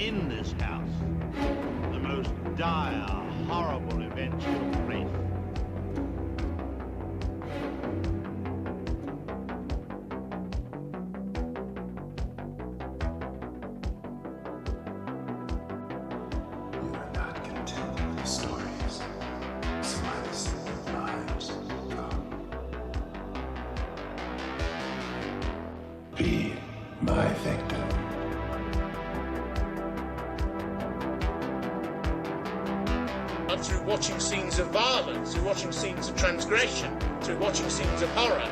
in this house, the most dire, horrible events will face. You are not content with the stories. Somebody's lives come. Be my victim. And through watching scenes of violence, through watching scenes of transgression, through watching scenes of horror.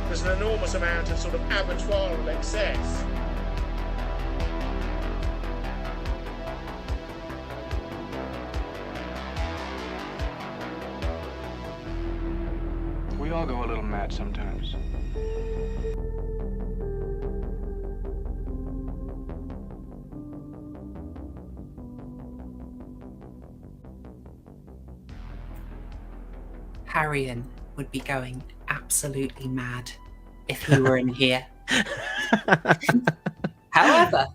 There's an enormous amount of sort of abattoir of excess. We all go a little mad sometimes. Haryan would be going absolutely mad if he were in here. However,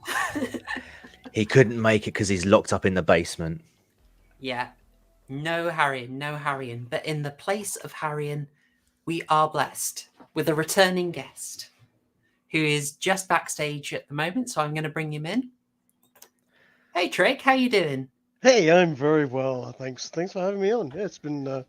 He couldn't make it because he's locked up in the basement. yeah, no Haryan. But in the place of Haryan, we are blessed with a returning guest who is just backstage at the moment. So I'm going to bring him in. Hey, Trick, how you doing? Hey, I'm very well. Thanks for having me on. Yeah, it's been a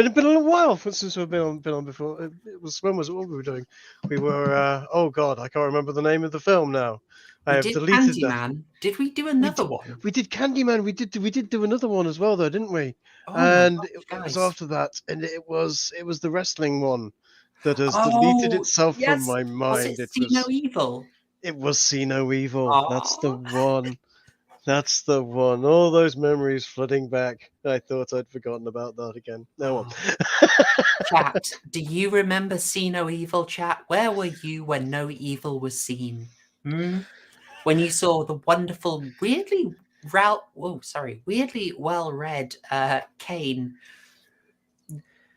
little while since we've been on before. It was when was it? What were we doing? We were oh god, I can't remember the name of the film now. I have deleted that. Candyman. Did we do another one? We did Candyman. We did do another one as well, though, didn't we? Oh And my gosh, it was guys. after that, and it was the wrestling one that has deleted itself yes. from my mind. Was it See No Evil? It was See No Evil. Oh. That's the one. That's the one. All those memories flooding back. I thought I'd forgotten about that again. No one. Chat, do you remember See No Evil, chat? Where were you when no evil was seen? Hmm? When you saw the wonderful, weirdly well-read Kane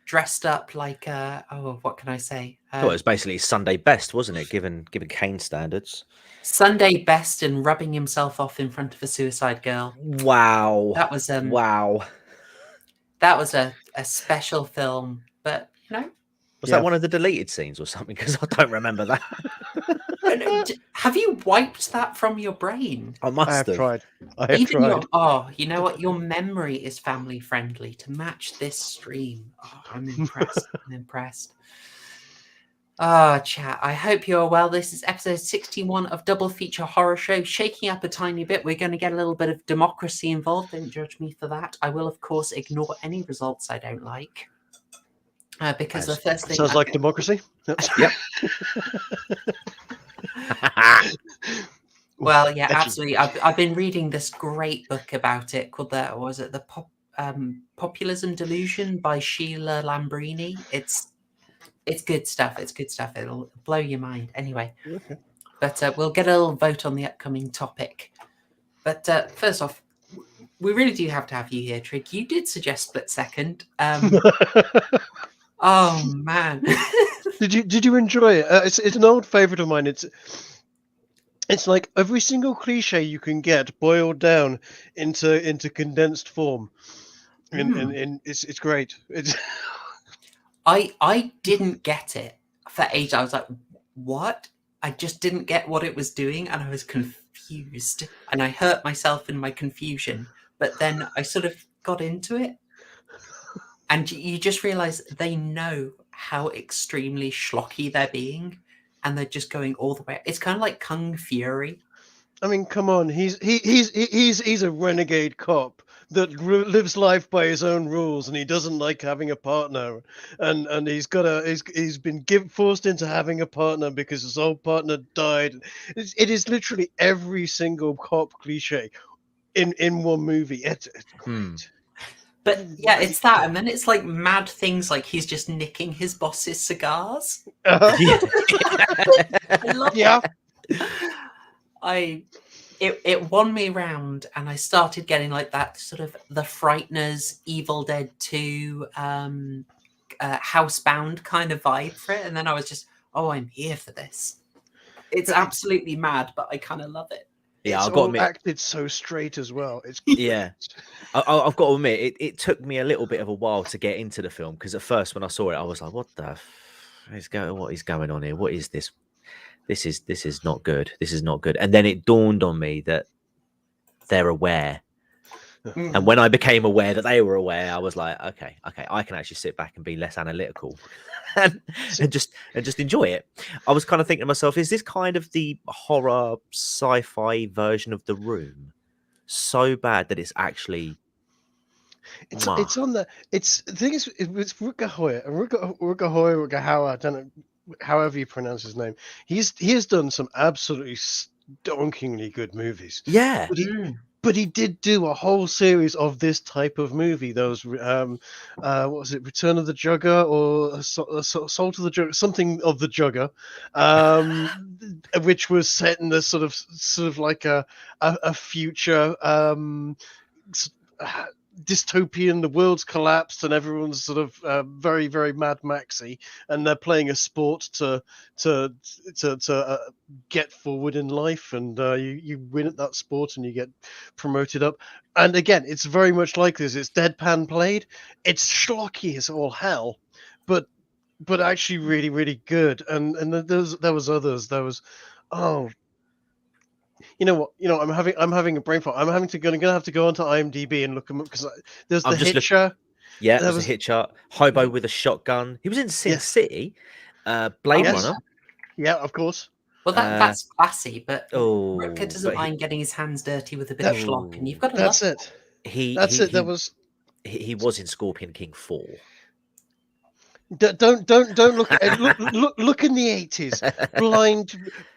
dressed up like what can I say? Well, it was basically Sunday best, wasn't it? Given Kane standards. Sunday best and rubbing himself off in front of a suicide girl. Wow. That was wow. That was a special film, but you know. Was that one of the deleted scenes or something? Because I don't remember that. Have you wiped that from your brain? I must have. Tried. I have tried. You know what? Your memory is family friendly to match this stream. Oh, I'm impressed. I'm impressed. Oh, chat. I hope you're well. This is episode 61 of Double Feature Horror Show. Shaking up a tiny bit. We're going to get a little bit of democracy involved. Don't judge me for that. I will, of course, ignore any results I don't like. Because the first thing sounds like democracy. Yep. Well, yeah, absolutely. I've been reading this great book about it called the Populism Delusion by Sheila Lambrini. It's good stuff. It's good stuff. It'll blow your mind. Anyway, okay. But we'll get a little vote on the upcoming topic. But first off, we really do have to have you here, Trig. You did suggest Split Second. Oh man, did you enjoy it? It's an old favorite of mine. It's like every single cliche you can get boiled down into condensed form, and it's great. I didn't get it for ages. I was like, what? I just didn't get what it was doing, and I was confused, and I hurt myself in my confusion. But then I sort of got into it. And you just realize they know how extremely schlocky they're being, and they're just going all the way. It's kind of like Kung Fury. I mean, come on, he's a renegade cop that lives life by his own rules, and he doesn't like having a partner, and he's been forced into having a partner because his old partner died. It is literally every single cop cliche in one movie. It's great. But yeah, it's that, and then it's like mad things like he's just nicking his boss's cigars. I love it. It won me round, and I started getting like that sort of The Frighteners, Evil Dead 2, Housebound kind of vibe for it, and then I was just, I'm here for this. It's absolutely mad, but I kind of love it. Yeah, It's I've got to all admit. acted so straight as well. It's Yeah, I've got to admit, it took me a little bit of a while to get into the film because at first when I saw it, I was like, "What the what is going on here? What is this? This is not good. This is not good." And then it dawned on me that they're aware. And when I became aware that they were aware, I was like, okay, I can actually sit back and be less analytical and just enjoy it. I was kind of thinking to myself, is this kind of the horror sci-fi version of The Room? So bad that it's actually it's on the the thing is it's Rutger Hauer and Rutger Hauer, I don't know however you pronounce his name. He has done some absolutely stonkingly good movies. Yeah. But he did do a whole series of this type of movie. Those, what was it, Return of the Jugger or Salt of the Jugger, something of the Jugger, which was set in this sort of like a future dystopian. The world's collapsed and everyone's sort of very, very Mad Maxy, and they're playing a sport to get forward in life, and you win at that sport and you get promoted up. And again, it's very much like this. It's deadpan played. It's schlocky as all hell, but actually really, really good. And there was others. There was you know what? I'm having a brain fart. I'm gonna have to go onto IMDb and look them up because there's the Hitcher. Yeah, there's a Hitcher. Hobo with a shotgun. He was in Sin City. Blade Runner. Yeah, of course. Well, that's classy, but Rutger Rutger doesn't mind getting his hands dirty with a bit of schlock, and you've got to love it. He was in Scorpion King 4. Don't look at it. Look in the 80s.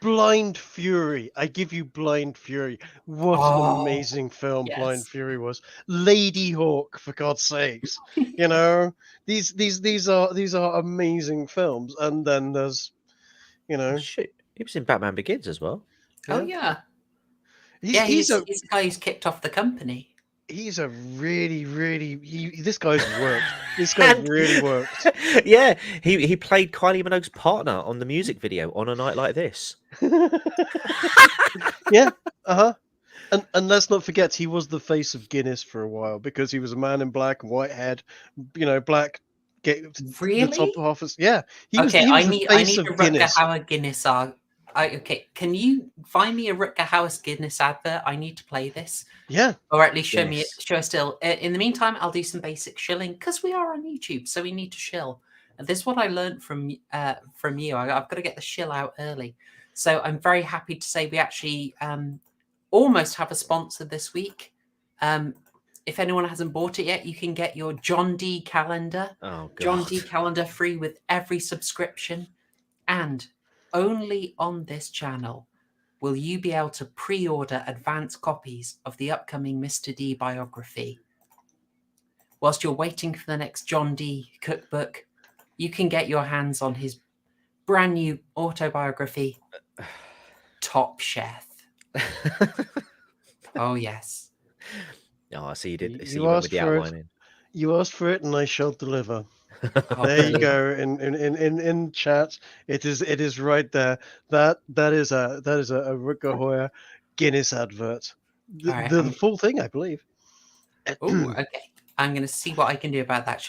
Blind Fury. I give you Blind Fury. What an amazing film Blind Fury was. Lady Hawk, for God's sakes. You know, these are amazing films. And then there's, you know, shit. He was in Batman Begins as well. Oh yeah. He's a guy who's kicked off the company. He's a really, really. This guy's worked. This guy really worked. Yeah, he played Kylie Minogue's partner on the music video On a Night Like This. Yeah, And let's not forget, he was the face of Guinness for a while because he was a man in black and white head, you know, black. Really? The top office. Yeah. I need a Rutger Hauer Guinness. Okay, can you find me a Rutger Hauer Guinness advert? I need to play this. Yeah. Or at least show a still. In the meantime, I'll do some basic shilling because we are on YouTube, so we need to shill. And this is what I learned from you. I've got to get the shill out early. So I'm very happy to say we actually almost have a sponsor this week. If anyone hasn't bought it yet, you can get your John D calendar. Oh, God. John D calendar free with every subscription. And only on this channel will you be able to pre-order advanced copies of the upcoming Mr. D biography. Whilst you're waiting for the next John D cookbook, you can get your hands on his brand new autobiography, Top Chef. Oh, yes. Oh, I see you did. You asked for it. You asked for it, and I shall deliver. There you go. In chat, it is right there. That is a Rutger Hauer Guinness advert. The full thing, I believe. Oh, okay. I'm going to see what I can do about that.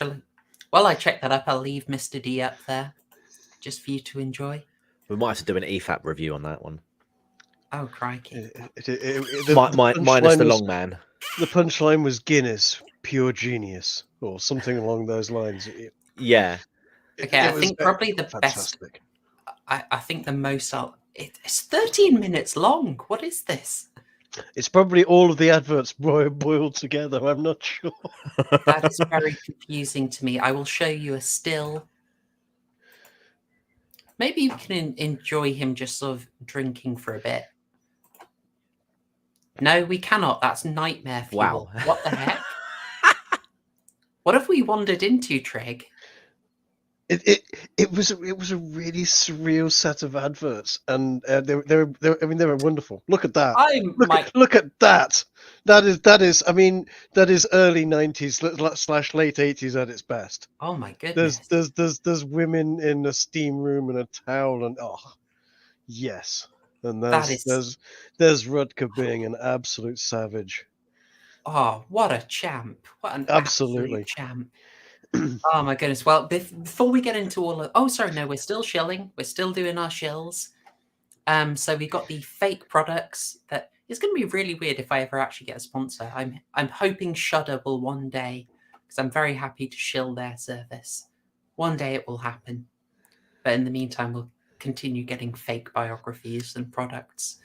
While I check that up, I'll leave Mr. D up there just for you to enjoy. We might have to do an EFAP review on that one. Oh, crikey. Minus the long man. The punchline was Guinness, pure genius, or something along those lines. Yeah. Okay, I think probably the fantastic. Best. I think the most. It's 13 minutes long. What is this? It's probably all of the adverts boiled together. I'm not sure. That is very confusing to me. I will show you a still. Maybe you can enjoy him just sort of drinking for a bit. No, we cannot. That's nightmare fuel. Wow. What the heck? What have we wandered into, Trig? It was a really surreal set of adverts, and they were wonderful. Look at that! Look at that! That is early 90s / late 80s at its best. Oh my goodness! There's women in a steam room and a towel, and yes. And That is- there's Rutger being an absolute savage. Oh, what a champ! What an Absolutely. absolute champ! Oh my goodness. Well, before we get into all of, oh, sorry, no, we're still shilling. We're still doing our shills. So we got the fake products that it's going to be really weird if I ever actually get a sponsor. I'm hoping Shudder will one day, because I'm very happy to shill their service. One day it will happen. But in the meantime, we'll continue getting fake biographies and products.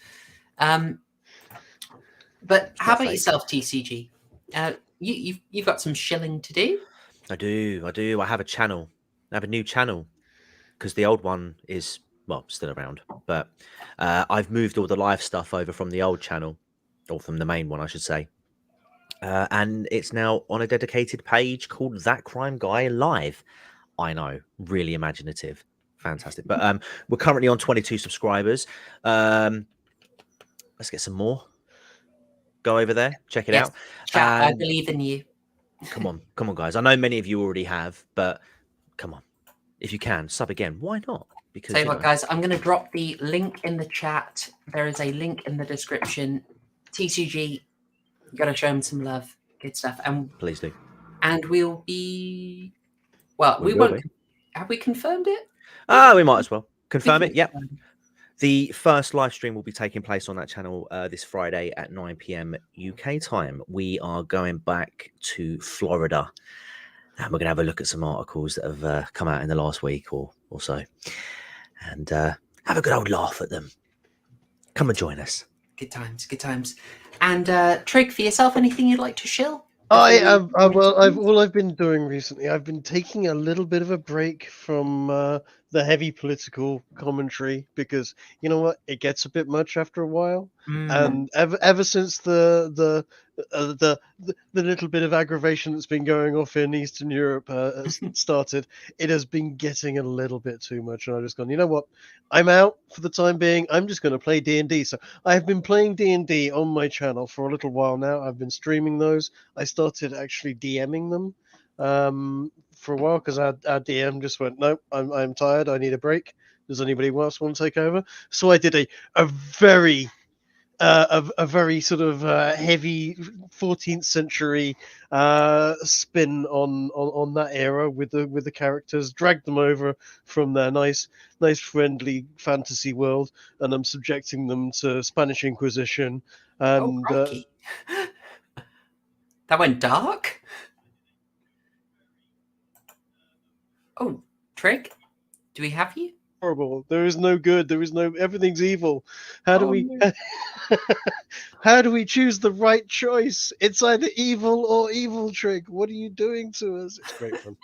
But how about yourself, TCG? You've got some shilling to do. I do. I have a channel. I have a new channel because the old one is, well, still around. But I've moved all the live stuff over from the old channel, or from the main one, I should say. And it's now on a dedicated page called That Crime Guy Live. I know, really imaginative. Fantastic. But we're currently on 22 subscribers. Let's get some more. Go over there, check it out. Chat, I believe in you. Come on, guys. I know many of you already have, but come on. If you can, sub again. Why not? Because Tell you what, guys, I'm going to drop the link in the chat. There is a link in the description. TCG, you got to show him some love. Good stuff. And please do. And we'll be... Well, we will won't... be. Have we confirmed it? We might as well. Confirm it, yep. The first live stream will be taking place on that channel this Friday at 9 p.m. UK time. We are going back to Florida, and we're going to have a look at some articles that have come out in the last week or so, and have a good old laugh at them. Come and join us. Good times, good times. And Trig, for yourself, anything you'd like to shill? All I've been doing recently, I've been taking a little bit of a break from the heavy political commentary, because you know what, it gets a bit much after a while. And ever since the little bit of aggravation that's been going off in Eastern Europe has started, it has been getting a little bit too much, and I've just gone, you know what, I'm out for the time being. I'm just going to play D&D. So I've been playing D&D on my channel for a little while now. I've been streaming those. I started actually DMing them for a while, because our DM just went, no, I'm tired, I need a break. Does anybody else want to take over? So I did a very sort of heavy 14th century spin on that era with the characters, dragged them over from their nice friendly fantasy world, and I'm subjecting them to Spanish Inquisition. And that went dark. Oh, Trig, do we have you? Horrible. There is no good. There is no. Everything's evil. How do we choose the right choice? It's either evil or evil, Trig. What are you doing to us? It's great fun.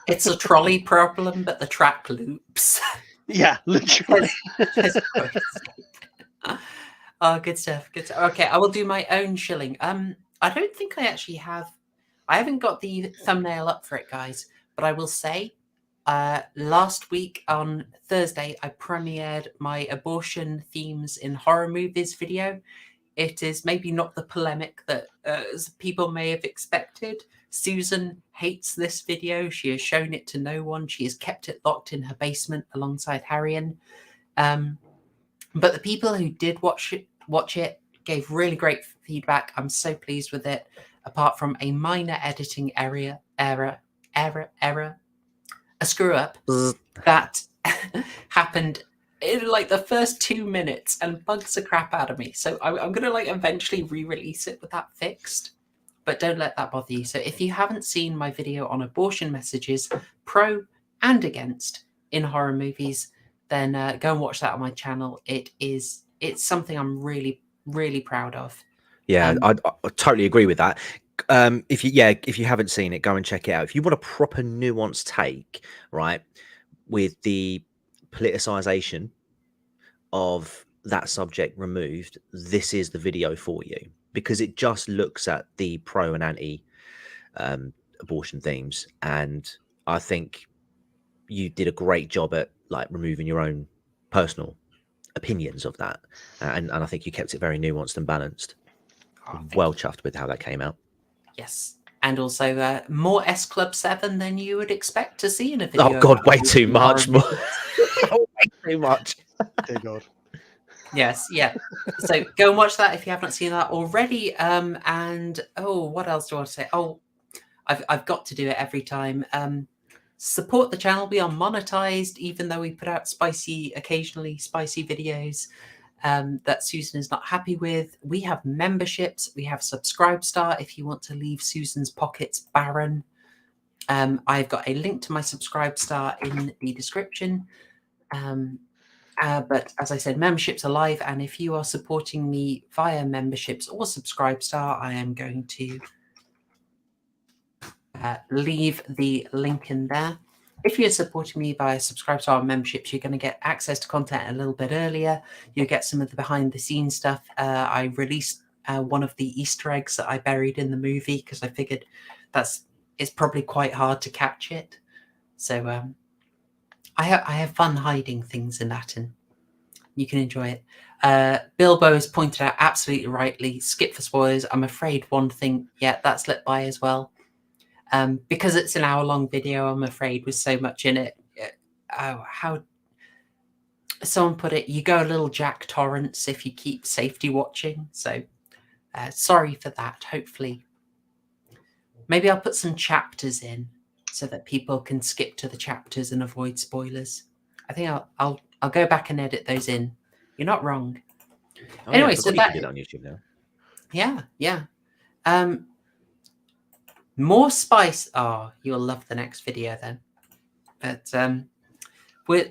It's a trolley problem, but the track loops. Yeah, literally. Oh, good stuff. Good stuff. Okay, I will do my own shilling. I don't think I actually have. I haven't got the thumbnail up for it, guys. But I will say, last week on Thursday, I premiered my abortion themes in horror movies video. It is maybe not the polemic that people may have expected. Susan hates this video. She has shown it to no one. She has kept it locked in her basement alongside Haryan. But the people who did watch it gave really great feedback. I'm so pleased with it. Apart from a minor editing error, a screw up that happened in like the first 2 minutes and bugs the crap out of me. So I'm gonna like eventually re-release it with that fixed, but don't let that bother you. So if you haven't seen my video on abortion messages, pro and against in horror movies, then go and watch that on my channel. It's something I'm really, really proud of. Yeah, I totally agree with that. If you haven't seen it, go and check it out. If you want a proper nuanced take, right, with the politicization of that subject removed, this is the video for you, because it just looks at the pro and anti abortion themes, and I think you did a great job at like removing your own personal opinions of that, and I think you kept it very nuanced and balanced. Well chuffed with how that came out. Yes. And also more S Club 7 than you would expect to see in a video. Oh God, way too much more. Way too much. Dear God. Yes, yeah. So go and watch that if you haven't seen that already. And what else do I want to say? I've got to do it every time. Support the channel. We are monetized, even though we put out occasionally spicy videos that Susan is not happy with. We have memberships. We have Subscribestar if you want to leave Susan's pockets barren. I've got a link to my Subscribestar in the description. But as I said, memberships are live, and if you are supporting me via memberships or Subscribestar, I am going to leave the link in there. If you're supporting me via Subscribestar or memberships, you're going to get access to content a little bit earlier. You'll get some of the behind-the-scenes stuff. I released one of the Easter eggs that I buried in the movie because I figured it's probably quite hard to catch it. So I have fun hiding things in that, and you can enjoy it. Bilbo has pointed out absolutely rightly, skip for spoilers. I'm afraid one thing, that slipped by as well. Because it's an hour-long video, I'm afraid, with so much in it. How someone put it, you go a little Jack Torrance if you keep safety watching. So sorry for that. Hopefully, maybe I'll put some chapters in so that people can skip to the chapters and avoid spoilers. I think I'll go back and edit those in. You're not wrong. Anyway, so that you can do that on YouTube now. Yeah. More spice. Oh, you'll love the next video then. But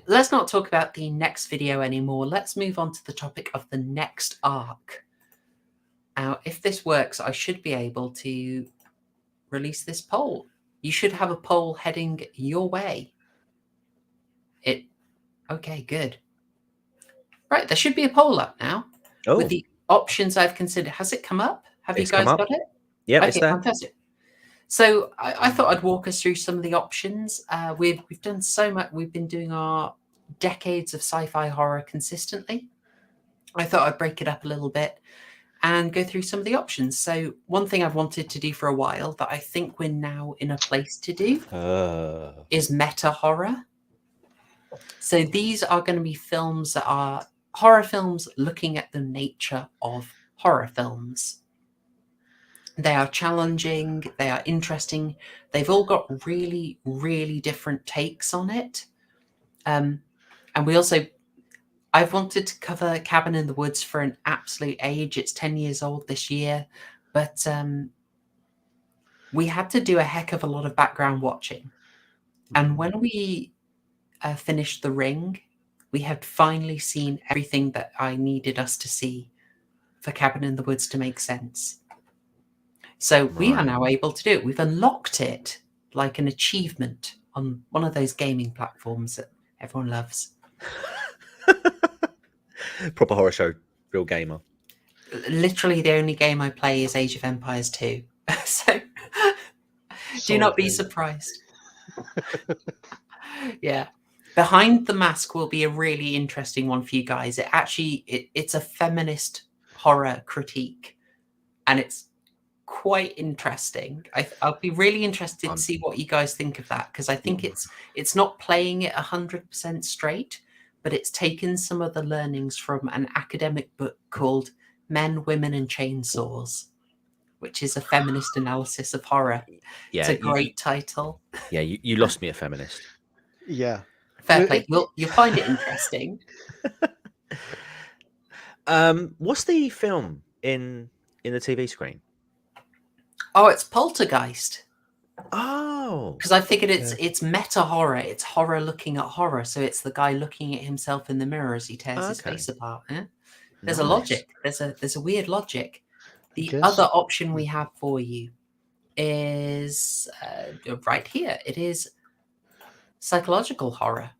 let's not talk about the next video anymore. Let's move on to the topic of the next arc. Now, if this works, I should be able to release this poll. You should have a poll heading your way. Okay, good. Right, there should be a poll up now with the options I've considered. Has it come up? Have you guys got it? Yeah, okay, it's there. Fantastic. So I thought I'd walk us through some of the options. We've done so much. We've been doing our decades of sci-fi horror consistently. I thought I'd break it up a little bit and go through some of the options. So one thing I've wanted to do for a while that I think we're now in a place to do is meta horror. So these are going to be films that are horror films looking at the nature of horror films. They are challenging. They are interesting. They've all got really, really different takes on it. And I've wanted to cover Cabin in the Woods for an absolute age. It's 10 years old this year. But we had to do a heck of a lot of background watching. And when we finished The Ring, we had finally seen everything that I needed us to see for Cabin in the Woods to make sense. So we are now able to do it. We've unlocked it like an achievement on one of those gaming platforms that everyone loves. Proper horror show, real gamer. Literally the only game I play is Age of Empires 2. So do not be surprised. Yeah. Behind the Mask will be a really interesting one for you guys. It's a feminist horror critique, and it's quite interesting. I'll be really interested to see what you guys think of that, because I think it's not playing it 100% straight, but it's taken some of the learnings from an academic book called Men, Women and Chainsaws, which is a feminist analysis of horror. Yeah, it's a great title. Yeah, you lost me at feminist. Yeah. Fair play. You'll find it interesting. What's the film in the TV screen? Oh, it's Poltergeist. Oh, because I figured it's meta horror. It's horror looking at horror. So it's the guy looking at himself in the mirror as he tears his face apart. Eh? There's a logic. There's a weird logic. The other option we have for you is right here. It is psychological horror.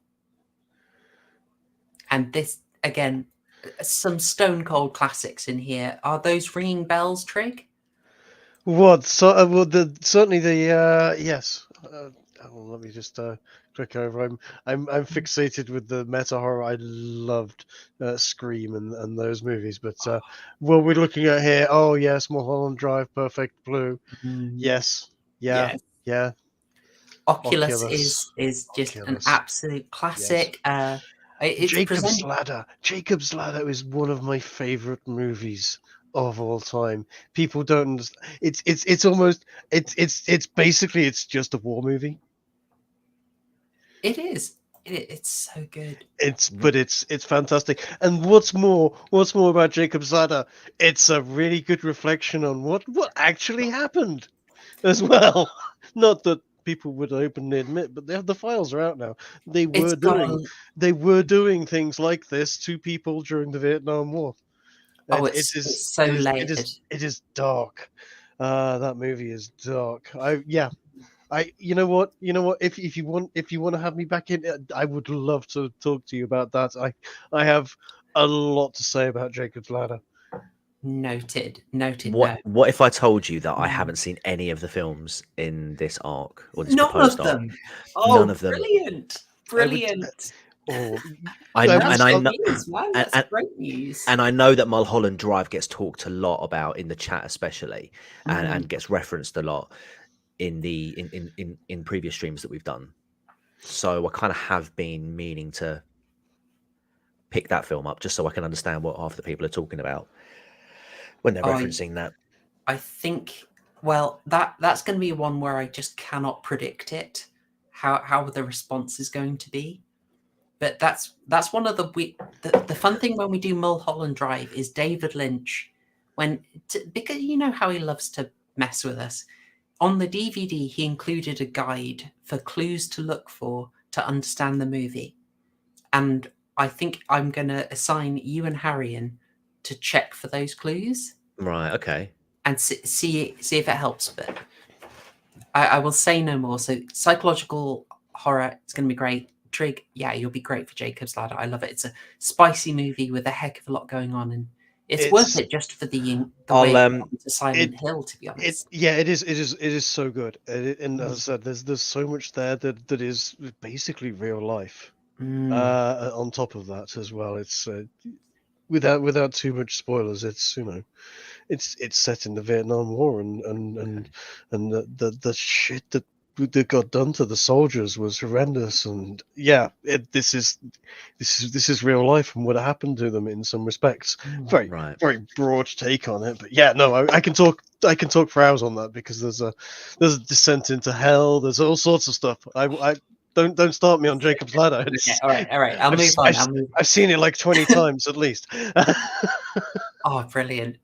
And this, again, some stone cold classics in here. Are those ringing bells, Trig? What? So, certainly the yes. Let me just click over. I'm fixated with the meta horror. I loved Scream and those movies. But what we're looking at here? Oh yes, Mulholland Drive, Perfect Blue. Yes. Yeah. Oculus is just an absolute classic. Yes. It's Jacob's present- Ladder. Jacob's Ladder is one of my favorite movies of all time. People don't understand. It's almost it's basically it's just a war movie. It is. It's so good. But it's fantastic. And what's more about Jacob's Ladder? It's a really good reflection on what actually happened as well. Not that people would openly admit, but the files are out now. They It's got a, were doing things like this to people during the Vietnam War. oh, It it's is so it is layered. it is dark. That movie is dark. You know what? If you want to have me back in, I would love to talk to you about that. I have a lot to say about Jacob's Ladder. Noted. What if I told you that I Mm. haven't seen any of the films in this arc or this None proposed of arc? them. Oh, None of them. Brilliant. Oh, I I kn- would and I tell- know, News, man. and- That's and- great news. and I know that Mulholland Drive gets talked a lot about in the chat, especially, and gets referenced a lot in the in previous streams that we've done. So I kind of have been meaning to pick that film up just so I can understand what half the people are talking about when they're referencing that. I think, well, that's going to be one where I just cannot predict it, how the response is going to be. But that's one of the fun thing when we do Mulholland Drive is David Lynch, because you know how he loves to mess with us. On the DVD, he included a guide for clues to look for to understand the movie, and I think I'm going to assign you and Haryan to check for those clues. Right. Okay. And see if it helps. But I will say no more. So psychological horror, it's going to be great. Trig, yeah, you'll be great for Jacob's Ladder. I love it. It's a spicy movie with a heck of a lot going on, and it's worth it just for the way to Silent Hill. To be honest, it is so good. And as I said, there's so much there that is basically real life. On top of that as well, it's without too much spoilers. It's it's set in the Vietnam War, and the shit that got done to the soldiers was horrendous. And yeah, this is real life and what happened to them in some respects. Very broad take on it, but yeah, no, I can talk for hours on that, because there's a descent into hell. There's all sorts of stuff. I don't start me on Jacob's Ladder. Okay, all right. I'll move on. I've seen it like 20 times at least. Oh, brilliant.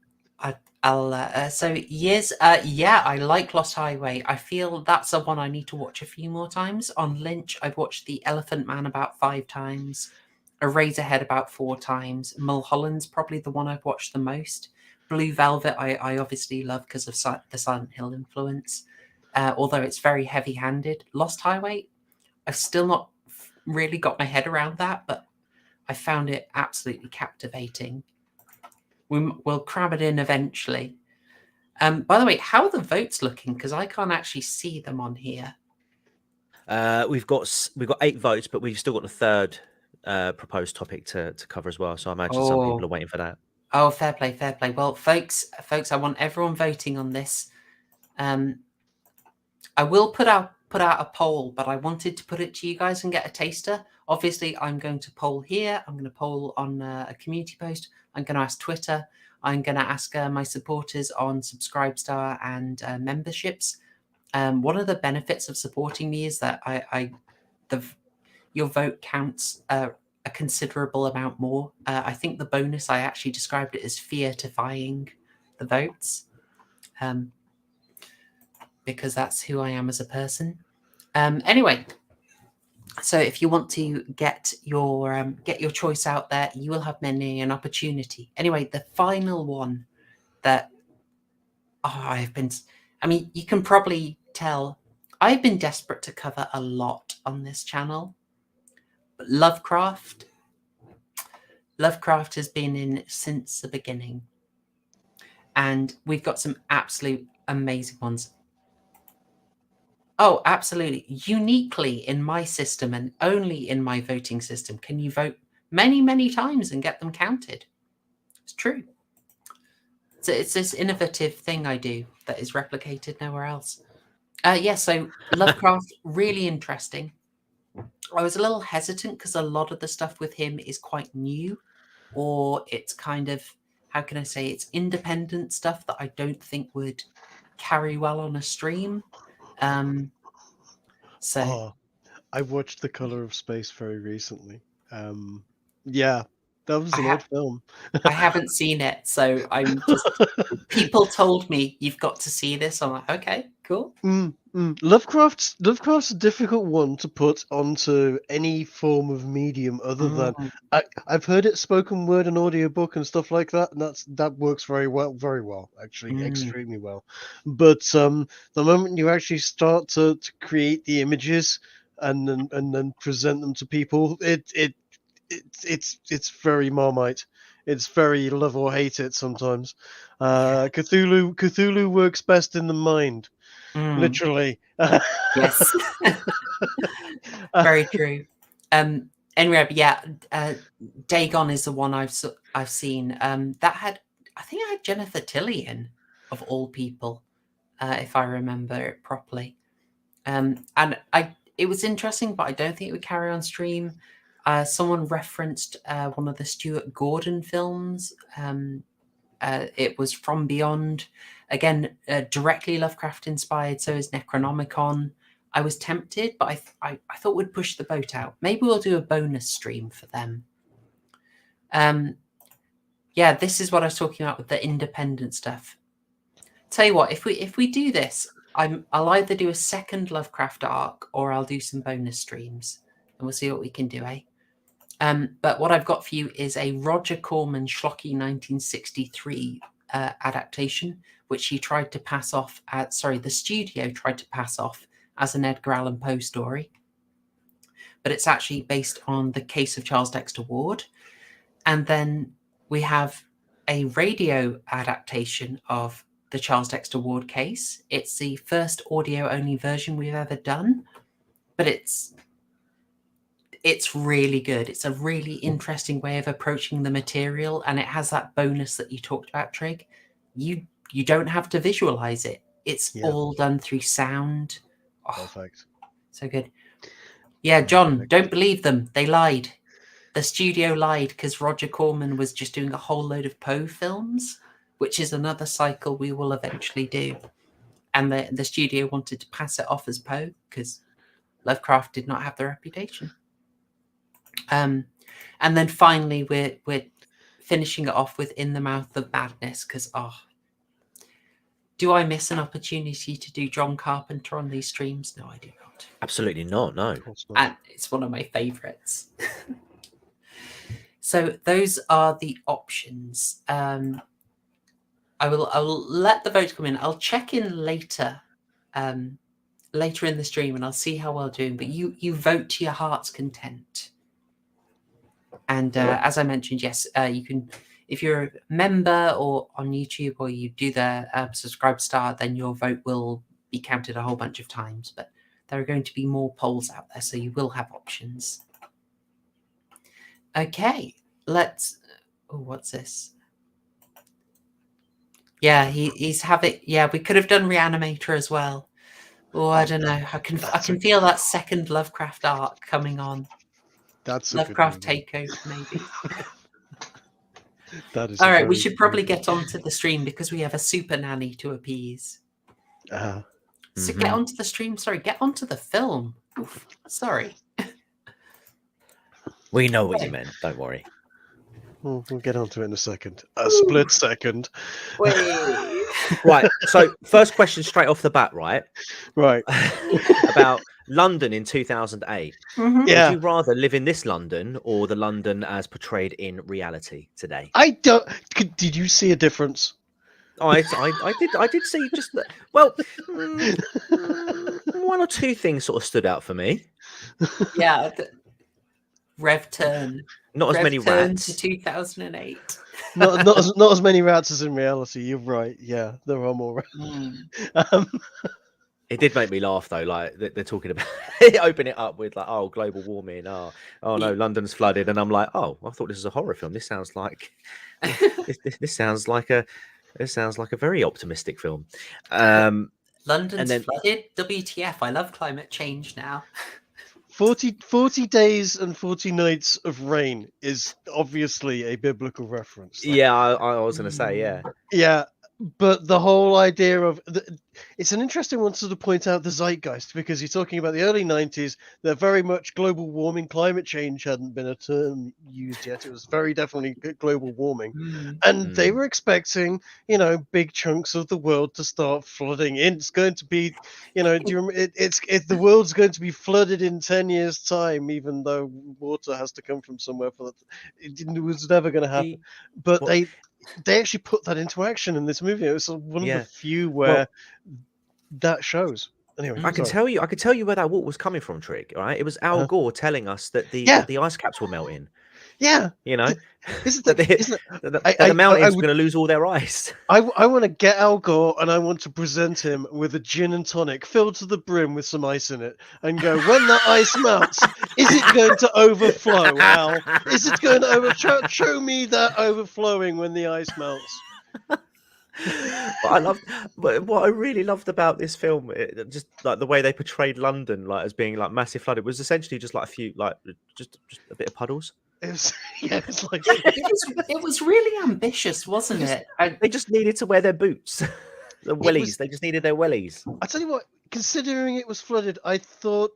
So years. Yeah, I like Lost Highway. I feel that's the one I need to watch a few more times. On Lynch, I've watched The Elephant Man about 5 times, Eraserhead about 4 times. Mulholland's probably the one I've watched the most. Blue Velvet, I obviously love because of the Silent Hill influence, although it's very heavy-handed. Lost Highway, I've still not really got my head around that, but I found it absolutely captivating. We'll cram it in eventually. By the way, how are the votes looking? Because I can't actually see them on here. We've got 8 votes, but we've still got the third proposed topic to cover as well. So I imagine some people are waiting for that. Oh, fair play. Well, folks, I want everyone voting on this. I will put out a poll, but I wanted to put it to you guys and get a taster. Obviously, I'm going to poll here. I'm going to poll on a community post. I'm going to ask Twitter. I'm going to ask my supporters on Subscribestar and memberships. One of the benefits of supporting me is that your vote counts a considerable amount more. I think the bonus, I actually described it as fear-defying the votes, because that's who I am as a person. Anyway. So if you want to get your choice out there, you will have many an opportunity. Anyway, the final one that you can probably tell I've been desperate to cover a lot on this channel. But Lovecraft has been in since the beginning. And we've got some absolute amazing ones. Oh, absolutely. Uniquely in my system and only in my voting system can you vote many, many times and get them counted. It's true. So it's this innovative thing I do that is replicated nowhere else. So Lovecraft, really interesting. I was a little hesitant because a lot of the stuff with him is quite new, or it's kind of, how can I say, it's independent stuff that I don't think would carry well on a stream. So Oh, I watched The Color of Space very recently. Yeah, that was I an ha- odd film. I haven't seen it, so I'm just, people told me you've got to see this. I'm like, okay, cool. Lovecraft's a difficult one to put onto any form of medium other than I've heard it spoken word and audiobook and stuff like that, and that works very well, actually, extremely well. But the moment you actually start to create the images and then present them to people, it's very Marmite. It's very love or hate it sometimes. Cthulhu works best in the mind. Literally. Yes. Very true. Anyway, but yeah, Dagon is the one I've seen. That had, I think I had Jennifer Tilly in, of all people, if I remember it properly. And it was interesting, but I don't think it would carry on stream. Someone referenced one of the Stuart Gordon films. It was From Beyond. Again, directly Lovecraft inspired, so is Necronomicon. I was tempted, but I thought we'd push the boat out. Maybe we'll do a bonus stream for them. Yeah, this is what I was talking about with the independent stuff. Tell you what, if we do this, I'll either do a second Lovecraft arc or I'll do some bonus streams, and we'll see what we can do, eh? But what I've got for you is a Roger Corman schlocky 1963 adaptation, which he tried to pass off the studio tried to pass off as an Edgar Allan Poe story. But it's actually based on The Case of Charles Dexter Ward. And then we have a radio adaptation of the Charles Dexter Ward case. It's the first audio-only version we've ever done, but it's really good. It's a really interesting way of approaching the material, and it has that bonus that you talked about, Trig. You don't have to visualize it. It's all done through sound. Oh, Perfect. So good. Yeah, John, don't believe them. They lied. The studio lied because Roger Corman was just doing a whole load of Poe films, which is another cycle we will eventually do. And the studio wanted to pass it off as Poe because Lovecraft did not have the reputation. And then finally, we're finishing it off with In the Mouth of Madness because, do I miss an opportunity to do John Carpenter on these streams? No, I do not. Absolutely not. No. And it's one of my favorites. So those are the options. I will let the vote come in. I'll check in later in the stream, and I'll see how well doing. But you vote to your heart's content. And as I mentioned, yes, you can, if you're a member or on YouTube, or you do the subscribe star, then your vote will be counted a whole bunch of times. But there are going to be more polls out there, so you will have options. Okay, what's this? Yeah, he's having. Yeah, we could have done Reanimator as well. Oh, I don't know. I can feel that second Lovecraft arc coming on. That's Lovecraft takeover, maybe. That is all right. We should probably get onto the stream because we have a super nanny to appease. So get onto the stream. Sorry, get onto the film. Oof, sorry. We know what you meant. Don't worry. We'll get onto it in a second. A split second. Wait. Right. So first question straight off the bat, right? Right. About London in 2008. Mm-hmm. Yeah. Would you rather live in this London or the London as portrayed in reality today? I don't. Did you see a difference? I did see just that. Well, one or two things sort of stood out for me. Yeah. Rev turn. Not as many rats. To 2008. not as many rats as in reality. You're right. Yeah, there are more rats. It did make me laugh though. Like they're talking about open it up with like, oh, global warming. Oh no, London's flooded, and I'm like, oh, I thought this was a horror film. This sounds like this sounds like a very optimistic film. London's flooded. WTF? I love climate change now. 40 days and 40 nights of rain is obviously a biblical reference. Like, Yeah, I was going to say, yeah. yeah, but the whole idea of it's an interesting one to sort of point out the zeitgeist, because you're talking about the early 90s. They're very much global warming. Climate change hadn't been a term used yet. It was very definitely global warming. And they were expecting, big chunks of the world to start flooding in. It's going to be, do you remember, the world's going to be flooded in 10 years' time, even though water has to come from somewhere for that. It was never going to happen. But Well, they actually put that into action in this movie. It was one of the few Well, where that shows. Anyway, I can tell you where that water was coming from, Trig. All right, it was Al Gore telling us that the ice caps were melting. Yeah, Isn't that the mountains were going to lose all their ice. I want to get Al Gore and I want to present him with a gin and tonic filled to the brim with some ice in it, and go, when that ice melts, is it going to overflow, Al? Is it going to show me that overflowing when the ice melts? But what I really loved about this film, just like the way they portrayed London, like as being like massive flooded, was essentially just like a few, like just a bit of puddles. It was, it's like it was really ambitious, wasn't it? They just needed to wear their boots, the wellies. They just needed their wellies. I tell you what, considering it was flooded, I thought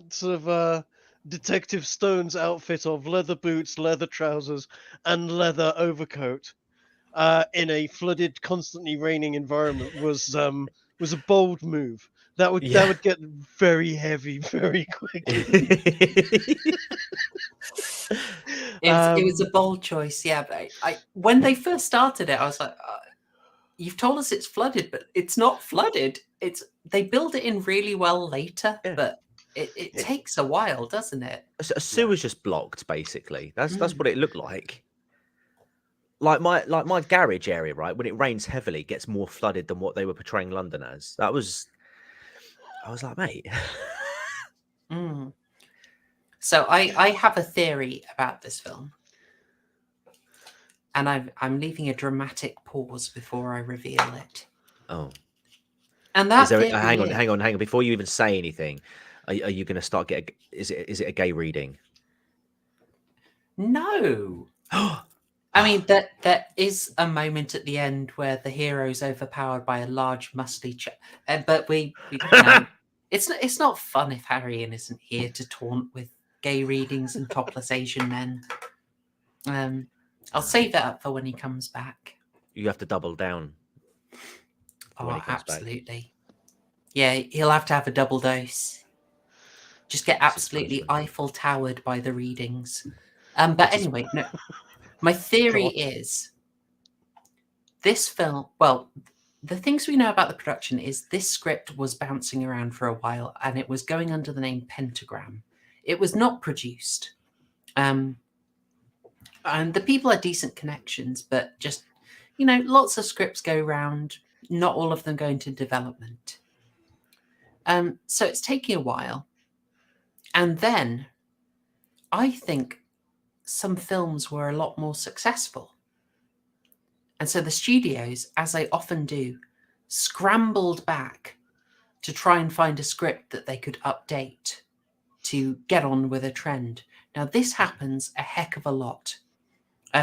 sort of Detective Stone's outfit of leather boots, leather trousers, and leather overcoat in a flooded, constantly raining environment was a bold move. That would get very heavy very quickly. It was a bold choice, yeah. But when they first started it, I was like, "You've told us it's flooded, but it's not flooded. They build it in really well later, but it takes a while, doesn't it?" A sewer's just blocked, basically. That's what it looked like. Like my garage area, right? When it rains heavily, it gets more flooded than what they were portraying London as. I was like, mate. So I have a theory about this film, and I'm leaving a dramatic pause before I reveal it. Oh, and that hang on. Before you even say anything, are you going to start is it a gay reading? No. I mean, there is a moment at the end where the hero's overpowered by a large, muscly but we it's not fun if Haryan isn't here to taunt with gay readings and topless Asian men. I'll save that up for when he comes back. You have to double down. Oh, absolutely. Yeah, he'll have to have a double dose. Just get absolutely Eiffel Towered by the readings. But anyway, no. My theory is this film, well, the things we know about the production is this script was bouncing around for a while and it was going under the name Pentagram. It was not produced. And the people had decent connections, but just, lots of scripts go around, not all of them go into development. So it's taking a while. And then I think some films were a lot more successful. And so the studios, as they often do, scrambled back to try and find a script that they could update to get on with a trend. Now, this happens a heck of a lot.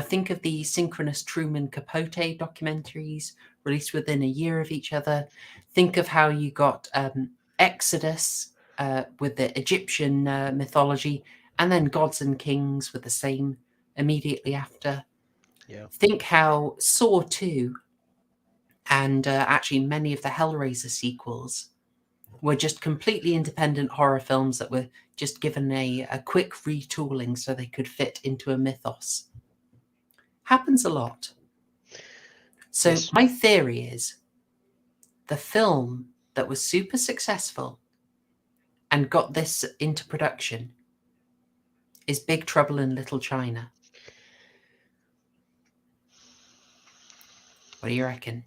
Think of the synchronous Truman Capote documentaries released within a year of each other. Think of how you got Exodus with the Egyptian mythology, and then Gods and Kings with the same immediately after. Yeah. Think how Saw 2 and actually many of the Hellraiser sequels were just completely independent horror films that were just given a quick retooling so they could fit into a mythos. Happens a lot. So my theory is the film that was super successful and got this into production is Big Trouble in Little China. What do you reckon?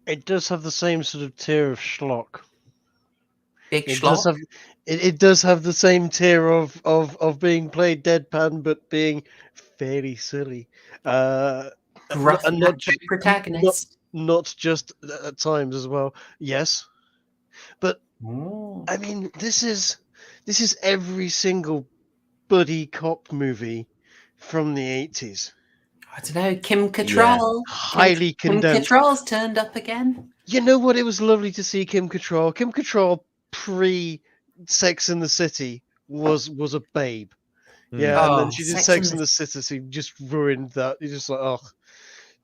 It does have the same sort of tier of schlock. Big schlock? It does have the same tier of being played deadpan, but being fairly silly. Gruff, macho protagonist. Not just at times as well. Yes. But Ooh. I mean, this is every single buddy cop movie from the 80s. I don't know. Kim Cattrall. Highly Kim condensed. Cattrall's turned up again. You know what? It was lovely to see Kim Cattrall. Kim Cattrall pre Sex in the City was a babe. Yeah, and then Oh, she did Sex Sex and in the City, so just ruined that. You're just like, oh,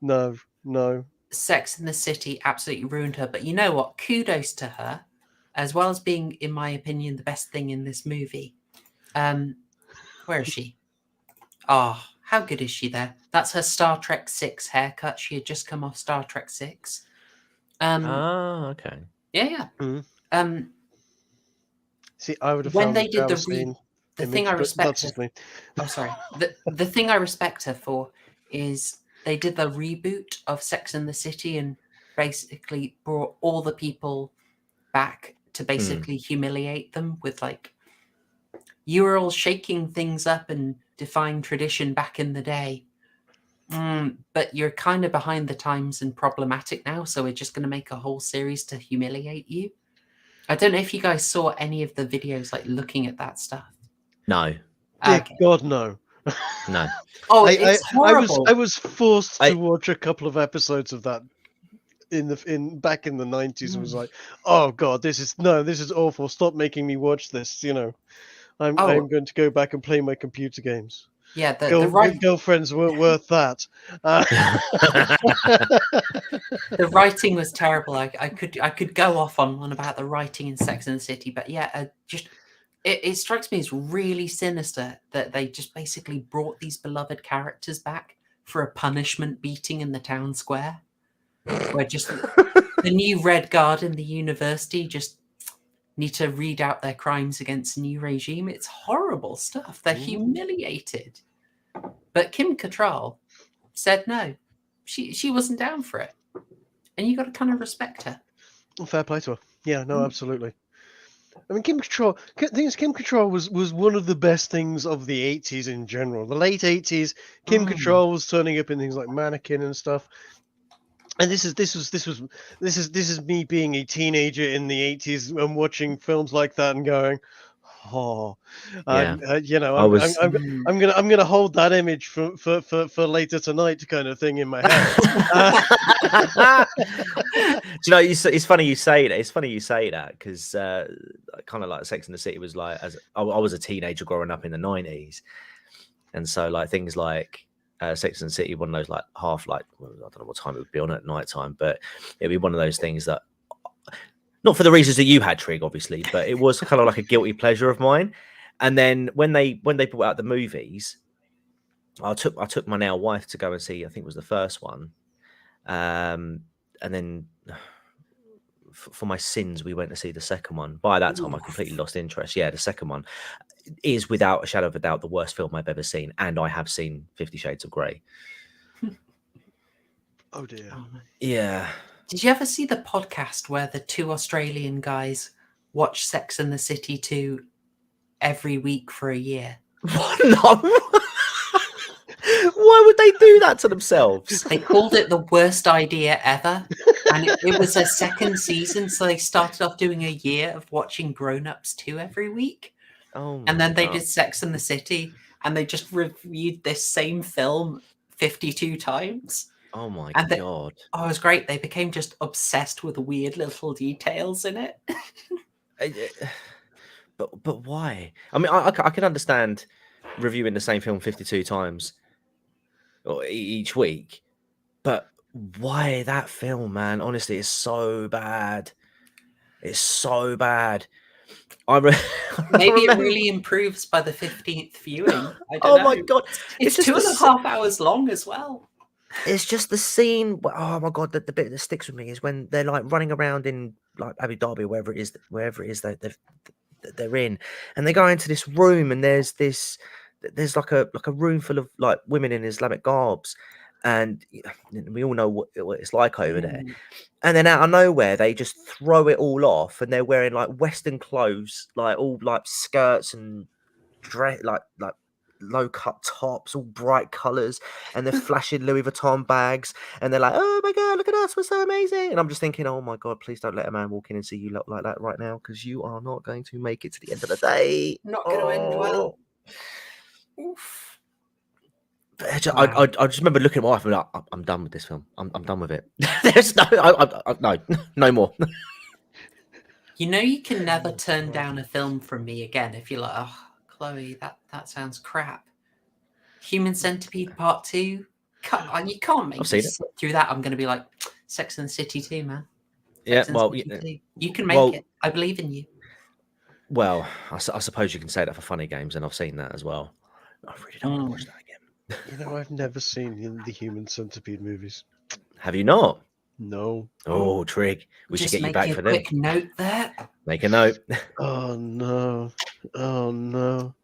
no. Sex in the City absolutely ruined her. But you know what? Kudos to her, as well as being, in my opinion, the best thing in this movie. Where is she? Oh, how good is she there? That's her Star Trek 6 haircut. She had just come off Star Trek 6. Okay. Yeah. Mhm. See, I would have When found they did the scene thing I image, but respect that's her. just me. Oh, sorry. The thing I respect her for is they did the reboot of Sex and the City and basically brought all the people back to basically humiliate them with like, you were all shaking things up and defying tradition back in the day. But you're kind of behind the times and problematic now, so we're just going to make a whole series to humiliate you. I don't know if you guys saw any of the videos, like looking at that stuff. No. Dear Okay. God, no. No. Oh, it's horrible. I was forced to watch a couple of episodes of that back in the 90s. And was like, oh God, this is awful. Stop making me watch this. You know, I'm going to go back and play my computer games. Yeah, the girlfriends weren't worth that. The writing was terrible. I could go off on one about the writing in Sex and the City, but yeah, it strikes me as really sinister that they just basically brought these beloved characters back for a punishment beating in the town square, where just the new Red Guard in the university just need to read out their crimes against the new regime. It's horrible stuff. They're humiliated. But Kim Cattrall said no. She wasn't down for it. And you got to kind of respect her. Fair play to her. Yeah, no, absolutely. I mean, Kim Cattrall was one of the best things of the 80s in general. The late 80s, Kim Cattrall was turning up in things like Mannequin and stuff. And this is me being a teenager in the 80s and watching films like that and going, oh, Yeah. I'm gonna hold that image for later tonight, kind of thing in my head. Do you know? It's funny you say that. It's funny you say that because kind of like Sex and the City was like, as I was a teenager growing up in the 90s, and so like things like Sex and the City, one of those like half like, well, I don't know what time it would be on at night time, but it'd be one of those things that, not for the reasons that you had, Trig, obviously, but it was kind of like a guilty pleasure of mine. And then when they brought out the movies, I took my now wife to go and see, I think it was the first one, and then for my sins we went to see the second one. By that time I completely lost interest. Yeah, the second one is without a shadow of a doubt the worst film I've ever seen, and I have seen 50 Shades of Grey. Oh dear. Yeah. Did you ever see the podcast where the two Australian guys watch Sex and the City 2 every week for a year? No. Why would they do that to themselves? They called it the worst idea ever. And it was a second season, so they started off doing a year of watching Grown Ups 2 every week. Oh, and then they did Sex and the City, and they just reviewed this same film 52 times. Oh my God. Oh, it was great. They became just obsessed with weird little details in it. But why? I mean, I can understand reviewing the same film 52 times or each week, but why that film, man? Honestly, it's so bad. It's so bad. Maybe it really improves by the 15th viewing. I don't know. My God. It's 2.5 hours long as well. It's just the scene. Oh my God, the bit that sticks with me is when they're like running around in like Abu Dhabi, wherever it is that they're in, and they go into this room, and there's like a room full of like women in Islamic garbs, and we all know what it's like over there. And then out of nowhere, they just throw it all off, and they're wearing like Western clothes, like all like skirts and dress, like low cut tops, all bright colours, and they're flashing Louis Vuitton bags, and they're like, "Oh my god, look at us, we're so amazing!" And I'm just thinking, "Oh my god, please don't let a man walk in and see you look like that right now, because you are not going to make it to the end of the day. Not going to end well. Oh. Oof. I just remember looking at my wife and like, I'm done with this film. I'm done with it. There's no more. You know, you can never turn down a film from me again if you're like, "Oh, Chloe, that sounds crap." Human Centipede Part 2. You can't make me sit through that. I'm going to be like, Sex and the City 2, man. Yeah, well, you can make it. I believe in you. Well, I suppose you can say that for Funny Games, and I've seen that as well. I really don't want to watch that again. You know, I've never seen the Human Centipede movies. Have you not? No. Oh, Trig. We should get you back for them. Quick note there. Make a note. Oh no. Oh no.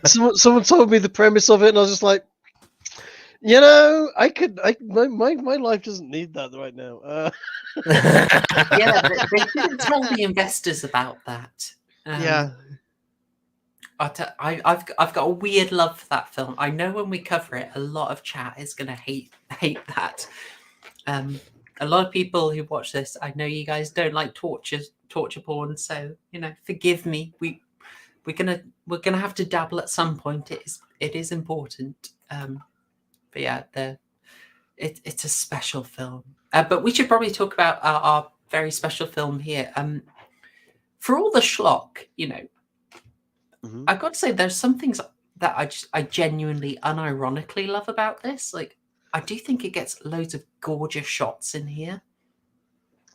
Someone told me the premise of it, and I was just like, you know, my life doesn't need that right now. Yeah, they didn't tell the investors about that. Yeah. I've got a weird love for that film. I know when we cover it, a lot of chat is going to hate that. A lot of people who watch this, I know you guys don't like torture porn, so forgive me. We're gonna have to dabble at some point. It is important. But yeah, it's a special film. But we should probably talk about our very special film here. For all the schlock, I've got to say there's some things that I genuinely unironically love about this. Like, I do think it gets loads of gorgeous shots in here.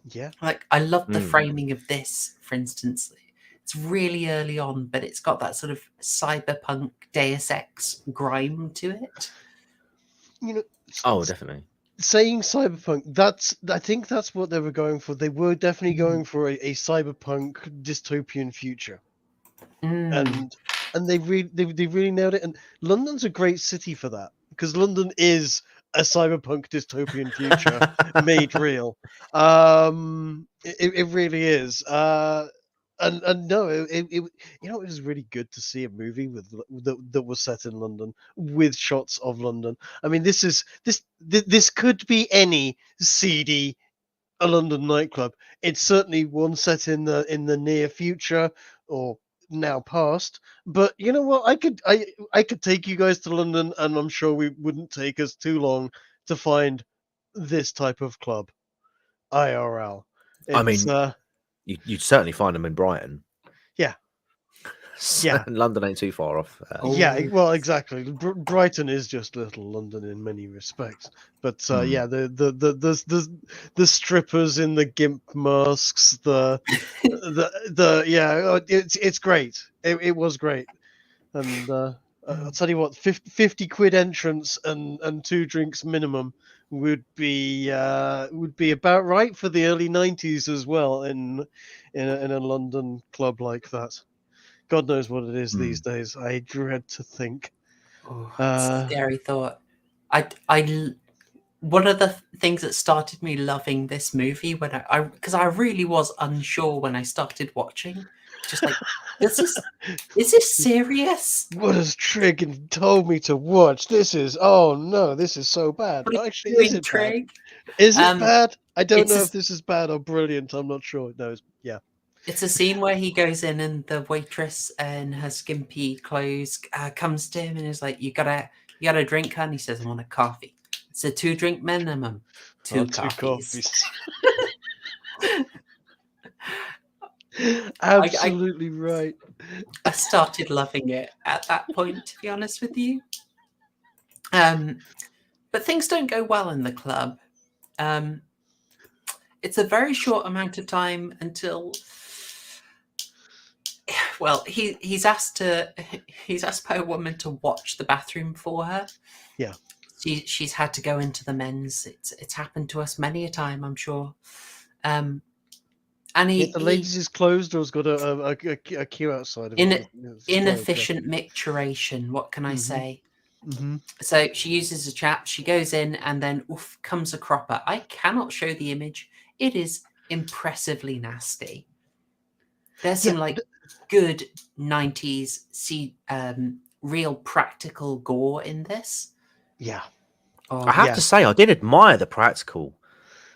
Yeah. Like, I love the framing of this, for instance. It's really early on, but it's got that sort of cyberpunk Deus Ex grime to it. Oh, definitely. Saying cyberpunk, I think that's what they were going for. They were definitely going for a cyberpunk dystopian future. And they really nailed it. And London's a great city for that, because London is a cyberpunk dystopian future made real. It really is. And no, it was really good to see a movie that was set in London with shots of London. I mean, this could be any seedy a London nightclub. It's certainly one set in the near future or now past. But you know what? I could take you guys to London, and I'm sure we wouldn't take us too long to find this type of club, IRL. I mean, you'd certainly find them in Brighton. Yeah. Yeah. London ain't too far off. Yeah, well, exactly. Brighton is just little London in many respects. But yeah, the strippers in the gimp masks, it's great. It was great. And I'll tell you what, 50 quid entrance and 2 drinks minimum would be about right for the early 90s as well in a London club like that. God knows what it is these days. I dread to think. Oh, it's a scary thought. One of the things that started me loving this movie because I really was unsure when I started watching. Just like, is this serious? What has Trig told me to watch? This is so bad. Actually, is it Trig? Is it bad? I don't know if this is bad or brilliant. I'm not sure. No, yeah. It's a scene where he goes in and the waitress in her skimpy clothes comes to him and is like, "You got a drink, hun?" He says, "I want a coffee." It's a 2 drink minimum. 2 coffees. Absolutely right. I started loving it at that point, to be honest with you. But things don't go well in the club. It's a very short amount of time until, well, he's asked by a woman to watch the bathroom for her. Yeah. She's had to go into the men's. It's happened to us many a time, I'm sure. And the ladies is closed, or has got a queue outside of it. Inefficient micturation. What can I say? Mm-hmm. So she uses a trap. She goes in, and then comes a cropper. I cannot show the image. It is impressively nasty. There's some good 90s real practical gore in this. Yeah. Oh, I have Yeah. to say, I did admire the practical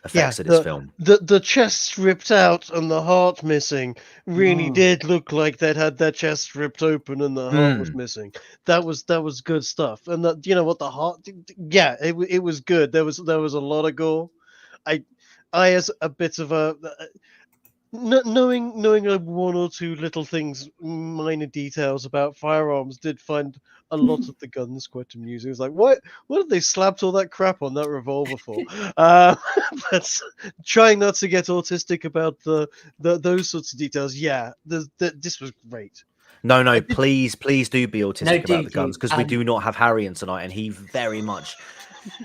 effects of this film. The chest ripped out and the heart missing really Mm. did look like they'd had their chest ripped open and the heart was missing. That was good stuff. And that, you know what, the heart, yeah, it was good. There was a lot of gore. I as a bit of a knowing like one or two little things, minor details about firearms, did find a lot of the guns quite amusing. It's like, what have they slapped all that crap on that revolver for? But trying not to get autistic about the those sorts of details. Yeah, this was great. No, please do be autistic do, about the guns, because we do not have Haryan tonight, and he very much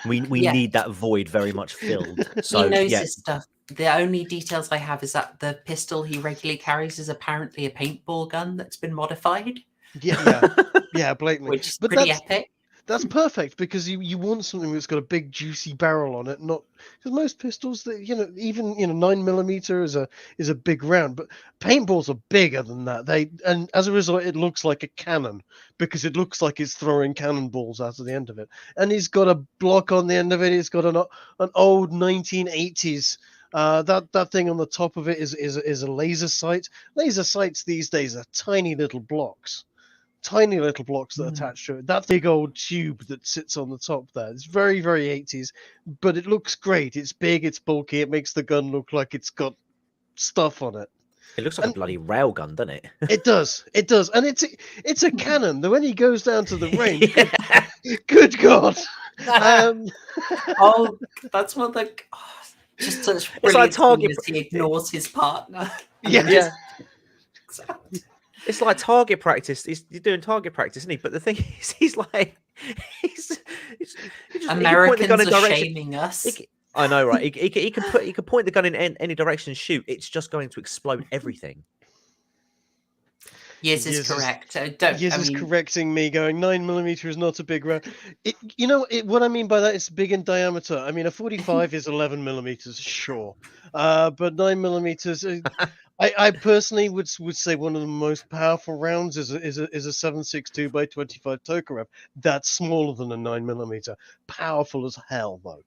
we Yeah. need that void very much filled. So he knows yeah, his stuff. The only details I have is that the pistol he regularly carries is apparently a paintball gun that's been modified, Yeah, blatantly. which is But pretty epic. that's perfect, because you want something that's got a big juicy barrel on it, not because most pistols, that even 9mm is a big round, but paintballs are bigger than that. And as a result, it looks like a cannon, because it looks like it's throwing cannonballs out of the end of it. And he's got a block on the end of it. It's got an old 1980s. That thing on the top of it is a laser sight. Laser sights these days are tiny little blocks that attach to it. That big old tube that sits on the top there. It's very, very 80s, but it looks great. It's big, it's bulky, it makes the gun look like it's got stuff on it. it looks like a bloody railgun, doesn't it? It does, and it's a cannon. When he goes down to the range, good God. Oh, that's one of the just such It's like brilliant target. as he ignores his partner. Yeah. It's like target practice. You're doing target practice, isn't he? But the thing is, he's like, he just Americans he can point the gun in are direction. shaming us. I know, right? He can point the gun in any direction and shoot. It's just going to explode everything. Yes, is Yes, correct. Is correcting me, going 9mm is not a big round. What I mean by that is big in diameter. I mean, a 45 is 11mm, sure, but 9mm. I personally would say one of the most powerful rounds is a 7.62 by 25 Tokarev. That's smaller than a 9mm. Powerful as hell, though.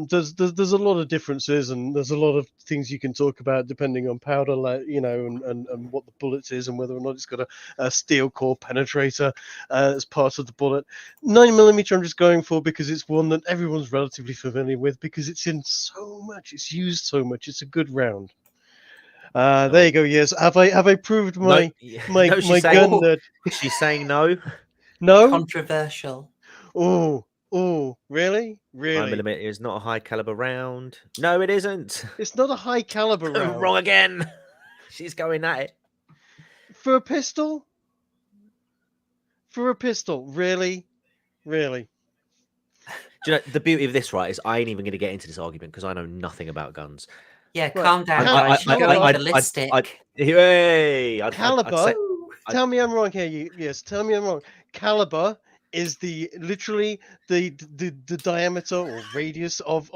There's a lot of differences, and there's a lot of things you can talk about depending on powder, and what the bullet is, and whether or not it's got a steel core penetrator as part of the bullet. 9mm I'm just going for because it's one that everyone's relatively familiar with, because it's in so much, it's used so much. It's a good round. There you go. Yes, have I proved my my gun nerd? She's saying no. No. Controversial. Oh, really? 9mm is not a high caliber round. No, it isn't. It's not a high caliber round. Wrong again. She's going at it. For a pistol? Really? Do you know the beauty of this, right? Is I ain't even going to get into this argument because I know nothing about guns. Yeah, Right. calm down. I'd- ballistic. Caliber. Tell me I'm wrong here. Yes, tell me I'm wrong. Caliber is literally the diameter or radius of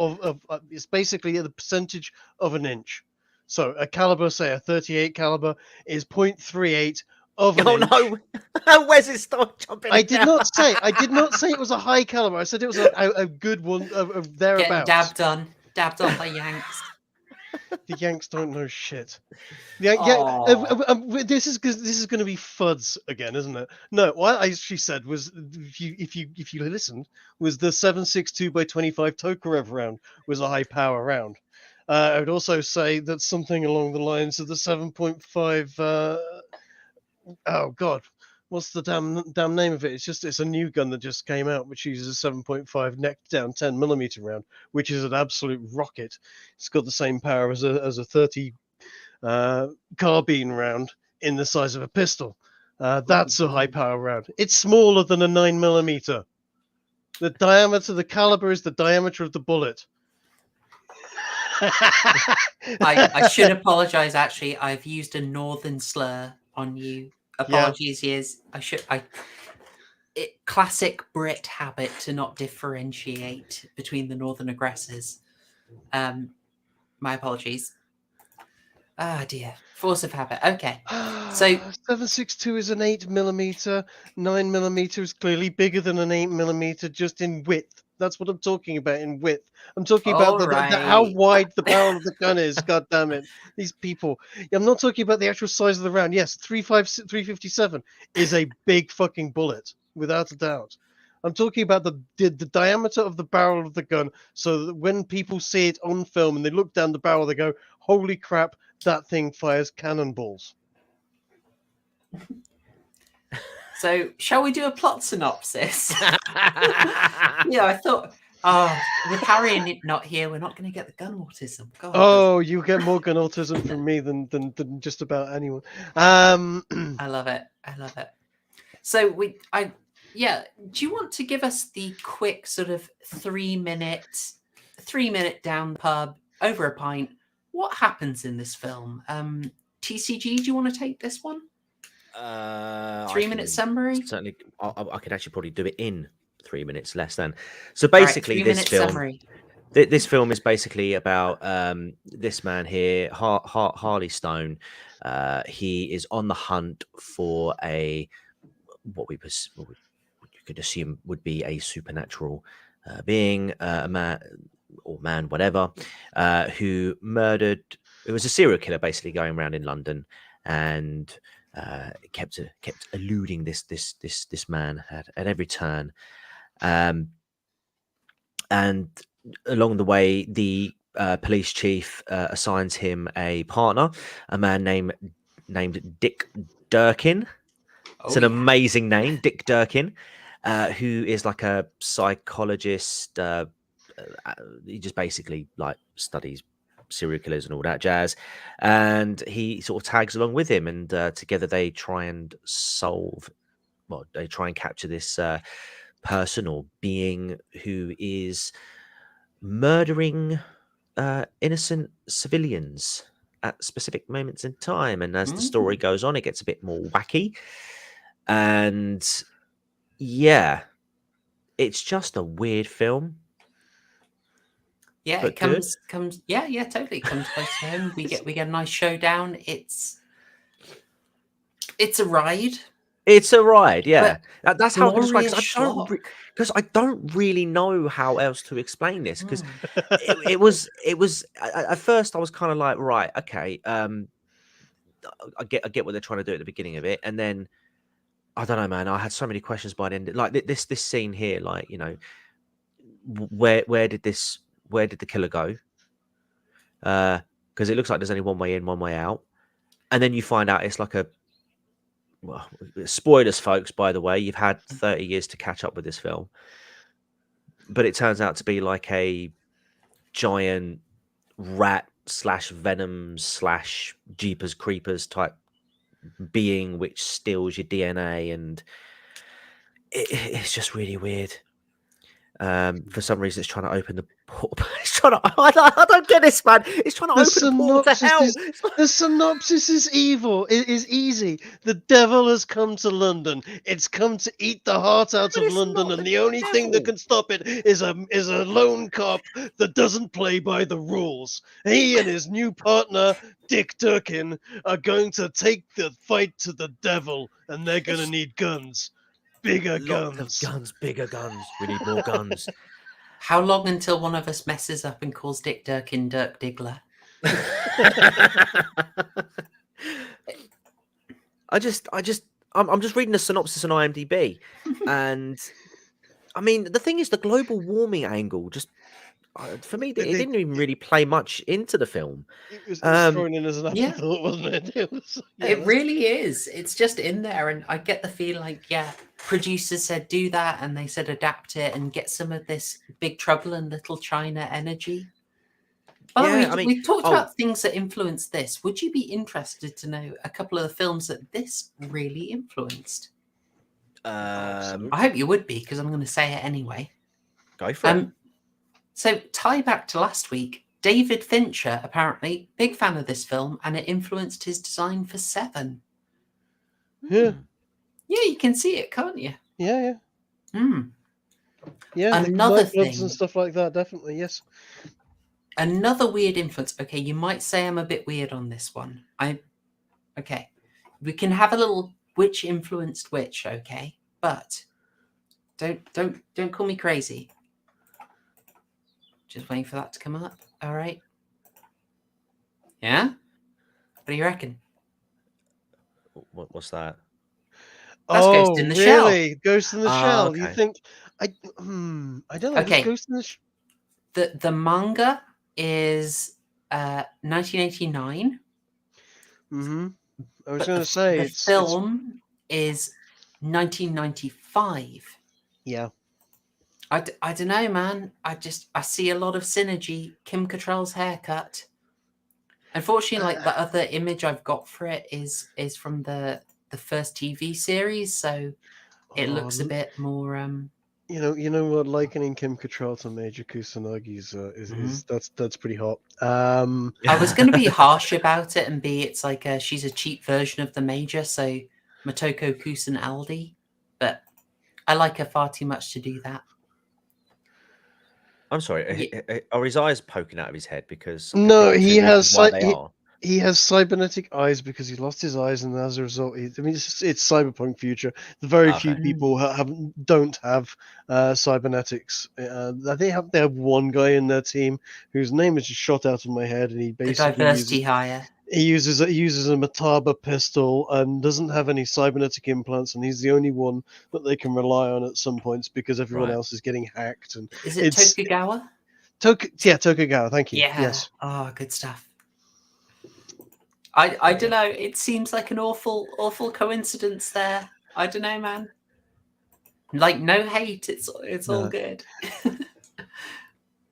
it's basically the percentage of an inch. So a caliber, say a 38 caliber, is 0.38 of an inch. No, where's it start jumping? I did not say it was a high caliber. I said it was a good one of thereabouts. Getting dabbed on by Yanks. The Yanks don't know shit. This is going to be fuds again, isn't it? No, what I actually said was, if you listened, was the 7.62 by 25 Tokarev round was a high power round. I would also say that something along the lines of the 7.5. Oh God, what's the damn name of it? It's a new gun that just came out, which uses a 7.5 neck down 10mm round, which is an absolute rocket. It's got the same power as a 30 carbine round in the size of a pistol. That's a high power round. It's smaller than a 9mm. The diameter, the caliber is the diameter of the bullet. I should apologize. Actually, I've used a northern slur on you. Apologies, yes. Classic Brit habit to not differentiate between the northern aggressors. My apologies. Ah, dear. Force of habit. Okay. So 7.62 is an 8mm. 9mm is clearly bigger than an 8mm, just in width. That's what I'm talking about, in width. I'm talking about all how right. wide the barrel of the gun is. God damn it, these people. I'm not talking about the actual size of the round. Yes, 357 is a big fucking bullet, without a doubt. I'm talking about the diameter of the barrel of the gun, so that when people see it on film and they look down the barrel, they go, "Holy crap! That thing fires cannonballs." So, shall we do a plot synopsis? Yeah, I thought, with Harry not here, we're not going to get the gun autism. God, Oh, you get more gun autism from me than just about anyone. I love it. I love it. So do you want to give us the quick sort of 3 minute down the pub over a pint? What happens in this film? TCG, do you want to take this one? 3 minute summary. Certainly, I could actually probably do it in 3 minutes less than. So basically, this film. Summary. This film is basically about this man here, Harley Stone. He is on the hunt for what you could assume would be a supernatural being, a man, whatever, who murdered. It was a serial killer, basically going around in London, and kept eluding this man at every turn, and along the way, the police chief assigns him a partner, a man named Dick Durkin. It's an amazing name, Dick Durkin, who is like a psychologist. He just basically like studies serial killers and all that jazz, and he sort of tags along with him, and together they try and capture this person or being who is murdering innocent civilians at specific moments in time. And as the story goes on, it gets a bit more wacky, and it's just a weird film. Yeah, but it comes totally comes close to home. We get a nice showdown. It's a ride. It's a ride, yeah. That's how I can describe, Glorious because I don't really know how else to explain this, because it was at first I was kind of like, right, okay, I get what they're trying to do at the beginning of it, and then I don't know, man, I had so many questions by the end. Like this scene here, like, you know, where did the killer go? Because it looks like there's only one way in, one way out, and then you find out it's like well, spoilers, folks, by the way, you've had 30 years to catch up with this film, but it turns out to be like a giant rat / venom / Jeepers Creepers type being which steals your DNA, and it's just really weird. For some reason, it's trying to open the portal. I don't get this, man. It's trying to open the portal to hell. The synopsis is evil. It is easy. The devil has come to London. It's come to eat the heart out of London, and the only thing that can stop it is a lone cop that doesn't play by the rules. He and his new partner, Dick Durkin, are going to take the fight to the devil, and they're going to need guns. Bigger guns. Bigger guns. We need more guns. How long until one of us messes up and calls Dick Durkin Dirk Diggler? I'm just reading the synopsis on IMDb, and I mean, the thing is, the global warming angle just for me, it didn't even really play much into the film. It was thrown in as an afterthought, wasn't it? It really is. It's just in there, and I get the feeling like, producers said do that, and they said adapt it and get some of this Big Trouble in Little China energy. By the way, we talked about things that influenced this. Would you be interested to know a couple of the films that this really influenced? I hope you would be, because I'm going to say it anyway. Go for it. So, tie back to last week, David Fincher, apparently, big fan of this film, and it influenced his design for Seven. Yeah. Yeah, you can see it, can't you? Yeah. Mm. Yeah, Another thing. thing. And stuff like that, definitely, yes. Another weird influence. Okay, you might say I'm a bit weird on this one. Okay. We can have a little which influenced which, okay? But don't call me crazy. Just waiting for that to come up. All right. Yeah? What do you reckon? What's that? That's Ghost in the Shell. Really? Ghost in the Shell. You Okay. think I don't know. Okay. Ghost in the The manga is 1989. Mm-hmm. I was But going to say the it's film is 1995. yeah. I don't know, man. I see a lot of synergy. Kim Cattrall's haircut. Unfortunately, like the other image I've got for it is from the first TV series, so it looks a bit more. You know what? Likening Kim Cattrall to Major Kusanagi is that's pretty hot. I was going to be harsh about it and it's like she's a cheap version of the Major, so Motoko Kusanagi, but I like her far too much to do that. I'm sorry. Are his eyes poking out of his head? Because No, he two has reasons why they are. he has cybernetic eyes because he lost his eyes, and as a result, it's cyberpunk future. The very few Okay. people don't have cybernetics. They have one guy in their team whose name is just shot out of my head, and he The basically diversity hire. he uses a Mataba pistol and doesn't have any cybernetic implants, and he's the only one that they can rely on at some points because everyone Right. else is getting hacked. And Is it Tokugawa? Tokugawa. Thank you. Yeah. Yes. Oh, good stuff. I don't know. It seems like an awful coincidence there. I don't know, man. Like no hate. It's all No. good.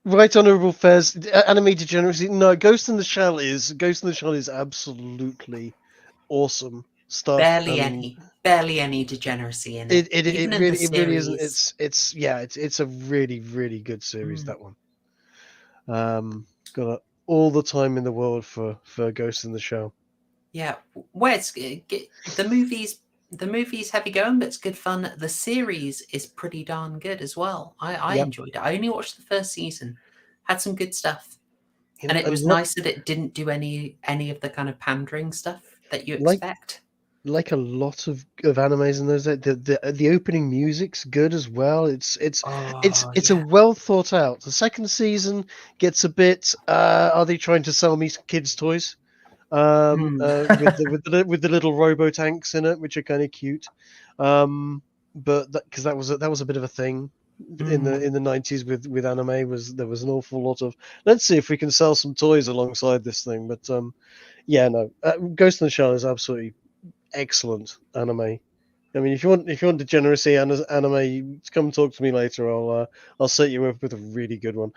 Right, honourable Fez. Anime degeneracy. No, Ghost in the Shell is absolutely awesome stuff. Barely any degeneracy in it. It really isn't. It's a really, really good series. That one. Got all the time in the world for Ghost in the Shell. Yeah, where's the movies heavy going, but it's good fun. The series is pretty darn good as well. I enjoyed it. I only watched the first season. Had some good stuff. You know, And it was nice that it didn't do any of the kind of pandering stuff that you expect. Like a lot of animes in those, the opening music's good as well. It's a well thought out. The second season gets a bit. Are they trying to sell me kids' toys? With the little robo tanks in it, which are kind of cute. But because that was a bit of a thing in the 90s with anime, there was an awful lot of let's see if we can sell some toys alongside this thing. But Ghost in the Shell is absolutely excellent anime. I mean, if you want degeneracy anime, come talk to me later. I'll set you up with a really good one.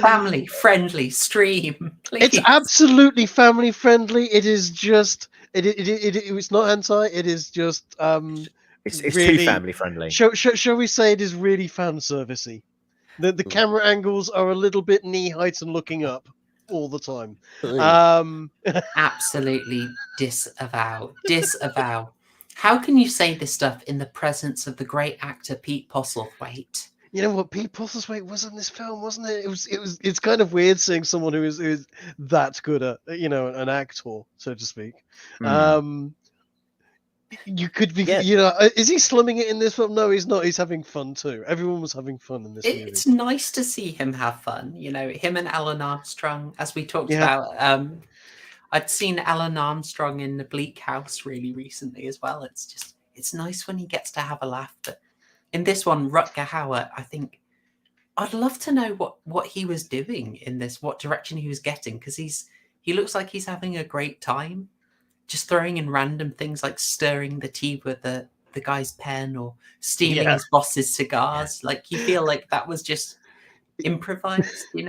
Family friendly stream, please. It's absolutely family friendly. It is just it's not hentai. It is just It's really, too family friendly. Shall we say it is really fan servicey? The camera angles are a little bit knee height and looking up all the time. Absolutely disavow. How can you say this stuff in the presence of the great actor Pete Postlethwaite? You know what? Pete Postlethwaite was in this film, wasn't it? It's kind of weird seeing someone who is that good at an actor, so to speak. You could be, is he slumming it in this film? No, he's not. He's having fun too. Everyone was having fun in this movie. It's nice to see him have fun. Him and Alan Armstrong, as we talked about. I'd seen Alan Armstrong in The Bleak House really recently as well. It's nice when he gets to have a laugh. But in this one, Rutger Hauer, I think I'd love to know what he was doing in this, what direction he was getting, because he looks like he's having a great time. Just throwing in random things like stirring the tea with the guy's pen or stealing his boss's cigars. Like you feel like that was just improvised, The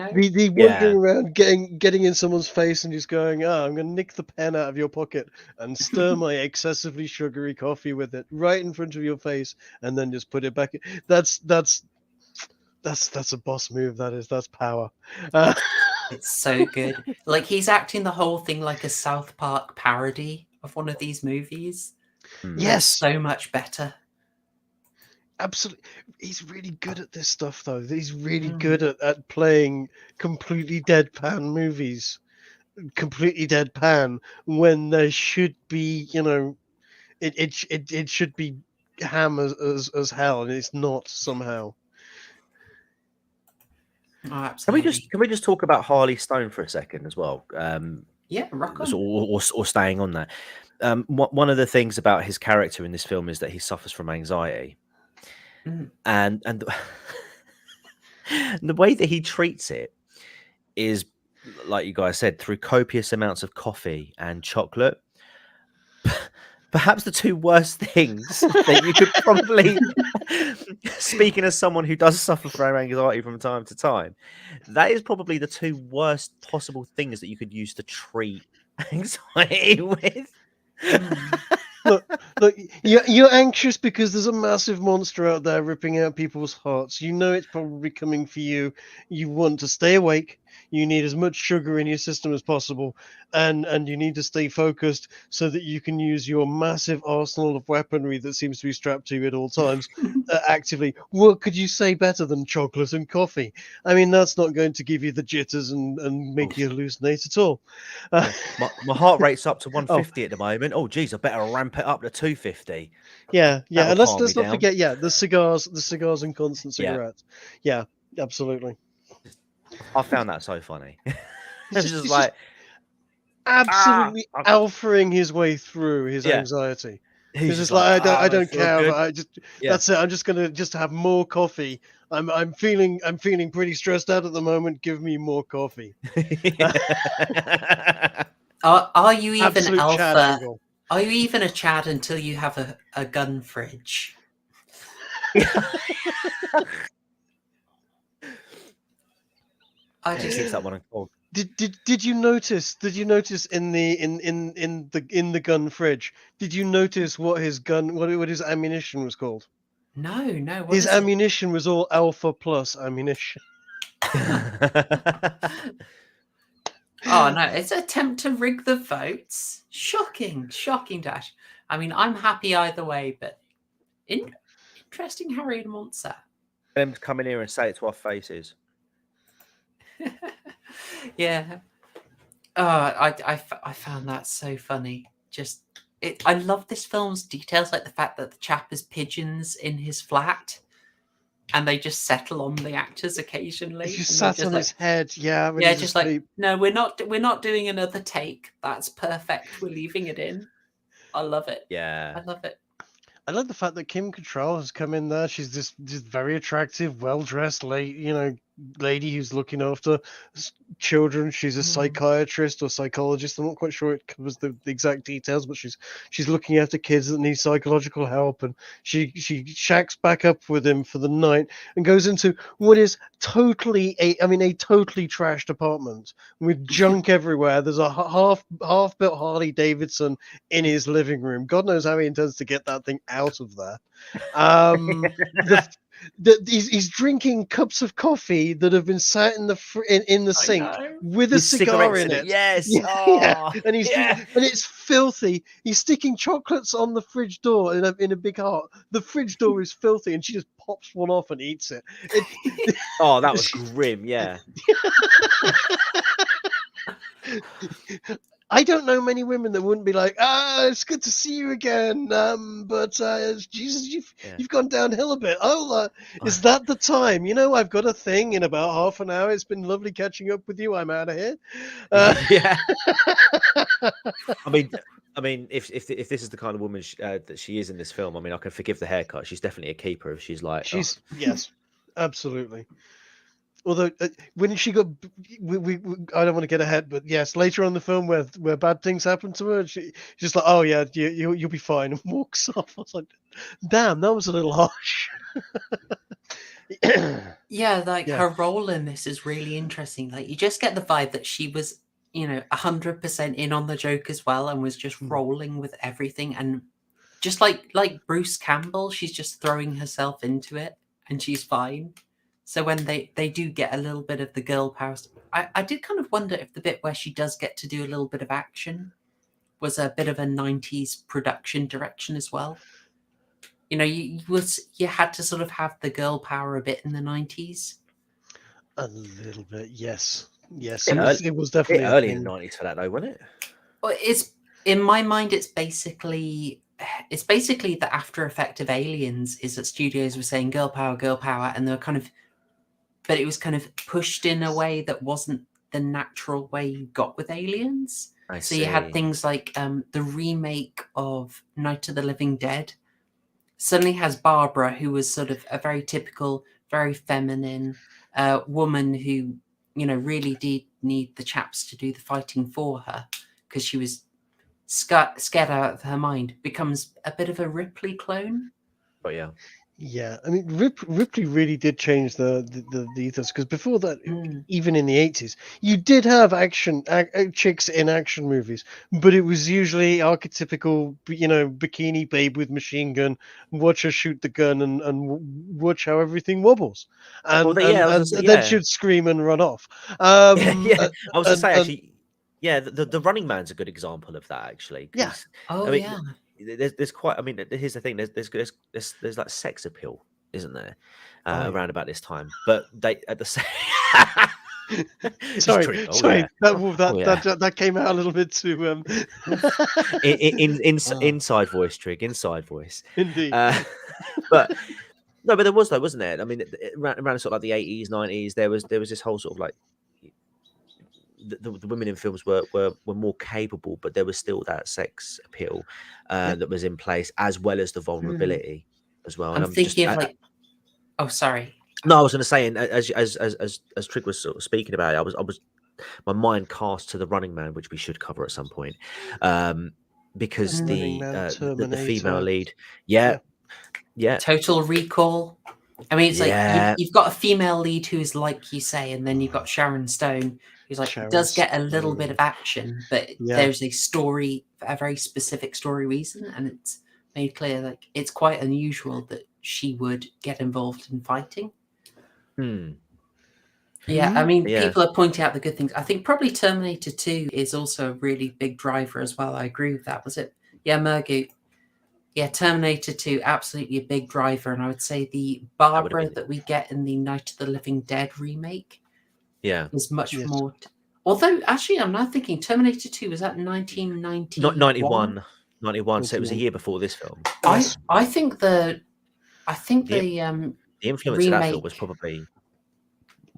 wandering around, getting in someone's face and just going, I'm going to nick the pen out of your pocket and stir my excessively sugary coffee with it right in front of your face, and then just put it back. That's a boss move. That's power. It's so good. Like he's acting the whole thing like a South Park parody of one of these movies. Yes, so much better. absolutely. He's really good at this stuff, though. He's really Mm. good at playing completely deadpan movies, completely deadpan when there should be, it should be ham as hell, and it's not somehow. Oh, Can we absolutely. just talk about Harley Stone for a second as well? Yeah, rock on. Or staying on that. One of the things about his character in this film is that he suffers from anxiety, Mm. and the way that he treats it is, like you guys said, through copious amounts of coffee and chocolate. Perhaps the two worst things that you could probably, speaking as someone who does suffer from anxiety from time to time, that is probably the two worst possible things that you could use to treat anxiety with. Look, you're anxious because there's a massive monster out there ripping out people's hearts. You know it's probably coming for you. You want to stay awake. You need as much sugar in your system as possible, and you need to stay focused so that you can use your massive arsenal of weaponry that seems to be strapped to you at all times actively. What could you say better than chocolate and coffee? I mean, that's not going to give you the jitters and make you hallucinate at all. My heart rate's up to Oh, 150 at the moment. Oh, geez, I better ramp it up to 250. yeah, That'll and calm me let's not down. forget, the cigars and constant Yeah. cigarettes. Yeah, absolutely. I found that so funny. He's It's just just like, absolutely ah, alphaing his way through his Yeah. anxiety. he's He's just just like, I don't feel care. good." I just Yeah. That's it. I'm just gonna have more coffee. I'm feeling pretty stressed out at the moment. Give me more coffee. Are you even Absolute Chad alpha? angle. Are you even a Chad until you have a gun fridge? I He just keeps that one cold. Did you notice? Did you notice in the gun fridge? Did you notice what his ammunition was called? no. What His is it? ammunition was all Alpha Plus ammunition. Oh no, it's an attempt to rig the votes. Shocking, Dash. I mean, I'm happy either way, but interesting Harry monster. Them to come in here and say it to our faces. Yeah. Oh, I found that so funny. I love this film's details, like the fact that the chap has pigeons in his flat, and they just settle on the actors occasionally. He just and they're sat on like, his head. Yeah, when yeah, he's just asleep. like, no, we're not doing another take. That's perfect. We're leaving it in. I love it. Yeah. I love it. I love the fact that Kim Cattrall has come in there. She's this very attractive, well-dressed lady who's looking after children. She's a psychiatrist or psychologist. I'm not quite sure it covers the exact details, but she's looking after kids that need psychological help, and she shacks back up with him for the night and goes into what is totally a totally trashed apartment with junk everywhere. There's a half-built Harley Davidson in his living room. God knows how he intends to get that thing out of there. He's drinking cups of coffee that have been sat in the sink with a cigar in it. Yes. Yeah. And and it's filthy. He's sticking chocolates on the fridge door in a big heart. The fridge door is filthy, and she just pops one off and eats it. Oh, that was grim. Yeah. I don't know many women that wouldn't be like, it's good to see you again. But Jesus, you've gone downhill a bit. Is that the time? I've got a thing in about half an hour. It's been lovely catching up with you. I'm out of here. Yeah. I mean, if this is the kind of woman that she is in this film, I mean, I can forgive the haircut. She's definitely a keeper. If she's like, yes, absolutely. Although when she got, we I don't want to get ahead, but yes, later on in the film where bad things happen to her, she's just like, oh yeah, you'll be fine, and walks off. I was like, damn, that was a little harsh. Her role in this is really interesting. Like, you just get the vibe that she was, 100% in on the joke as well, and was just rolling with everything, and just like Bruce Campbell, she's just throwing herself into it, and she's fine. So when they do get a little bit of the girl power, I did kind of wonder if the bit where she does get to do a little bit of action was a bit of a 90s production direction as well. You know, you had to sort of have the girl power a bit in the 90s. A little bit, yes. Yes, Bit it was Bit definitely a early in thing. the 90s for that, though, wasn't it? Well, it's in my mind, it's basically the after effect of Aliens is that studios were saying girl power, and they were kind of, but it was kind of pushed in a way that wasn't the natural way you got with Aliens. So you had see. things like the remake of Night of the Living Dead suddenly has Barbara, who was sort of a very typical, very feminine woman who, you know, really did need the chaps to do the fighting for her because she was scared out of her mind, becomes a bit of a Ripley clone. But yeah. Yeah, I mean, Ripley really did change the ethos, because before that, even in the 80s, you did have chicks in action movies, but it was usually archetypical, you know, bikini babe with machine gun, watch her shoot the gun, and watch how everything wobbles, and Well, yeah, I was and gonna say, then yeah. she'd scream and run off. Yeah. I was going to say, and- actually, yeah, the Running Man's a good example of that, actually. 'cause, Yeah. Oh, I mean, yeah. there's quite. I mean, here's the thing. There's like sex appeal, isn't there, yeah. around about this time? But they at the same. Sorry, Yeah. that came out a little bit too Inside voice, Trig, inside voice. indeed. But no, but there was though, wasn't there? I mean, around sort of like the 80s, 90s, there was this whole sort of like the women in films were more capable, but there was still that sex appeal that was in place, as well as the vulnerability as well. I'm thinking of like, oh, sorry. No, I was going to say, and as Trig was sort of speaking about it, I was my mind cast to the Running Man, which we should cover at some point, because Running Man, the female Terminator. lead, yeah, Total Recall. I mean, it's Yeah. like you've got a female lead who's like you say, and then you've got Sharon Stone, who's like Sharon does get a little bit Stone. of action, but Yeah. there's a story, a very specific story reason, and it's made clear like it's quite unusual that she would get involved in fighting. Yeah, I mean, Yeah. people are pointing out the good things. I think probably Terminator 2 is also a really big driver as well. I agree with that. Was it? Yeah, Mergu. Yeah, Terminator 2, absolutely a big driver. And I would say the Barbara that we get in the Night of the Living Dead remake is much more... Although, actually, I'm now thinking Terminator 2 was that 1990? Not 91, so it was a year before this film. I think the influence of that film was probably...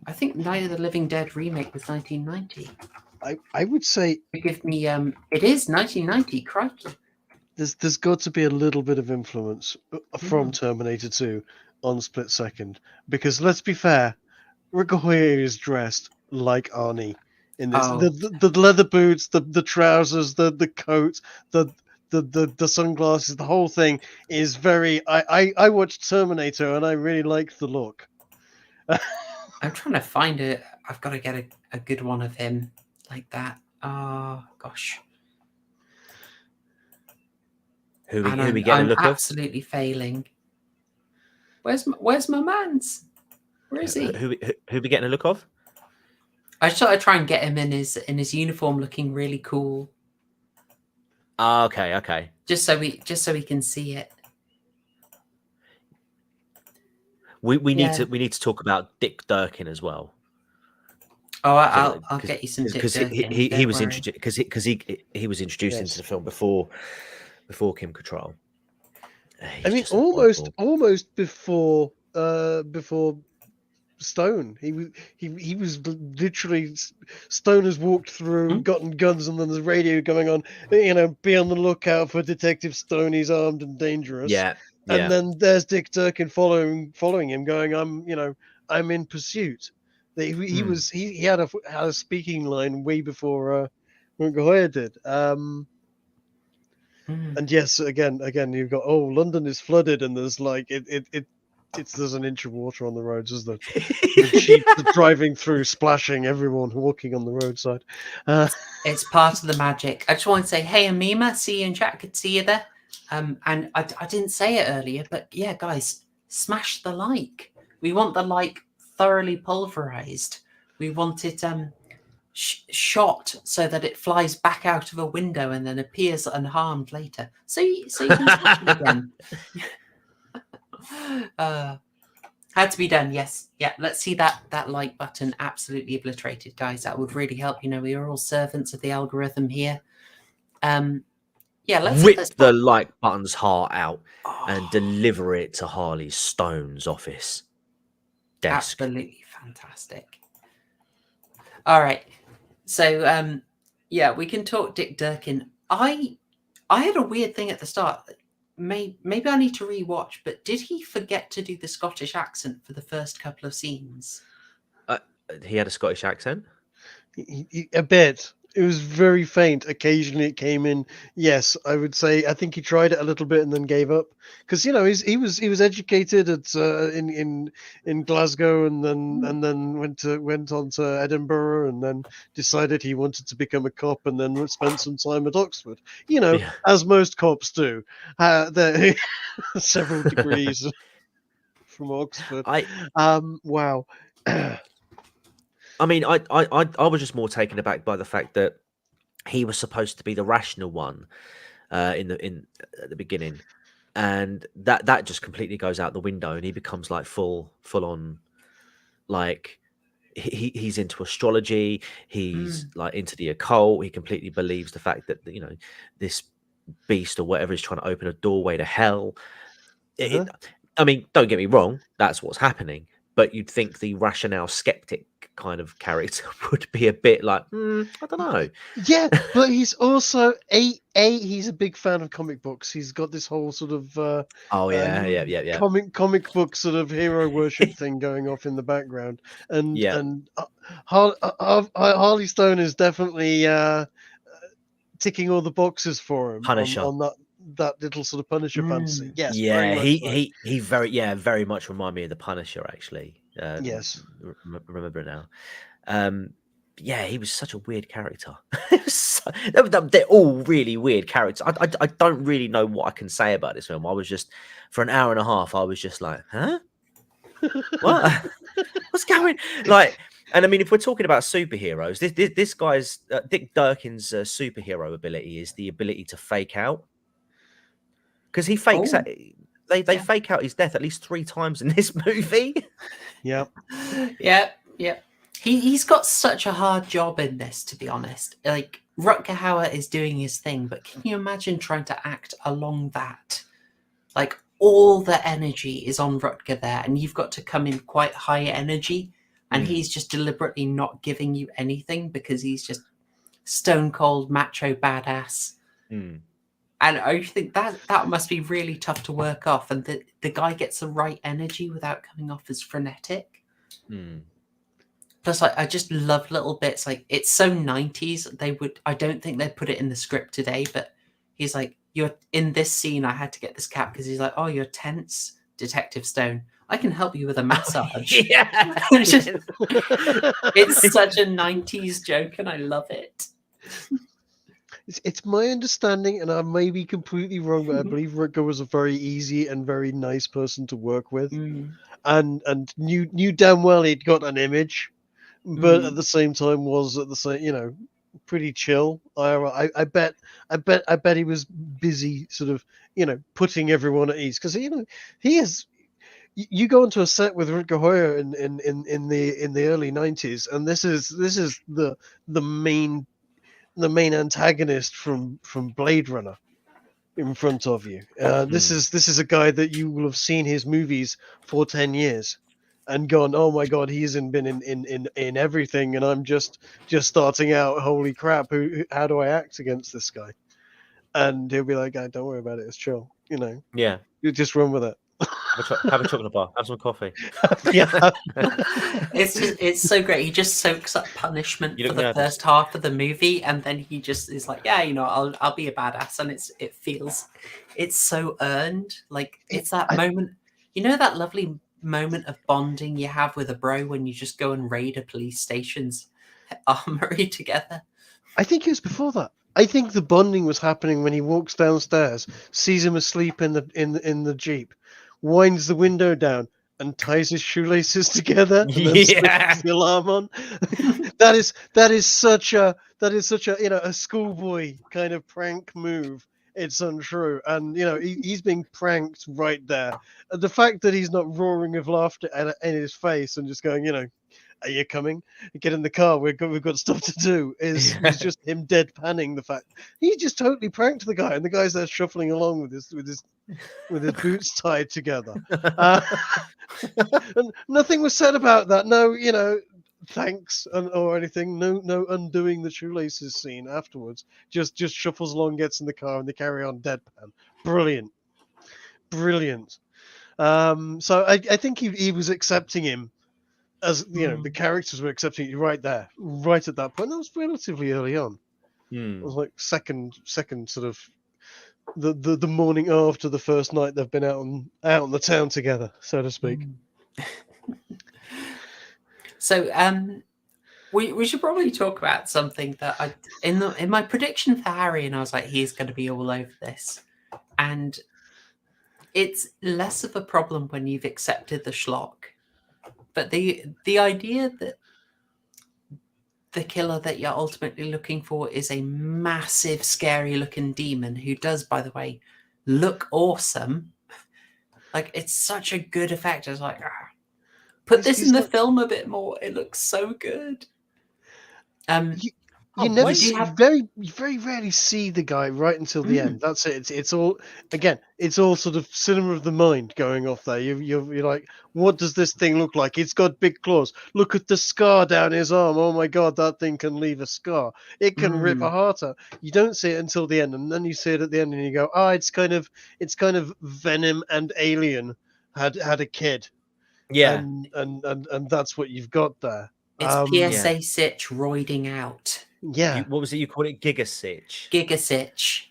I think Night of the Living Dead remake was 1990. I would say... Give me... it is 1990, crikey. There's got to be a little bit of influence from Terminator 2 on Split Second, because let's be fair, Rutger Hauer is dressed like Arnie in this. Oh. The leather boots, the trousers, the coat, the sunglasses, the whole thing is very. I watched Terminator and I really liked the look. I'm trying to find it. I've got to get a good one of him like that. Oh gosh. Who we getting a look I'm absolutely failing. Where's my man's? Where is he? Who we getting a look of? I just thought I'd try and get him in his uniform, looking really cool. Okay. Just so we can see it. We need to talk about Dick Durkin as well. Oh, I'll get you some Dick Durkin. He was introduced because he was introduced into the film before Kim Catrall. I mean, almost before Stone. He was literally Stone has walked through, gotten guns, and then there's radio going on. You know, be on the lookout for Detective Stone. He's armed and dangerous. Yeah. And then there's Dick Durkin following him, going, I'm in pursuit. He had a speaking line way before Rutger Hauer did. And yes, again, you've got London is flooded, and there's like there's an inch of water on the roads, as the sheep driving through, splashing everyone walking on the roadside. It's part of the magic. I just want to say, hey, Amima, see you in chat. Could see you there. And I didn't say it earlier, but yeah, guys, smash the like. We want the like thoroughly pulverized. We want it shot so that it flies back out of a window and then appears unharmed later. So you can smash it again. Had to be done. Yes. Yeah. Let's see that like button absolutely obliterated, guys. That would really help. You know, we are all servants of the algorithm here. Yeah. Let's hit Rip this the button. like button's heart out and deliver it to Harley Stone's office desk. Absolutely fantastic. All right. So yeah, we can talk Dick Durkin. I had a weird thing at the start. Maybe I need to rewatch, but did he forget to do the Scottish accent for the first couple of scenes? He had a Scottish accent. A bit. It was very faint. Occasionally it came in. Yes, I would say. I think he tried it a little bit and then gave up because he was educated at in Glasgow and then went on to Edinburgh and then decided he wanted to become a cop and then spent some time at Oxford. Yeah. As most cops do. There several degrees from Oxford. Wow. I mean, I was just more taken aback by the fact that he was supposed to be the rational one at the beginning, and that just completely goes out the window, and he becomes like full on, like he's into astrology, he's like into the occult. He completely believes the fact that this beast or whatever is trying to open a doorway to hell. I mean, don't get me wrong, that's what's happening. But you'd think the rationale skeptic kind of character would be a bit like, I don't know. Yeah, but he's also he's a big fan of comic books. He's got this whole sort of yeah. comic book sort of hero worship thing going off in the background, and Yeah. and Harley Stone is definitely ticking all the boxes for him Punisher. on that little sort of Punisher fantasy. Yes, Yeah, very much so. he very much remind me of the Punisher actually. Yes. Remember it now. Yeah, he was such a weird character. They're all really weird characters. I don't really know what I can say about this film. I was just, for an hour and a half, I was just like, huh? What? What's going like? And I mean, if we're talking about superheroes, this guy's Dick Durkin's superhero ability is the ability to fake out. Because he fakes out, they fake out his death at least 3 times in this movie. Yep. Yeah. He's got such a hard job in this, to be honest. Like, Rutger Hauer is doing his thing, but can you imagine trying to act along that? Like, all the energy is on Rutger there, and you've got to come in quite high energy, and he's just deliberately not giving you anything because he's just stone cold macho badass. And I think that must be really tough to work off, and the guy gets the right energy without coming off as frenetic. Plus, like, I just love little bits. Like, it's so 90s. I don't think they'd put it in the script today, but he's like, you're in this scene. I had to get this cap because he's like, oh, you're tense, Detective Stone. I can help you with a massage. Yeah. It's such a 90s joke, and I love it. It's my understanding, and I may be completely wrong, but I believe Rutger was a very easy and very nice person to work with, and knew damn well he'd got an image, but at the same time was pretty chill. I bet he was busy, sort of putting everyone at ease, because he is. You go into a set with Rutger Hauer in the early 90s, and this is the main antagonist from Blade Runner in front of you. This is a guy that you will have seen his movies for 10 years and gone, oh my god, he hasn't been in everything, and I'm just starting out. Holy crap! How do I act against this guy? And he'll be like, don't worry about it. It's chill. Yeah. You just run with it. Have a chocolate bar. Have some coffee. Yeah. It's so great. He just soaks up punishment for the first half of the movie, and then he just is like, yeah, I'll be a badass, and it's so earned. Like, it's that moment, that lovely moment of bonding you have with a bro when you just go and raid a police station's armory together. I think it was before that. I think the bonding was happening when he walks downstairs, sees him asleep in the Jeep, winds the window down, and ties his shoelaces together, and then switches the alarm on. that is such a a schoolboy kind of prank move, it's untrue. And he's being pranked right there. And the fact that he's not roaring with laughter in his face and just going, are you coming? Get in the car. We've got stuff to do. Is just him deadpanning the fact he just totally pranked the guy, and the guy's there shuffling along with his boots tied together. And nothing was said about that. No, thanks or anything. No undoing the shoelaces scene afterwards. Just shuffles along, gets in the car, and they carry on deadpan. Brilliant. So I think he was accepting him. As the characters were accepting it right there, right at that point. That was relatively early on. It was like second sort of the morning after the first night they've been out on the town together, so to speak. So we should probably talk about something that in my prediction for Harry, and I was like, he's going to be all over this, and it's less of a problem when you've accepted the schlock. But the idea that the killer that you're ultimately looking for is a massive, scary-looking demon who does, by the way, look awesome. Like, it's such a good effect. It's like, put this in the film a bit more. It looks so good. You never see, very rarely see the guy right until the end. That's it. It's all sort of cinema of the mind going off there. You're like, what does this thing look like? It's got big claws. Look at the scar down his arm. Oh my god, that thing can leave a scar. It can rip a heart out. You don't see it until the end, and then you see it at the end, and you go, it's kind of Venom and Alien had a kid. Yeah, and that's what you've got there. It's PSA Sitch roiding out. Yeah. What was it? You called it Gigasitch? Gigasitch.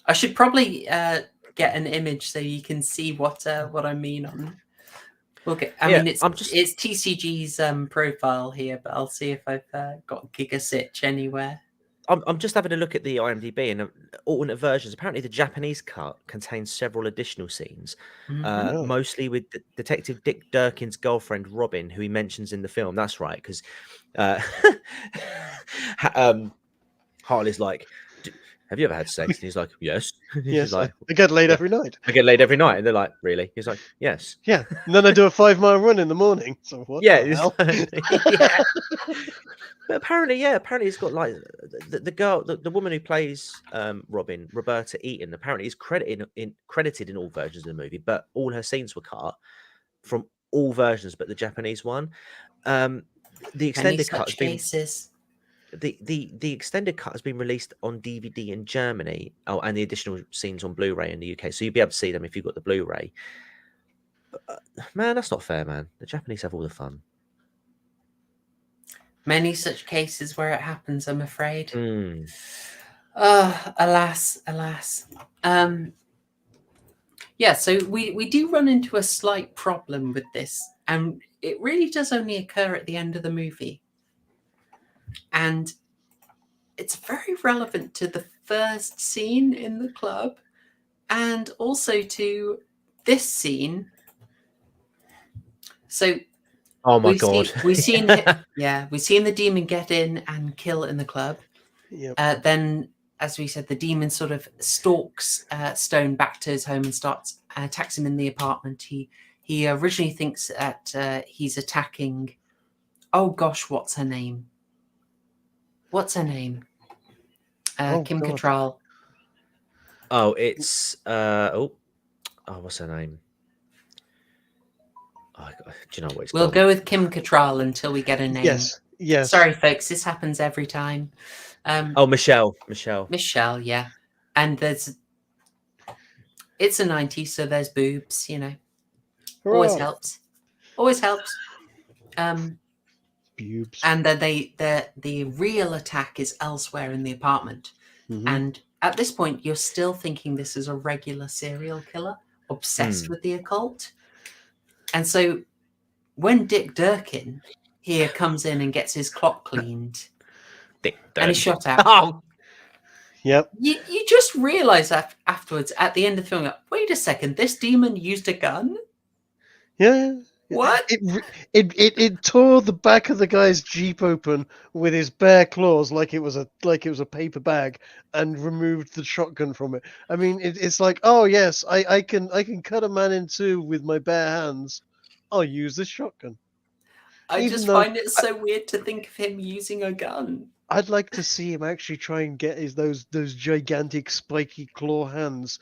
I should probably get an image so you can see what I mean on. Okay. I mean, it's TCG's profile here, but I'll see if I've got Gigasitch anywhere. I'm just having a look at the IMDb and alternate versions. Apparently, the Japanese cut contains several additional scenes, mostly with Detective Dick Durkin's girlfriend Robin, who he mentions in the film. That's right, because Harley's like, "Have you ever had sex?" And he's like, "Yes." Yes, like, I get laid every night. I get laid every night, and they're like, "Really?" He's like, "Yes." Yeah, and then I do a 5-mile run in the morning. So what? Yeah, the hell? yeah. But apparently it's got like the girl, the woman who plays Robin, Roberta Eaton. Apparently, is credited in all versions of the movie, but all her scenes were cut from all versions, but the Japanese one. The extended cut has been the extended cut has been released on DVD in Germany. Oh, and the additional scenes on Blu-ray in the UK, so you'll be able to see them if you've got the Blu-ray. Man, that's not fair, man. The Japanese have all the fun. Many such cases where it happens, I'm afraid. Alas. Yeah, so we do run into a slight problem with this, and it really does only occur at the end of the movie. And it's very relevant to the first scene in the club and also to this scene. So oh my god. We've seen the demon get in and kill in the club. Yep. Then, as we said, the demon sort of stalks Stone back to his home and attacks him in the apartment. He originally thinks that he's attacking. Oh gosh, what's her name? Kim Catrall. Oh, it's what's her name? Oh, do you know what it's We'll called? go with Kim Catrall until we get a name. Yes. Sorry, folks, this happens every time. Michelle. Michelle, yeah. And it's a 90s, so there's boobs, Always helps. Boobs. And then the real attack is elsewhere in the apartment. Mm-hmm. And at this point, you're still thinking this is a regular serial killer obsessed with the occult. And so when Dick Durkin here comes in and gets his clock cleaned and he's shot out. Oh, yep. You just realise afterwards at the end of the film, wait a second, this demon used a gun? Yeah. What? It tore the back of the guy's Jeep open with his bare claws, like it was a paper bag, and removed the shotgun from it. I mean, it's like, oh yes, I can cut a man in two with my bare hands. I'll use this shotgun. I Even just though find it so weird to think of him using a gun. I'd like to see him actually try and get those gigantic spiky claw hands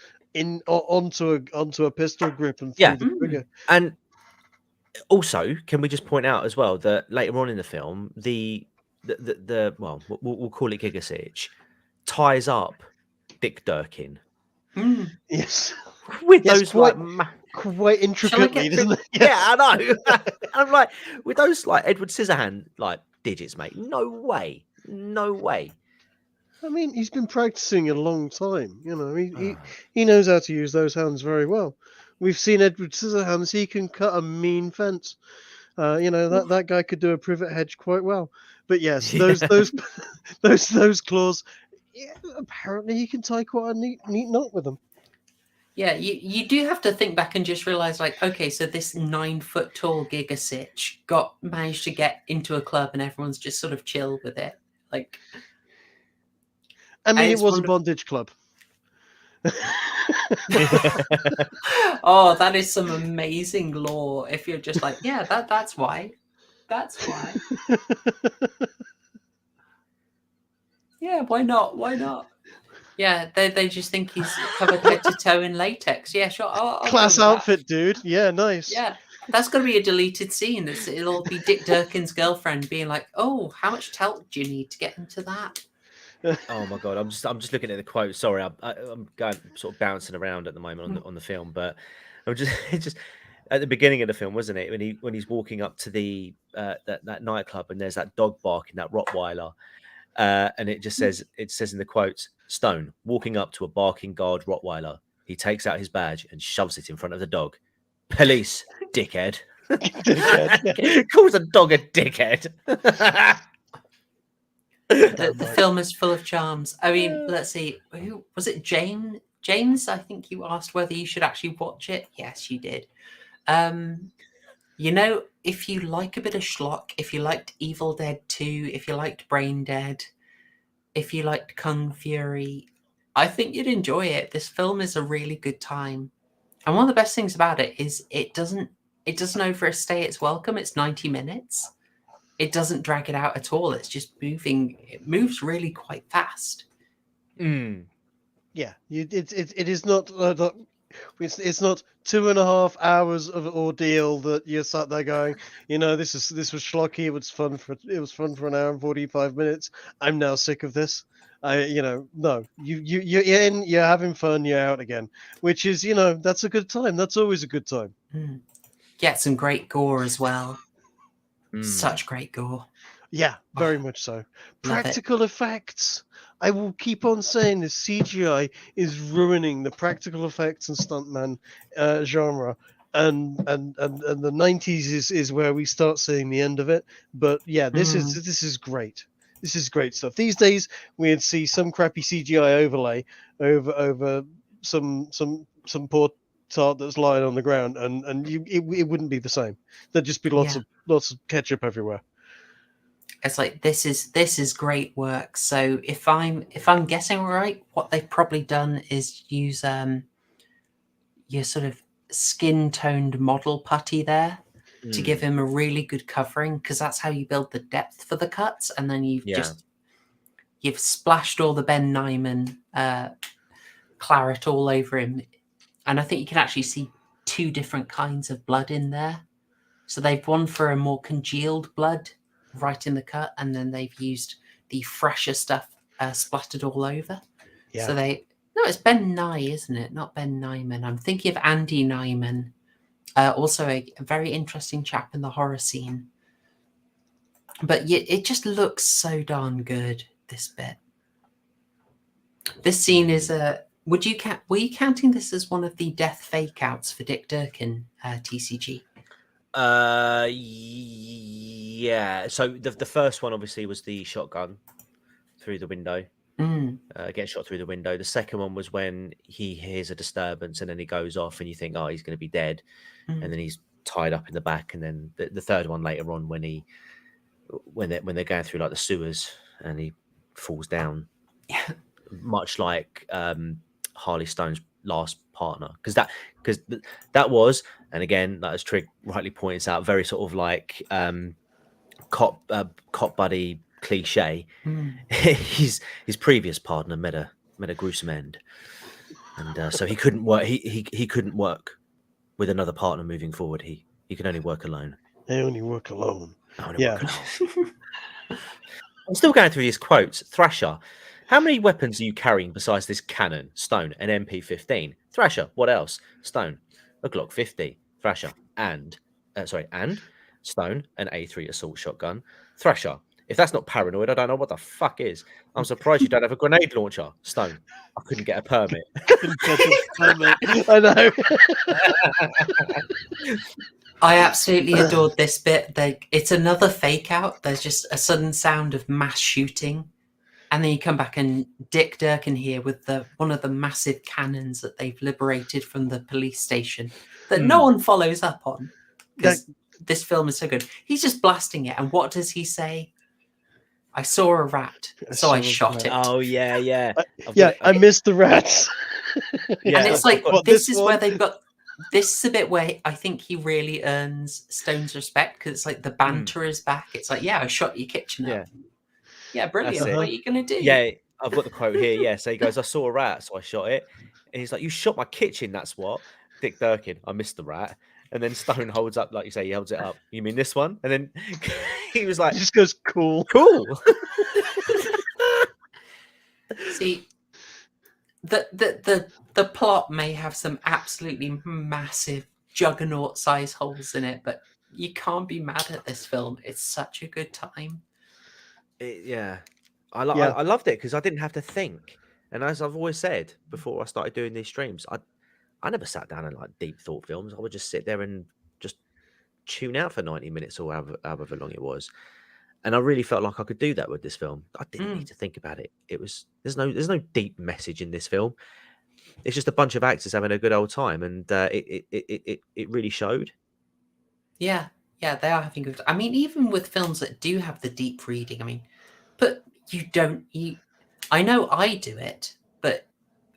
onto a pistol grip and Yeah. through the trigger. And also, can we just point out as well that later on in the film, well, we'll call it Giga Sitch, ties up Dick Durkin Yes, with Yes, those quite- like quite intricately, get doesn't it? yeah, I know. And I'm like, with those like Edward Scissorhand like digits, mate. No way. I mean, he's been practicing a long time. You know, he knows how to use those hands very well. We've seen Edward Scissorhands; he can cut a mean fence. You know that guy could do a privet hedge quite well. But yes, those claws. Yeah, apparently he can tie quite a neat knot with them. Yeah, you do have to think back and just realize, like, okay, so this 9 foot tall Giga Sitch managed to get into a club and everyone's just sort of chill with it. Like, I mean, it it's was a wonderful. bondage club. Oh, that is some amazing lore. If you're just like, yeah, that's why. That's why. Yeah, why not? Why not? Yeah, they just think he's covered head to toe in latex. Yeah, sure. I'll go Class with that. outfit, dude. Yeah, nice. Yeah, that's going to be a deleted scene. It'll be Dick Durkin's girlfriend being like, "Oh, how much talc do you need to get into that?" Oh my god, I'm just looking at the quote. Sorry, I'm going sort of bouncing around at the moment on the film, but I'm just it's just at the beginning of the film, wasn't it? When he's walking up to the that nightclub and there's that dog barking, that Rottweiler, and it says in the quotes, Stone walking up to a barking guard Rottweiler. He takes out his badge and shoves it in front of the dog. Police, dickhead. Calls a dog a dickhead. The film is full of charms. I mean, let's see. Who was it? James, I think you asked whether you should actually watch it. Yes, you did. You know, if you like a bit of schlock, if you liked Evil Dead 2, if you liked Brain Dead, if you liked Kung Fury, I think you'd enjoy it. This film is a really good time. And one of the best things about it is it doesn't overstay its welcome. It's 90 minutes. It doesn't drag it out at all. It's just moving. It moves really quite fast. Yeah, it is not. It's not 2.5 hours of ordeal that you're sat there going, you know, this was schlocky. It was fun for an hour and 45 minutes. I'm now sick of this. No, you're in, you're having fun, you're out again, which is, you know, that's a good time. That's always a good time. Get some great gore as well. Such great gore. Yeah, very much so. Practical effects. I will keep on saying this. CGI is ruining the practical effects and stuntman genre, and the 90s is where we start seeing the end of it. But yeah, this is great. This is great stuff. These days, we'd see some crappy CGI overlay over some poor tart that's lying on the ground, and it wouldn't be the same. There'd just be lots of ketchup everywhere. It's like this is great work. So if I'm guessing right, what they've probably done is use your sort of skin toned model putty there to give him a really good covering, because that's how you build the depth for the cuts, and then you've splashed all the Ben Nyman claret all over him, and I think you can actually see 2 different kinds of blood in there. So they've gone for a more congealed blood right in the cut, and then they've used the fresher stuff splattered all over. So it's Ben Nye, isn't it? Not Ben Nyman. I'm thinking of Andy Nyman, also a very interesting chap in the horror scene. But it just looks so darn good, this bit. This scene is were you counting this as one of the death fake outs for Dick Durkin, TCG? Yeah. So the first one obviously was the shotgun through the window. Getting shot through the window. The second one was when he hears a disturbance and then he goes off, and you think, oh, he's going to be dead, and then he's tied up in the back, and then the third one later on when they're going through like the sewers and he falls down, much like Harley Stone's last partner, because that was, and again, as Trig rightly points out, very sort of like cop buddy cliche. His previous partner met a gruesome end, and so he couldn't work. He couldn't work with another partner moving forward. He could only work alone. They only work alone. Work alone. I'm still going through these quotes. Thrasher, how many weapons are you carrying besides this cannon? Stone, an MP15. Thrasher, what else? Stone, a Glock 50. Thrasher, and Stone, an A3 assault shotgun. Thrasher, if that's not paranoid, I don't know what the fuck is. I'm surprised you don't have a grenade launcher. Stone, I couldn't get a permit. I know. I absolutely adored this bit. It's another fake out. There's just a sudden sound of mass shooting. And then you come back and Dick Durkin here with one of the massive cannons that they've liberated from the police station that no one follows up on. Because this film is so good. He's just blasting it. And what does he say? I saw a rat, so I shot it. Oh, yeah. I missed the rats. And it's like, this is where they've got... This is a bit where I think he really earns Stone's respect, because it's like the banter is back. It's like, I shot your kitchen up. Yeah, brilliant. What are you going to do? Yeah, I've got the quote here. Yeah, so he goes, I saw a rat, so I shot it. And he's like, you shot my kitchen, that's what. Dick Durkin, I missed the rat. And then Stone holds up, like you say, he holds it up. You mean this one? And then he was like... He just goes, cool. See, the plot may have some absolutely massive juggernaut-size holes in it, but you can't be mad at this film. It's such a good time. I loved it because I didn't have to think. And as I've always said before I started doing these streams, I never sat down and like deep thought films. I would just sit there and just tune out for 90 minutes or however long it was. And I really felt like I could do that with this film. I didn't need to think about it. There's no deep message in this film. It's just a bunch of actors having a good old time, and it really showed. Yeah, they are having good. I mean, even with films that do have the deep reading, but I know I do it, but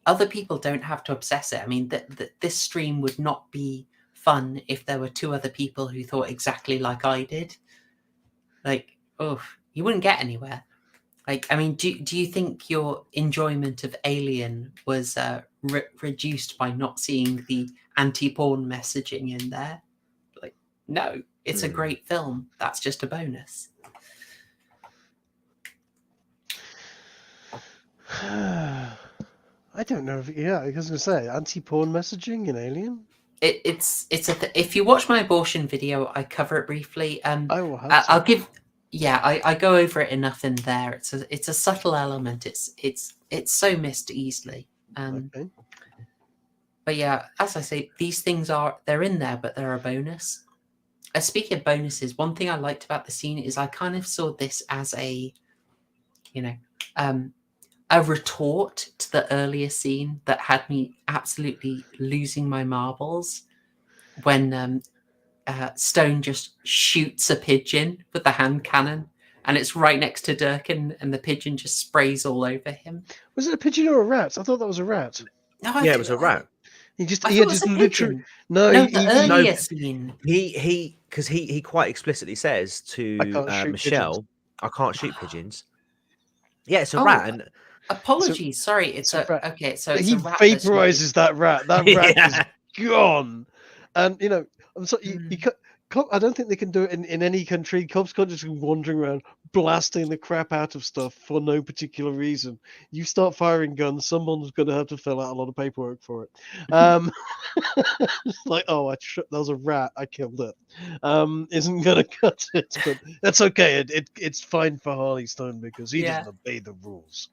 other people don't have to obsess it. I mean, this stream would not be fun if there were two other people who thought exactly like I did. Like, you wouldn't get anywhere. Like, I mean, do you think your enjoyment of Alien was reduced by not seeing the anti-porn messaging in there? Like, no, it's a great film. That's just a bonus. I don't know if I was going to say anti-porn messaging in Alien. If you watch my abortion video, I cover it briefly. I will have I'll give. Yeah, I go over it enough in there. It's a subtle element. It's so missed easily. Okay. But yeah, as I say, these things they're in there, but they're a bonus. Speaking of bonuses, one thing I liked about the scene is I kind of saw this as a retort to the earlier scene that had me absolutely losing my marbles when Stone just shoots a pigeon with the hand cannon, and it's right next to Durkin, and the pigeon just sprays all over him. Was it a pigeon or a rat? I thought that was a rat. No, it was a rat. He just literally earlier scene. Because he quite explicitly says to Michelle, "I can't shoot pigeons." Yeah, it's a rat. And apologies, sorry, it's a rat. Okay, so it's he a rat vaporizes that rat. That rat is gone, and I'm sorry, I don't think they can do it in any country. Cops can't just be wandering around blasting the crap out of stuff for no particular reason. You start firing guns, someone's going to have to fill out a lot of paperwork for it. Like, that was a rat, I killed it. Isn't going to cut it, but that's okay. It's fine for Harley Stone because he doesn't obey the rules.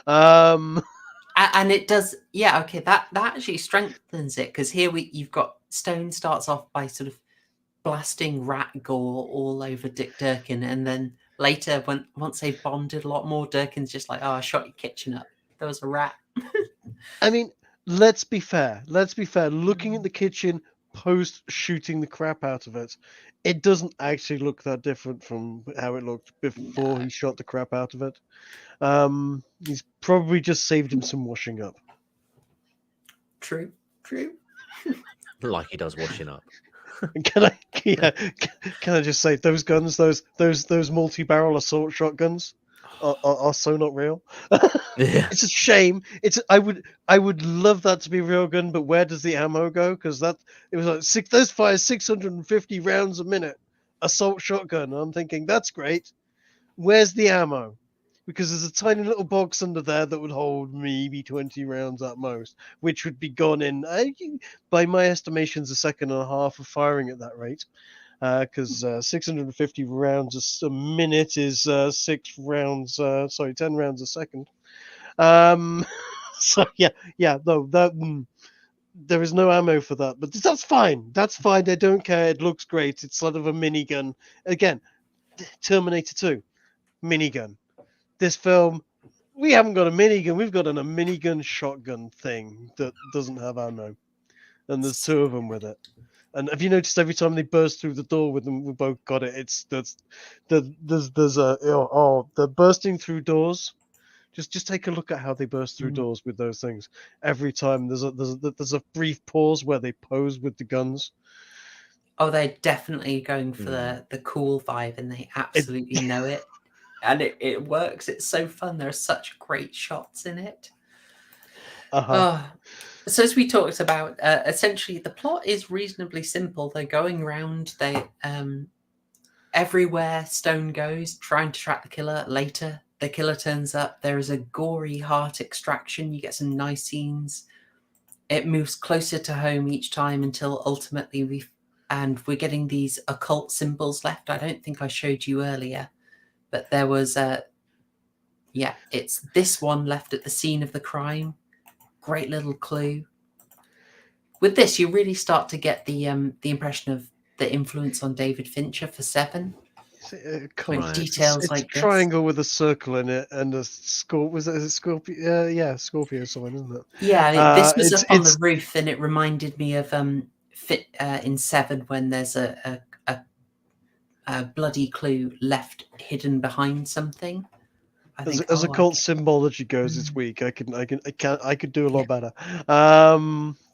And it does, okay, that actually strengthens it, because here you've got Stone starts off by sort of blasting rat gore all over Dick Durkin, and then later, once they've bonded a lot more, Durkin's just like, I shot your kitchen up. There was a rat. I mean, let's be fair. Looking at the kitchen post shooting the crap out of it, it doesn't actually look that different from how it looked before he shot the crap out of it. He's probably just saved him some washing up. True. Like he does washing up. Can I just say those guns, those multi-barrel assault shotguns, are so not real. Yeah. It's a shame. I would love that to be a real gun, but where does the ammo go? Because it was like those fire 650 rounds a minute, assault shotgun. And I'm thinking that's great. Where's the ammo? Because there's a tiny little box under there that would hold maybe 20 rounds at most, which would be gone in, by my estimations, a second and a half of firing at that rate. Because 650 rounds a minute is 10 rounds a second. So there is no ammo for that, but that's fine. That's fine. I don't care. It looks great. It's sort of a minigun. Again, Terminator 2, minigun. This film, we haven't got a minigun. We've got a minigun shotgun thing that doesn't have ammo, and there's two of them with it. And have you noticed every time they burst through the door with them, we both got it. They're bursting through doors. Just take a look at how they burst through doors with those things. Every time there's a brief pause where they pose with the guns. Oh, they're definitely going for the cool vibe, and they absolutely know it. And it works. It's so fun. There are such great shots in it. So as we talked about, essentially the plot is reasonably simple. They're going around. Everywhere Stone goes, trying to track the killer. Later, the killer turns up. There is a gory heart extraction. You get some nice scenes. It moves closer to home each time until ultimately we're getting these occult symbols left. I don't think I showed you earlier. But there was it's this one left at the scene of the crime. Great little clue. With this, you really start to get the impression of the influence on David Fincher for Seven. Details it's like a triangle with a circle in it and a scorpion. Was it a scorpion? Yeah, Scorpio sign, isn't it? Yeah, this was up on the roof, and it reminded me of in Seven when there's a bloody clue left hidden behind something. As occult symbology goes, it's weak. I could do a lot better.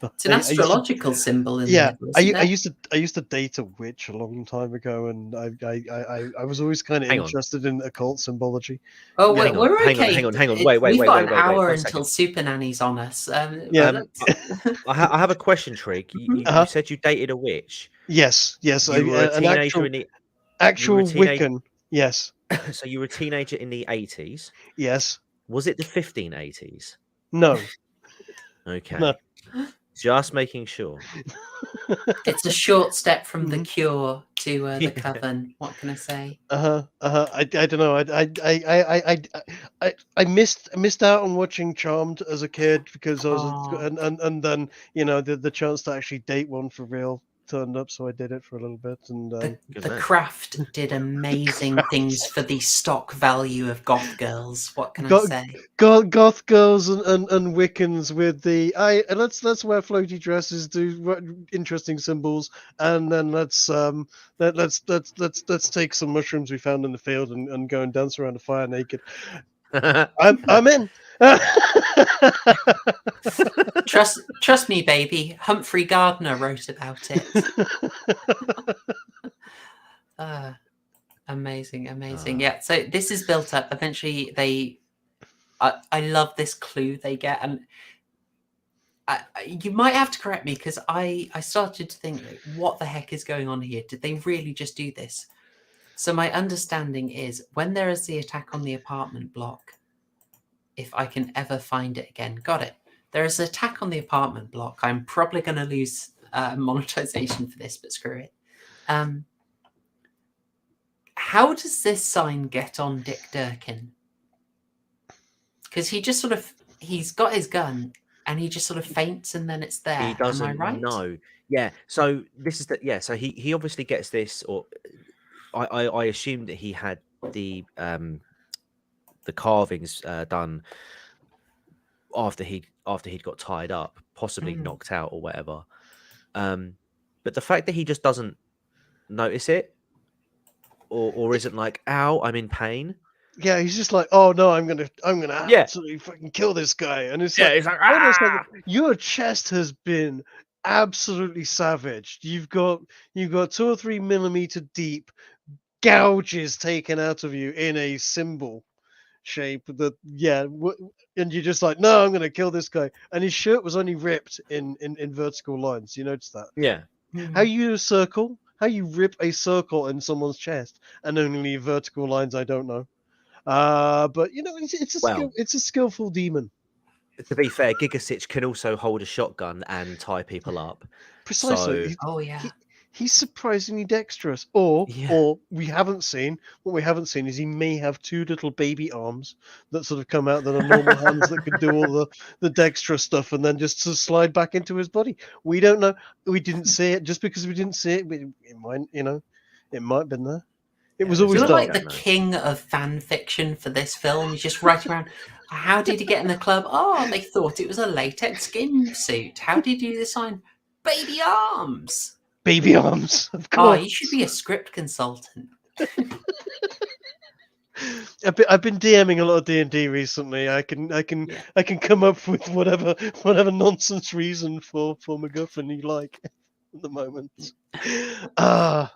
It's an astrological symbol in there. Yeah, I used to date a witch a long time ago, and I was always kind of interested in occult symbology. Oh wait, we're okay. Hang on. Wait. We've got an hour until Super Nanny's on us. I have a question, Trig. You said you dated a witch. Yes. You were a teenager in the actual Wiccan. Yes. So you were a teenager in the 80s? Yes. Was it the 1580s? No. Okay. No. Just making sure. It's a short step from the Cure to the Coven. What can I say? I don't know. I missed out on watching Charmed as a kid because I was and then the chance to actually date one for real turned up, so I did it for a little bit. And the Craft did amazing things for the stock value of goth girls. What can I say? Goth girls and Wiccans with the let's wear floaty dresses, do interesting symbols, and then let's take some mushrooms we found in the field and go and dance around a fire naked. I'm in. Trust me, baby. Humphrey Gardner wrote about it. Amazing. Yeah. So this is built up. Eventually, I love this clue they get, and you might have to correct me because I started to think, what the heck is going on here? Did they really just do this? So my understanding is when there is the attack on the apartment block, if I can ever find it again, got it. There is an attack on the apartment block. I'm probably going to lose monetization for this, but screw it. How does this sign get on Dick Durkin? Because he just he's got his gun and he just sort of faints and then it's there. He doesn't Am I right? know. Yeah. So this is so he obviously gets this, or I assume that he had the carvings done after he'd got tied up, possibly knocked out or whatever. But the fact that he just doesn't notice it, or isn't like, "Ow, I'm in pain." Yeah, he's just like, oh no, I'm gonna Yeah, absolutely fucking kill this guy, and it's yeah. like, It's like, hold on a second, ah. your chest has been absolutely savaged. You've got 2 or 3 millimeter deep gouges taken out of you in a symbol shape. That and you're just like, no, I'm gonna kill this guy, and his shirt was only ripped in vertical lines. You notice that? Yeah. How you do a circle? How you rip a circle in someone's chest and only vertical lines? I don't know. But it's a Well, it's a skillful demon. to be fair, Gigasitch can also hold a shotgun and tie people up. Precisely. So Oh yeah. He's surprisingly dexterous. Or yeah, we haven't seen what we haven't seen is he may have 2 little baby arms that sort of come out that are normal hands that can do all the dexterous stuff and then just sort of slide back into his body. We don't know. We didn't see it. Just because we didn't see it, it might it might have been there. It was there's always You're no- dark. like the king of fan fiction for this film. He's just writing around. How did he get in the club? Oh, they thought it was a latex skin suit. How did you design baby arms? Baby arms, of Oh, course. you should be a script consultant. I've been DMing a lot of D&D recently. I can come up with whatever nonsense reason for MacGuffin you like at the moment. Oh,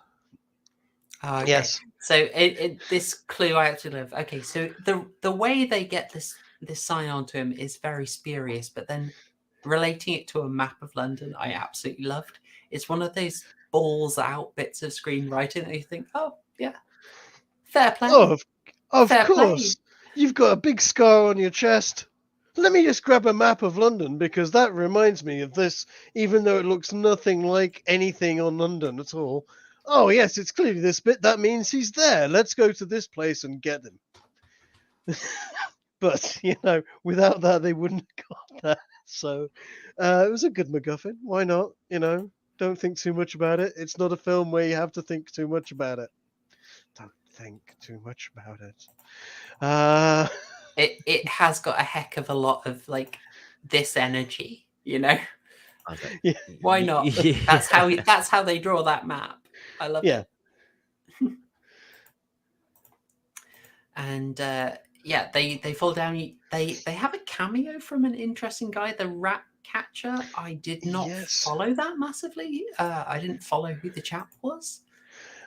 okay. Yes. So this clue I actually love. Okay, so the way they get this sign onto him is very spurious, but then relating it to a map of London, I absolutely loved. It's one of those balls out bits of screenwriting that you think, oh yeah, fair play. Oh, of Fair course. play. You've got a big scar on your chest. Let me just grab a map of London because that reminds me of this, even though it looks nothing like anything on London at all. Oh, yes, it's clearly this bit. That means he's there. Let's go to this place and get him. But, without that, they wouldn't have got that. So it was a good MacGuffin. Why not? Don't think too much about it. It's not a film where you have to think too much about it. Don't think too much about it. It has got a heck of a lot of like this energy, Okay. Yeah. Why not? Yeah. That's how they draw that map. I love Yeah. it. And they fall down. They have a cameo from an interesting guy, the rat catcher. I did not Yes. follow that massively. I didn't follow who the chap was.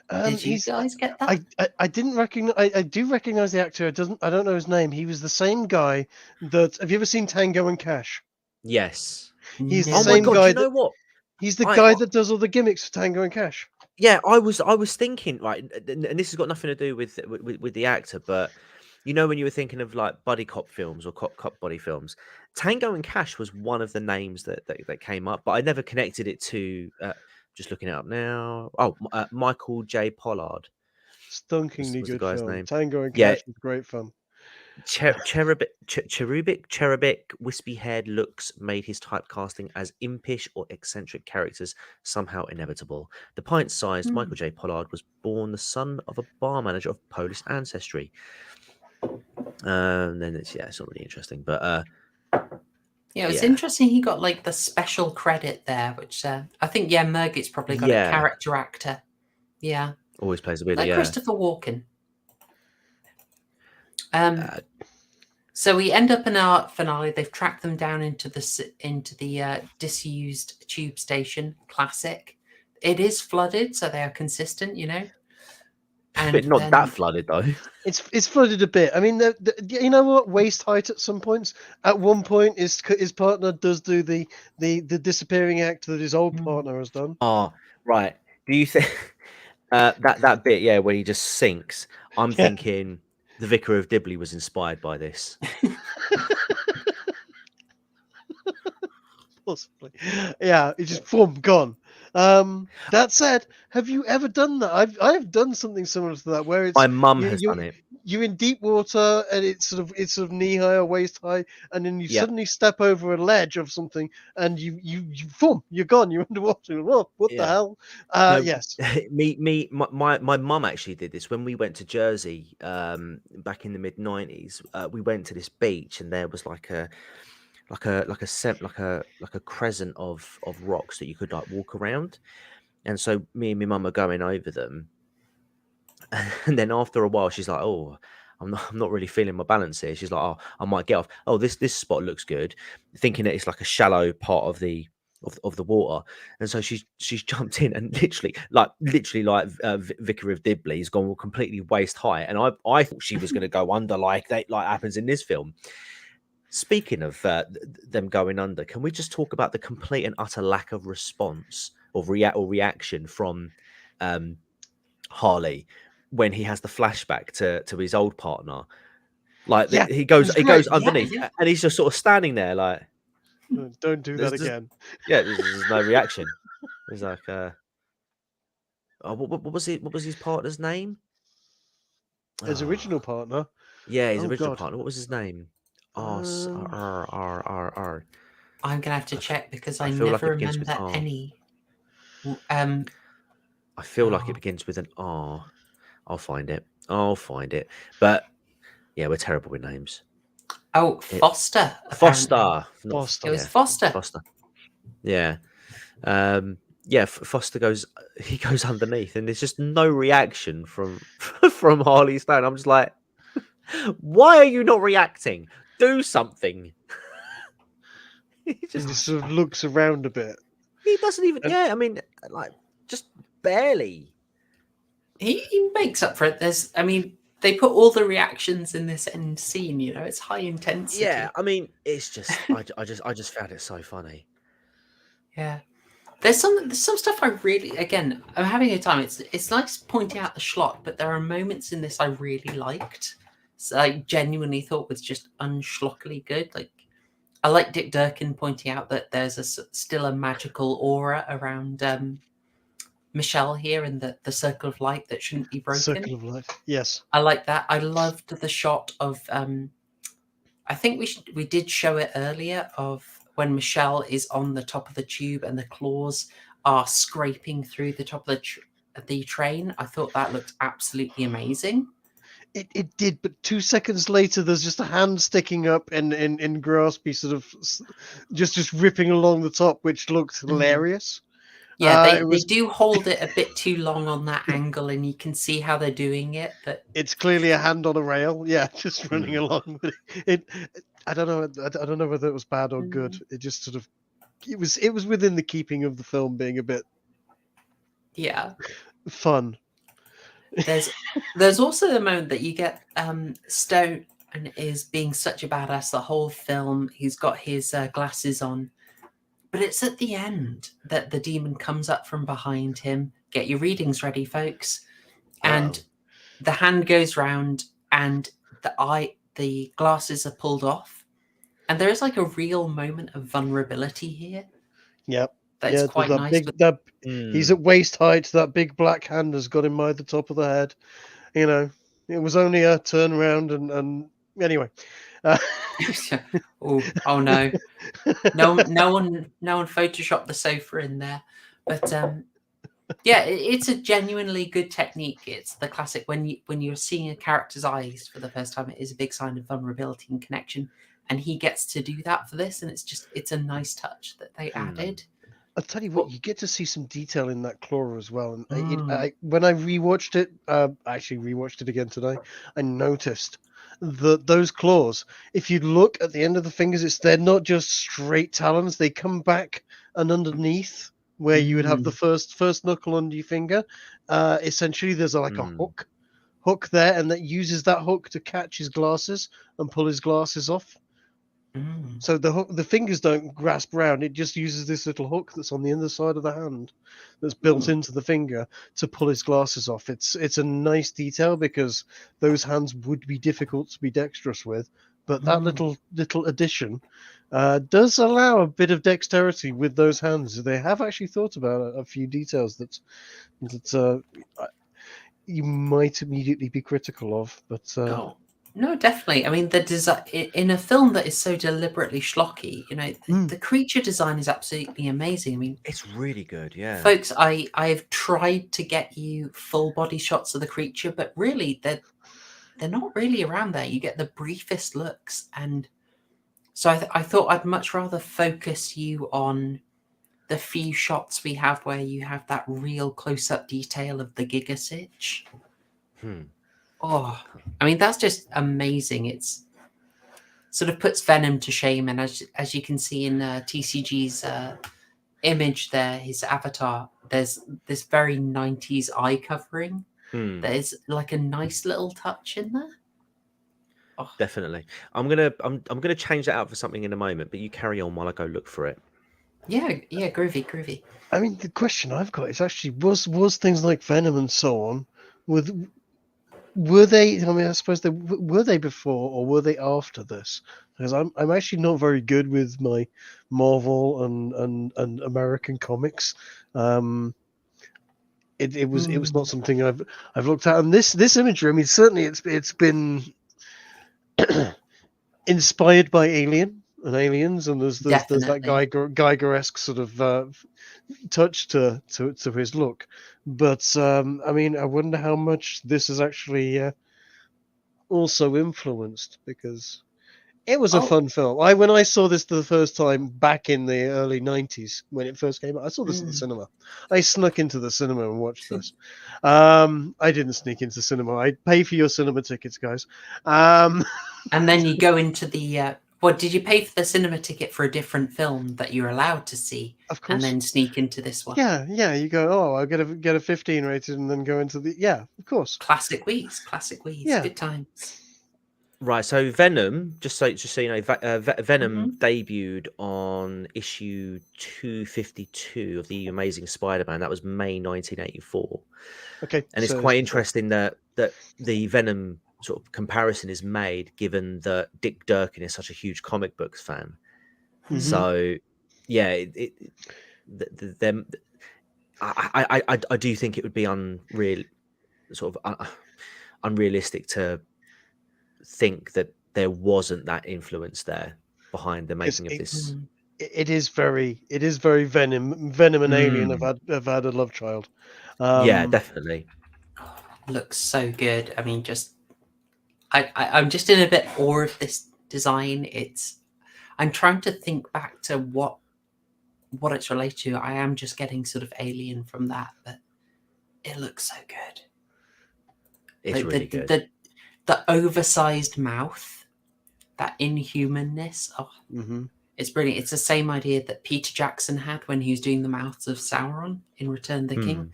Did you He's guys get that? I didn't recognize. I do recognize the actor. I don't know his name. He was the same guy that. Have you ever seen Tango and Cash? Yes. He's the No. Oh my same god! guy. You know what? He's the I- guy I- that does all the gimmicks for Tango and Cash. Yeah, I was thinking, right, and this has got nothing to do with the actor, but when you were thinking of like buddy cop films or cop buddy films, Tango and Cash was one of the names that came up, but I never connected it to. Just looking it up now. Oh, Michael J. Pollard. Stunkingly was the good guy's film. name. Tango and Yeah. Cash was great fun. Cherubic, wispy-haired looks made his typecasting as impish or eccentric characters somehow inevitable. The pint-sized Michael J. Pollard was born the son of a bar manager of Polish ancestry. Then it's not really interesting, but It's interesting he got like the special credit there, which I think Mergit's probably got Yeah. a character actor. Yeah, always plays a bit. like Yeah, Christopher Walken. So we end up in our finale. They've tracked them down into the disused tube station. Classic. It is flooded, so they are consistent, And but not then- that flooded though. It's flooded a bit. I mean, you know what? Waist height at some points. At one point, his partner does do the disappearing act that his old partner has done. Oh, right. Do you think that bit? Yeah, when he just sinks. I'm thinking the Vicar of Dibley was inspired by this. Possibly. Yeah, it's just boom, gone. That said, have you ever done that? I've done something similar to that where it's My mum has done it. You're in deep water and it's sort of knee high or waist high, and then you suddenly step over a ledge of something and you boom, you're gone. You're underwater. Whoa, what the hell? Yes. My mum actually did this when we went to Jersey back in the mid-90s. We went to this beach and there was like a crescent of rocks that you could like walk around, And so me and my mum are going over them, and then after a while, she's like, "Oh, I'm not really feeling my balance here." She's like, "Oh, I might get off. Oh, this spot looks good," thinking that it's like a shallow part of the water. And so she's jumped in and literally like Vicar of Dibley's gone completely waist high. And I thought she was going to go under like happens in this film. Speaking of them going under, can we just talk about the complete and utter lack of response or reaction from Harley when he has the flashback to his old partner? Like Yeah, he goes underneath, yeah. and he's just sort of standing there like, Don't do that There's- again. yeah, there's no reaction. He's like, what was it? What was his partner's name? His original partner. Yeah, his Oh, original God. partner. What was his name? Um, R. I'm gonna have to check because I I feel like never it begins with remember R. any. I feel like Oh. it begins with an R. I'll find it. But yeah, we're terrible with names. Oh, Foster. apparently. Foster. Not- Foster. It was yeah, Foster. Foster. Yeah. Foster goes underneath, and there's just no reaction from from Harley Stone. I'm just like, why are you not reacting? Do something. he He just just sort of looks around a bit. he doesn't even. And- Yeah, I mean, like just barely. He makes up for it. They put all the reactions in this end scene. You know, it's high intensity. Yeah, I mean, it's just I just found it so funny. Yeah. There's some stuff I really, again, I'm having a time. It's nice pointing out the schlock, but there are moments in this I really liked. So I genuinely thought was just unschlockily good. Like I like Dick Durkin pointing out that there's still a magical aura around Michelle here and the circle of light that shouldn't be broken. Circle of life. Yes. I like that. I loved the shot of I think we did show it earlier of when Michelle is on the top of the tube and the claws are scraping through the top of the train. I thought that looked absolutely amazing. It did, but 2 seconds later, there's just a hand sticking up in graspy, sort of just ripping along the top, which looked hilarious. Yeah, it was- they do hold it a bit too long on that angle, and you can see how they're doing it. But It's clearly a hand on a rail. Yeah, just running along. But I don't know. I don't know whether it was bad or good. It just sort of it was within the keeping of the film being a bit yeah, fun. there's also the moment that you get Stone and is being such a badass the whole film. He's got his glasses on. But it's at the end that the demon comes up from behind him. Get your readings ready, folks. And the hand goes round and the glasses are pulled off. And there is like a real moment of vulnerability here. Yep. That's quite that nice. big, he's at waist height. That big black hand has got him by the top of the head. You know, it was only a turnaround and anyway. Oh no. No one photoshopped the sofa in there. But yeah, it's a genuinely good technique. It's the classic when you're seeing a character's eyes for the first time, it is a big sign of vulnerability and connection. And he gets to do that for this, and it's a nice touch that they added. I'll tell you what, you get to see some detail in that claw as well. And when I rewatched it, I actually rewatched it again today, I noticed those claws, if you look at the end of the fingers, they're not just straight talons, they come back and underneath where you would have the first knuckle under your finger. Essentially there's a hook there, and that uses that hook to catch his glasses and pull his glasses off. So the fingers don't grasp around, it just uses this little hook that's on the underside of the hand that's built into the finger to pull his glasses off. It's a nice detail because those hands would be difficult to be dexterous with, but that little addition does allow a bit of dexterity with those hands. They have actually thought about a few details that you might immediately be critical of, but No, definitely. I mean, the design in a film that is so deliberately schlocky, you know, the creature design is absolutely amazing. I mean, it's really good. Yeah, folks, I've tried to get you full body shots of the creature, but really, they're not really around there. You get the briefest looks, and so I thought I'd much rather focus you on the few shots we have where you have that real close-up detail of the gigasitch. Oh, I mean, that's just amazing. It's sort of puts Venom to shame, and as you can see in TCG's image there, his avatar, there's this very 90s eye covering. There's like a nice little touch in there. Oh. Definitely. I'm gonna change that out for something in a moment, but you carry on while I go look for it. Yeah, groovy. I mean, the question I've got is actually was things like Venom and so on were they? I mean, I suppose were they before or were they after this? Because I'm actually not very good with my Marvel and American comics. It was not something I've looked at. And this imagery, I mean, certainly it's been inspired by Alien and Aliens, and there's that Geiger-esque sort of touch to his look. But I mean, I wonder how much this is actually also influenced, because it was a fun film. When I saw this the first time back in the early 90s when it first came out, I saw this at the cinema. I snuck into the cinema and watched this. I didn't sneak into cinema. I pay for your cinema tickets, guys. And then you go into the did you pay for the cinema ticket for a different film that you're allowed to see? Of course. And then sneak into this one? Yeah. You go, oh, I'll get a 15 rated, and then go into the of course. Classic weeks. Yeah. Good times. Right, so Venom, just so you know, Venom debuted on issue 252 of the Amazing Spider-Man. That was May 1984. Okay, and it's quite interesting that the Venom sort of comparison is made, given that Dick Durkin is such a huge comic books fan. So, yeah, I do think it would be unrealistic to think that there wasn't that influence there behind the making of this. It is very Venom and Alien have had a love child. Yeah, definitely. Looks so good. I mean, I'm just in a bit awe of this design. I'm trying to think back to what it's related to. I am just getting sort of Alien from that, but it looks so good. It's really good. The oversized mouth, that inhumanness. It's brilliant. It's the same idea that Peter Jackson had when he was doing the mouths of Sauron in Return of the King,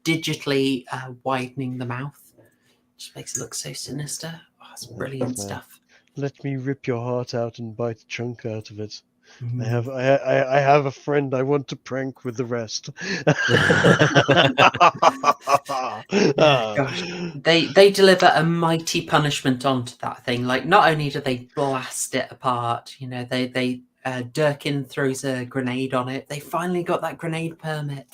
digitally widening the mouth, which makes it look so sinister. Oh, it's brilliant stuff. Let me rip your heart out and bite a chunk out of it. I have a friend I want to prank with the rest. Gosh, they deliver a mighty punishment onto that thing. Like, not only do they blast it apart, you know, they Durkin throws a grenade on it. They finally got that grenade permit.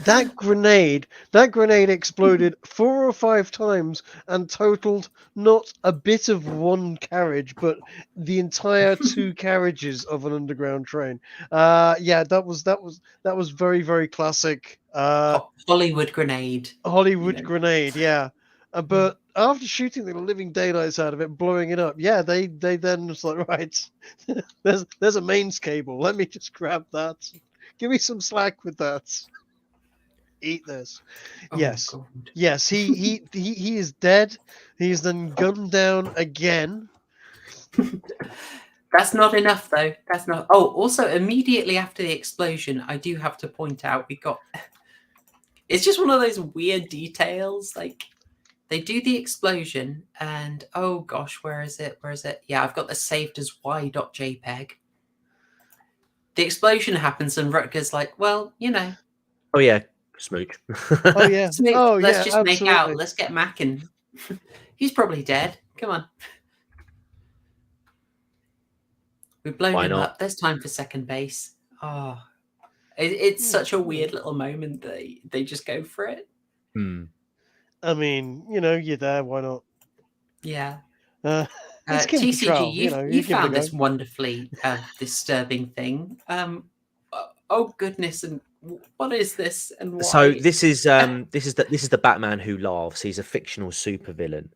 That grenade exploded 4 or 5 times and totaled not a bit of one carriage, but the entire 2 carriages of an underground train. That was very, very classic. Hollywood grenade. Grenade, yeah. But after shooting the living daylights out of it, blowing it up, they then was like, right, there's a mains cable. Let me just grab that. Give me some slack with that. Eat this. Yes. He is dead. He's then gunned down again. That's not enough, though. That's not. Oh, also, immediately after the explosion, I do have to point out it's just one of those weird details. Like, they do the explosion, and oh gosh, where is it? Yeah, I've got this saved as y.jpg. The explosion happens, and Rutger's like, well, you know. Oh yeah. Smooch. Oh yeah. Smooch. Let's just absolutely. make out. Let's get macking. He's probably dead. Come on. We've blown him up. There's time for second base. Oh, it's such a weird little moment that they just go for it. I mean, you know, you're there. Why not? Yeah. It's TCG, Catrall, you found this wonderfully disturbing thing. Oh goodness! And what is this? And why? So this is the Batman who laughs. He's a fictional supervillain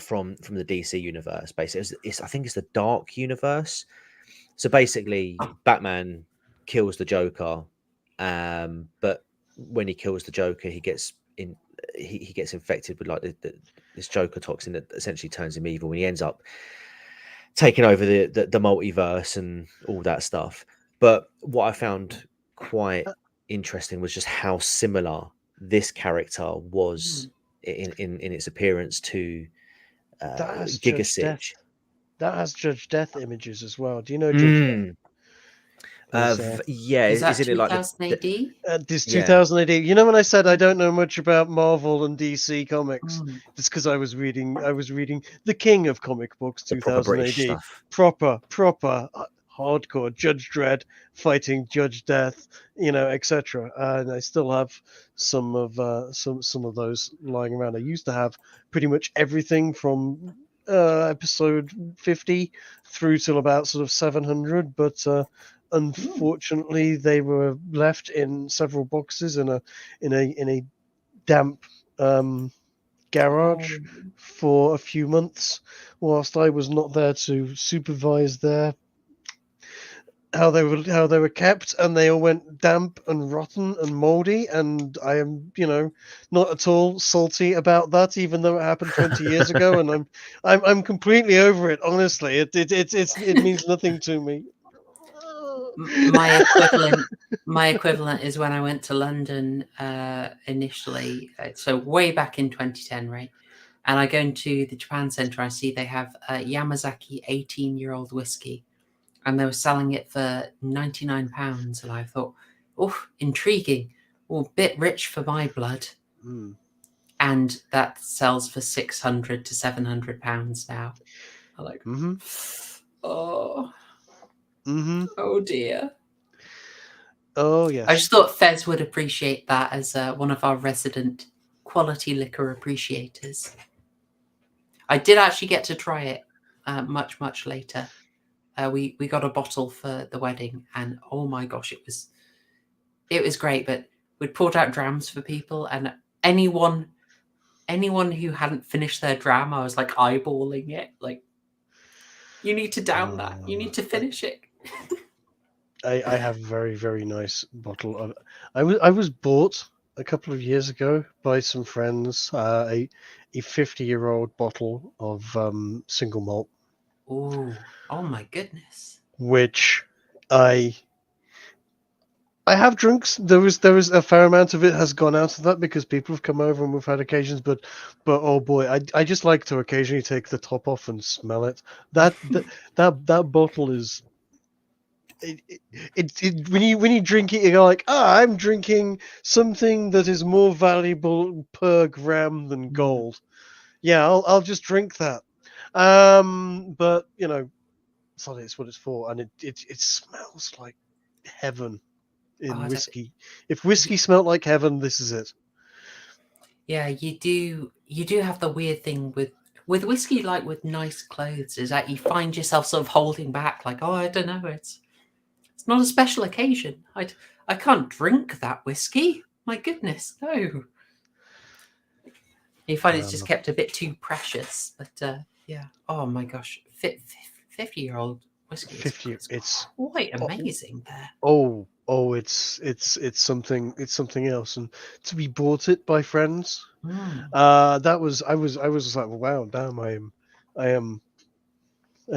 from the DC universe. Basically, I think it's the Dark Universe. So basically, Batman kills the Joker, but when he kills the Joker, he gets infected with like this Joker toxin that essentially turns him evil, and he ends up taking over the multiverse and all that stuff. But what I found quite interesting was just how similar this character was in its appearance to That has Giga Judge Death. Sitch. That has Judge Death images as well. Do you know Judge Death? Yeah, Is that isn't it like 2000 AD? This Yeah. 2000 AD. You know when I said I don't know much about Marvel and DC comics, Mm. it's because I was reading the king of comic books, the proper 2000 British AD. stuff? Proper hardcore Judge Dredd fighting Judge Death, etc. And I still have some of those lying around. I used to have pretty much everything from episode 50 through till about sort of 700, but unfortunately they were left in several boxes in a damp garage for a few months whilst I was not there to supervise how they were kept, and they all went damp and rotten and moldy, and I am not at all salty about that, even though it happened 20 years ago, and I'm completely over it. Honestly, it means nothing to me. My equivalent is when I went to London initially, so way back in 2010, right? And I go into the Japan Centre, I see they have Yamazaki 18-year-old whiskey, and they were selling it for £99, and I thought, oh, intriguing, a bit rich for my blood. And that sells for £600 to £700 now. I'm like, oh dear. Oh yes. I just thought Fez would appreciate that as one of our resident quality liquor appreciators. I did actually get to try it much later. We got a bottle for the wedding, and oh my gosh, it was great. But we'd poured out drams for people, and anyone who hadn't finished their dram, I was like eyeballing it. Like, you need to down that. You need to finish it. I have a very, very nice bottle of. I was bought a couple of years ago by some friends a 50-year-old bottle of single malt. Oh my goodness! Which I have drunk. There was a fair amount of it has gone out of that because people have come over and we've had occasions. But oh boy, I just like to occasionally take the top off and smell it. That bottle is. When you drink it, you go like, I'm drinking something that is more valuable per gram than gold. Yeah, I'll just drink that. But it's what it's for, and it smells like heaven in whiskey. If whiskey smelled like heaven, this is it. Yeah, you do have the weird thing with whiskey, like with nice clothes, is that you find yourself sort of holding back, like, oh, I don't know, it's not a special occasion. I can't drink that whiskey. My goodness, no. You find it's just kept a bit too precious, but yeah. Oh my gosh, 50-year-old whiskey. 50. It's quite amazing there. Oh, it's something. It's something else, and to be bought it by friends. That was I was like, wow, damn, I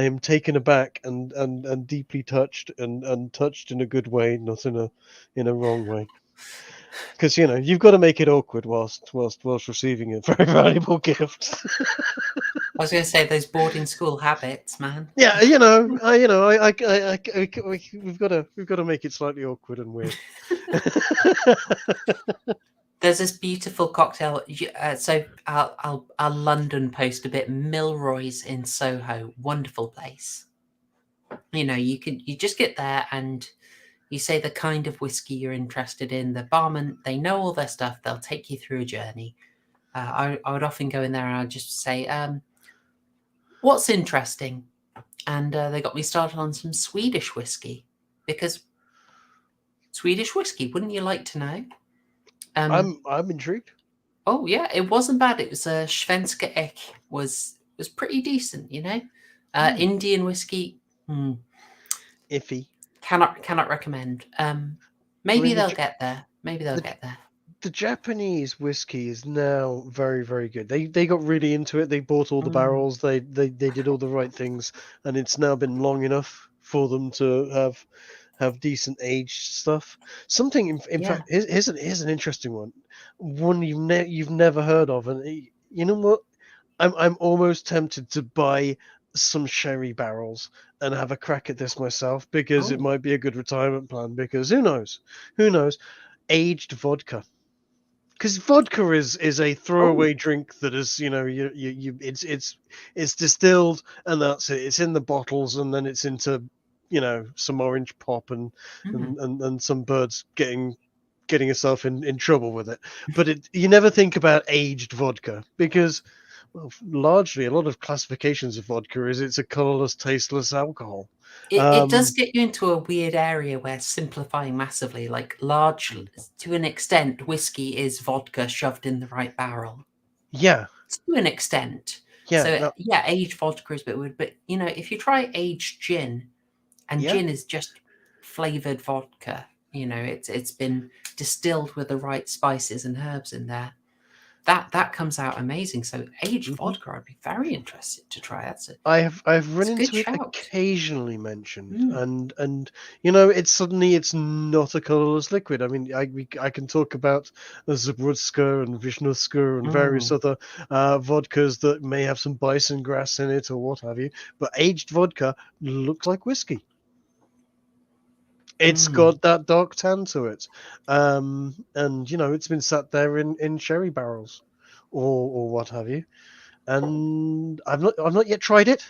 am taken aback and deeply touched and touched in a good way, not in a wrong way. Because you've got to make it awkward whilst receiving a very valuable gift. I was going to say those boarding school habits, man. Yeah, we've got to make it slightly awkward and weird. There's this beautiful cocktail. So I'll London post a bit. Milroy's in Soho, wonderful place. You just get there and you say the kind of whiskey you're interested in. The barman, they know all their stuff. They'll take you through a journey. I would often go in there and I'd just say, what's interesting? And they got me started on some Swedish whiskey, because Swedish whiskey, wouldn't you like to know? I'm intrigued. Oh yeah, it wasn't bad. It was a Svenska Ek was pretty decent, Indian whiskey, Iffy. Cannot recommend. Maybe mean, they'll get there. Maybe they'll the- get there. The Japanese whiskey is now very, very good. They got really into it. They bought all the Mm. barrels. They did all the right things, and it's now been long enough for them to have decent aged stuff. Something in Yeah. fact, here's an interesting one you've never heard of, and you know what? I'm almost tempted to buy some sherry barrels and have a crack at this myself because it Oh. might be a good retirement plan. Because who knows? Aged vodka. Because vodka is a throwaway drink that is, it's distilled and that's it. It's in the bottles and then it's into, some orange pop and some birds getting yourself in trouble with it. But you never think about aged vodka because, well, largely a lot of classifications of vodka is it's a colorless, tasteless alcohol. It does get you into a weird area where simplifying massively, like large to an extent, whiskey is vodka shoved in the right barrel. Yeah. To an extent. Yeah. So aged vodka is a bit weird, but if you try aged gin, and gin is just flavored vodka, it's been distilled with the right spices and herbs in there. That comes out amazing. So aged vodka, I'd be very interested to try. I've run it's a into good it shout. occasionally mentioned, and it's not a colorless liquid. I mean, I can talk about Zabrudska and Vishnuska and various other vodkas that may have some bison grass in it or what have you, but aged vodka looks like whiskey. It's got that dark tan to it, and it's been sat there in sherry barrels, or what have you. And I've not yet tried it,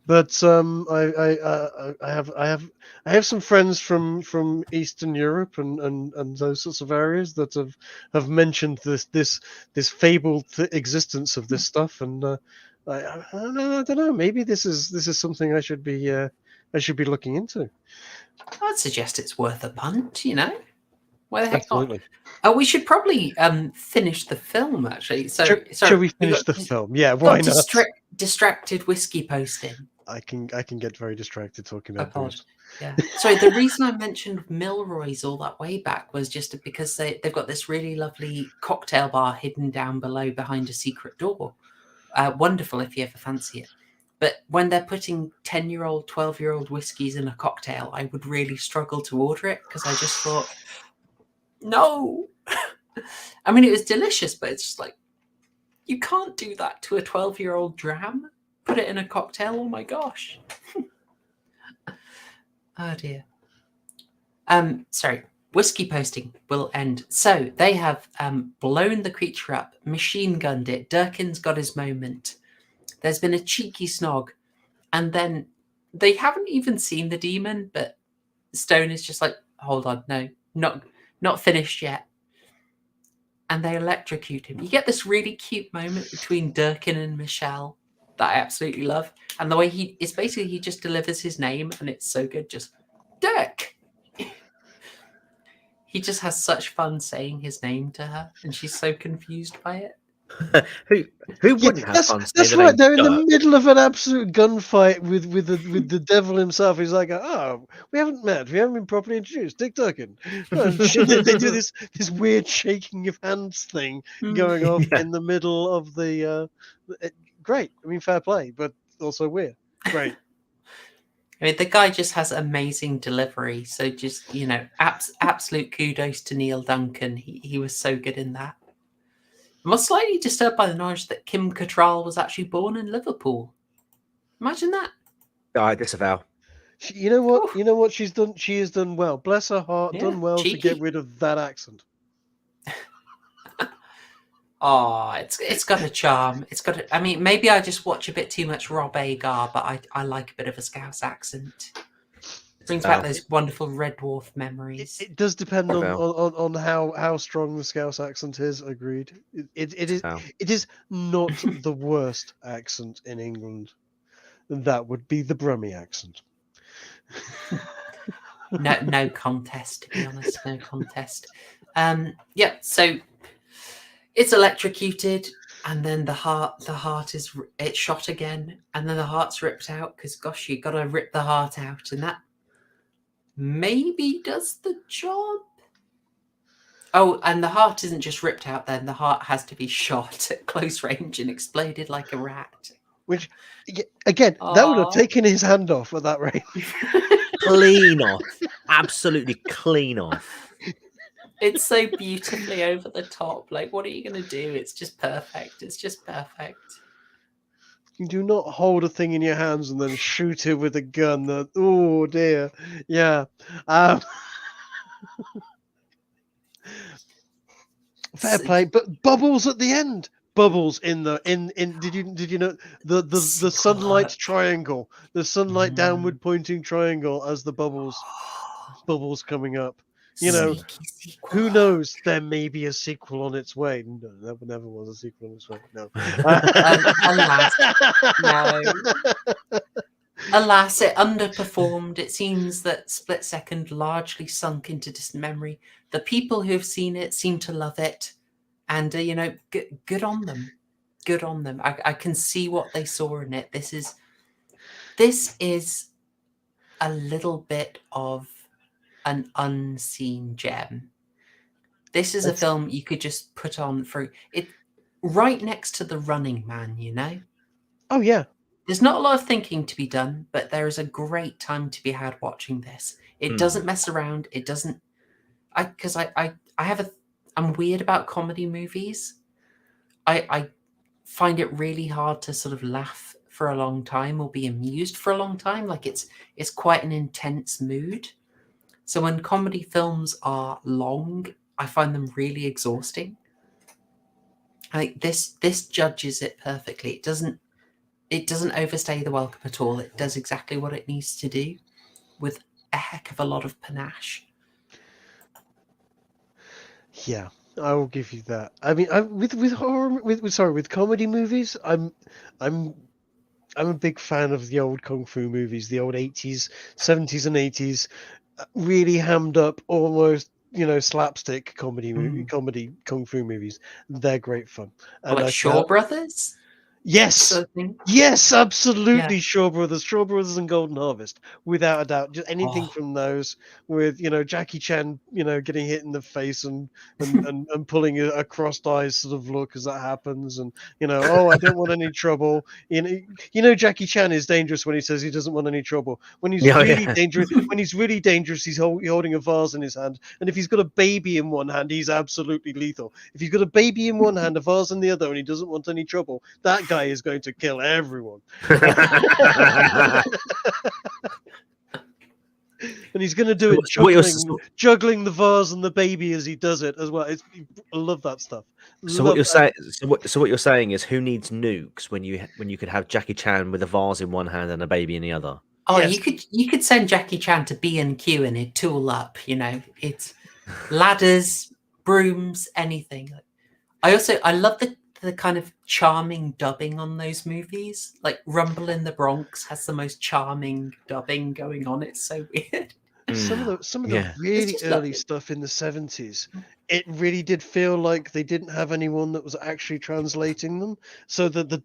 but I have some friends from Eastern Europe and those sorts of areas that have mentioned this fabled existence of this stuff, and I don't know. Maybe this is something I should be looking into. I'd suggest it's worth a punt. Why the heck Absolutely. not? We should probably finish the film, actually. So, Shall we finish the film? Yeah, why not? Distracted whiskey posting. I can get very distracted talking about booze. Yeah. So the reason I mentioned Milroy's all that way back was just because they've got this really lovely cocktail bar hidden down below behind a secret door. Wonderful if you ever fancy it. But when they're putting 10-year-old, 12-year-old whiskies in a cocktail, I would really struggle to order it because I just thought, no. I mean, it was delicious, but it's just like, you can't do that to a 12-year-old dram. Put it in a cocktail. Oh my gosh. Oh dear. Sorry. Whiskey posting will end. So they have blown the creature up, machine gunned it. Durkin's got his moment. There's been a cheeky snog, and then they haven't even seen the demon, but Stone is just like, hold on, no, not finished yet. And they electrocute him. You get this really cute moment between Durkin and Michelle that I absolutely love. And the way he just delivers his name, and it's so good. Just Dirk. He just has such fun saying his name to her, and she's so confused by it. Who wouldn't have fun? That's right. They're in the middle of an absolute gunfight with the devil himself. He's like, "Oh, we haven't met. We haven't been properly introduced." Dick Durkin. They do this weird shaking of hands thing going off in the middle of the. Great. I mean, fair play, but also weird. Great. I mean, the guy just has amazing delivery. So just absolute kudos to Neil Duncan. He was so good in that. I'm slightly disturbed by the knowledge that Kim Catrall was actually born in Liverpool. Imagine that. I disavow. You know what? You know what she's done? She has done well. Bless her heart, done well cheeky. to get rid of that accent. Oh, it's got a charm. I mean, maybe I just watch a bit too much Rob Agar, but I like a bit of a Scouse accent. Brings back those wonderful Red Dwarf memories. It does depend on how strong the Scouse accent is. Agreed. It is not the worst accent in England. That would be the Brummie accent. No contest, to be honest. No contest. So it's electrocuted, and then the heart is shot again, and then the heart's ripped out because gosh, you got to rip the heart out, and maybe does the job. Oh, and the heart isn't just ripped out then. The heart has to be shot at close range and exploded like a rat. Which, again, that would have Aw. taken his hand off at that rate. Clean off. Absolutely clean off. It's so beautifully over the top. Like, what are you going to do? It's just perfect. It's just perfect. You do not hold a thing in your hands and then shoot it with a gun. Oh dear, yeah. Fair play, but bubbles at the end. Bubbles in the in. Did you know the sunlight triangle, the sunlight downward pointing triangle as the bubbles coming up. You know, who knows? There may be a sequel on its way. No, there never was a sequel on its way. No. Alas, no. Alas, it underperformed. It seems that Split Second largely sunk into distant memory. The people who have seen it seem to love it, and good on them. Good on them. I can see what they saw in it. This is a little bit of an unseen gem. This is a film you could just put on for it, right next to The Running Man. Oh yeah. There's not a lot of thinking to be done, but there is a great time to be had watching this. It doesn't mess around. It doesn't. I'm weird about comedy movies. I find it really hard to sort of laugh for a long time or be amused for a long time. Like it's quite an intense mood. So when comedy films are long, I find them really exhausting. This judges it perfectly. It doesn't overstay the welcome at all. It does exactly what it needs to do with a heck of a lot of panache. Yeah, I will give you that. I mean, with comedy movies, I'm a big fan of the old kung fu movies, the old 80s, 70s and 80s, really hammed up, almost slapstick comedy kung fu movies. They're great fun. And Like Shaw Brothers? Yes, Sort of thing? yes, absolutely. Yeah. Shaw Brothers, and Golden Harvest, without a doubt. Just anything from those, with Jackie Chan, getting hit in the face and pulling a crossed eyes sort of look as that happens, and oh, I don't want any trouble. Jackie Chan is dangerous when he says he doesn't want any trouble. When he's really dangerous, he's holding a vase in his hand, and if he's got a baby in one hand, he's absolutely lethal. If he's got a baby in one hand, a vase in the other, and he doesn't want any trouble, that guy is going to kill everyone. And he's going to do it juggling the vase and the baby as he does it as well. I love that stuff. So what you're saying is, who needs nukes when you could have Jackie Chan with a vase in one hand and a baby in the other? Oh, yes. You could send Jackie Chan to B&Q and he'd tool up. It's ladders, brooms, anything. I love the kind of charming dubbing on those movies. Like Rumble in the Bronx has the most charming dubbing going on. It's so weird. Some of the really early stuff in the 70s, it really did feel like they didn't have anyone that was actually translating them. So the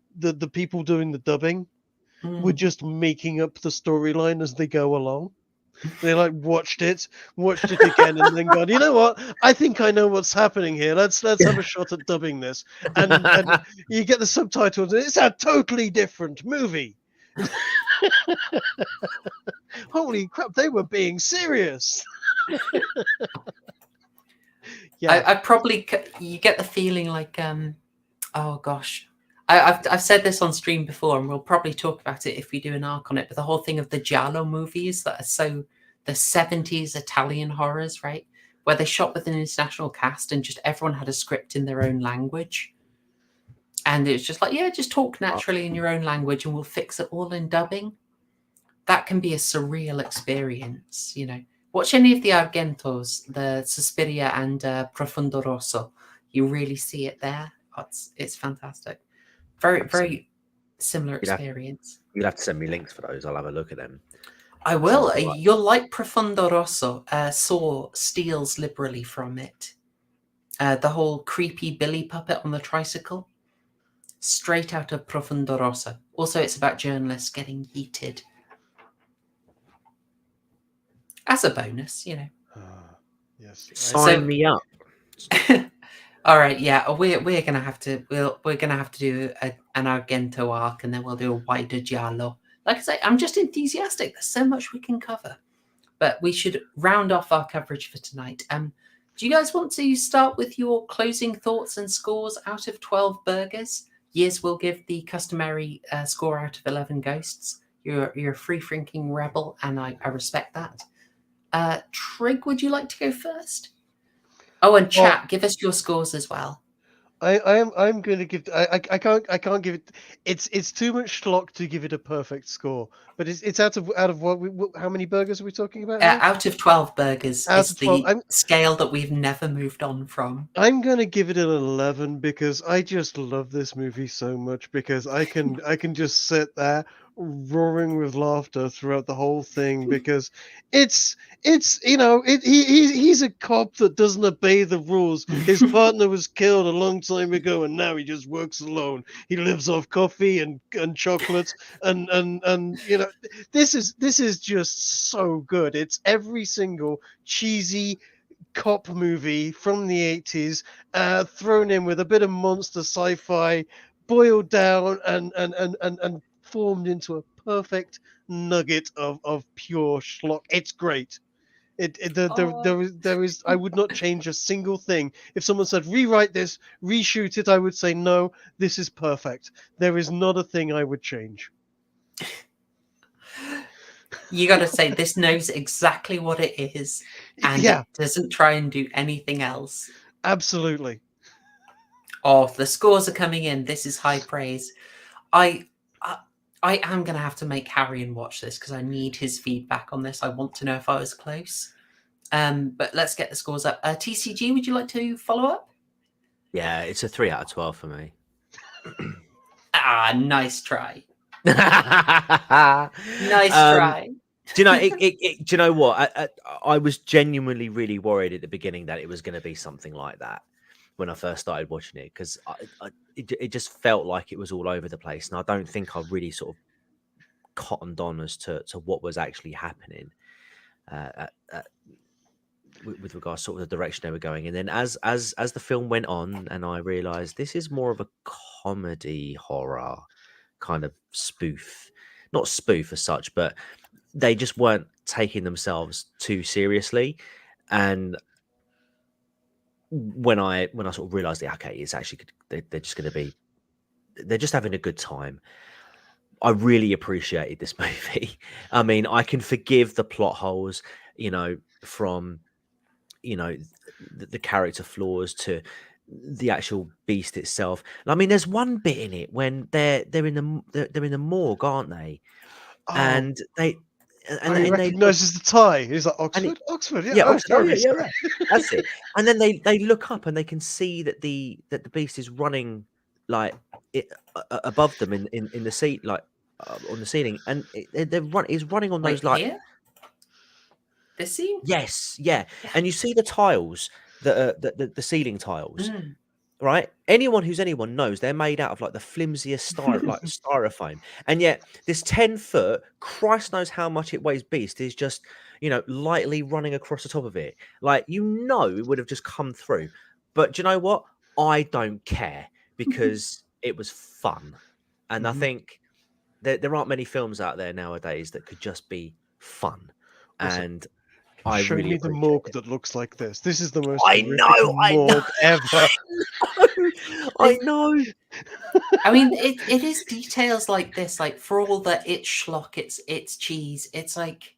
people doing the dubbing were just making up the storyline as they go along. They watched it again, and then gone, you know what? I think I know what's happening here. Let's have a shot at dubbing this, and you get the subtitles. And it's a totally different movie. Holy crap! They were being serious. Yeah, I probably you get the feeling like oh gosh. I've said this on stream before, and we'll probably talk about it if we do an arc on it. But the whole thing of the giallo movies that are the 70s Italian horrors, right, where they shot with an international cast and just everyone had a script in their own language, and it's just like, just talk naturally in your own language, and we'll fix it all in dubbing. That can be a surreal experience, Watch any of the Argentos, the Suspiria and Profondo Rosso. You really see it there. It's fantastic. Very, very similar experience. You'll have to send me links for those. I'll have a look at them. I will. You'll like Profondo Rosso. Saw steals liberally from it. The whole creepy Billy puppet on the tricycle. Straight out of Profondo Rosso. Also, it's about journalists getting yeeted. as a bonus, you know. Yes. Sign me up. All right, yeah, we're gonna have to do an Argento arc, and then we'll do a wider giallo. Like I say, I'm just enthusiastic. There's so much we can cover, but we should round off our coverage for tonight. Do you guys want to start with your closing thoughts and scores out of 12 burgers? Yes, we'll give the customary score out of 11 ghosts. You're a free-thinking rebel, and I respect that. Trig, would you like to go first? Oh, and chat, give us your scores as well. I'm going to give. I can't give it. It's too much schlock to give it a perfect score. But it's out of what? How many burgers are we talking about? Out of 12 burgers Out is of 12, the scale that we've never moved on from. I'm going to give it an 11 because I just love this movie so much. Because I can just sit there roaring with laughter throughout the whole thing because it's he's a cop that doesn't obey the rules. His partner was killed a long time ago and now he just works alone. He lives off coffee and chocolates and this is just so good. It's every single cheesy cop movie from the 80s thrown in with a bit of monster sci-fi, boiled down and formed into a perfect nugget of pure schlock. It's great. There is I would not change a single thing. If someone said rewrite this, reshoot it, I would say no, this is perfect. There is not a thing I would change. You got to say this knows exactly what it is, and it doesn't try and do anything else. Absolutely. Oh, the scores are coming in. This is high praise. I am going to have to make Haryan watch this because I need his feedback on this. I want to know if I was close. But let's get the scores up. TCG, would you like to follow up? Yeah, it's a 3 out of 12 for me. Nice try. Nice try. Do you know? Do you know what? I was genuinely really worried at the beginning that it was going to be something like that when I first started watching it because it just felt like it was all over the place, and I don't think I really sort of cottoned on as to what was actually happening with regards to sort of the direction they were going. And then as the film went on, and I realised this is more of a comedy horror kind of spoof, not spoof as such, but they just weren't taking themselves too seriously. And when I sort of realized that, okay, it's actually they're just going to be, they're just having a good time, I really appreciated this movie. I mean, I can forgive the plot holes, from the character flaws to the actual beast itself. I mean, there's one bit in it when they're in the morgue, aren't they? Oh. And they he recognizes the tie. He's like, Oxford, Oxford, yeah, Oxford, yeah. That's it. And then they look up and they can see that the beast is running like above them in the seat, like on the ceiling, and he's running on those like here? This scene? Yes, yeah. And you see the tiles that are the ceiling tiles. Right? Anyone who's anyone knows they're made out of like the flimsiest styrofoam. And yet this 10-foot, Christ knows how much it weighs beast is just, lightly running across the top of it. Like, it would have just come through. But do you know what? I don't care because it was fun. And I think there aren't many films out there nowadays that could just be fun. And show me the morgue that looks like this. This is the most morgue ever. I know. I mean, it is details like this, like for all that it's schlock, it's cheese. It's like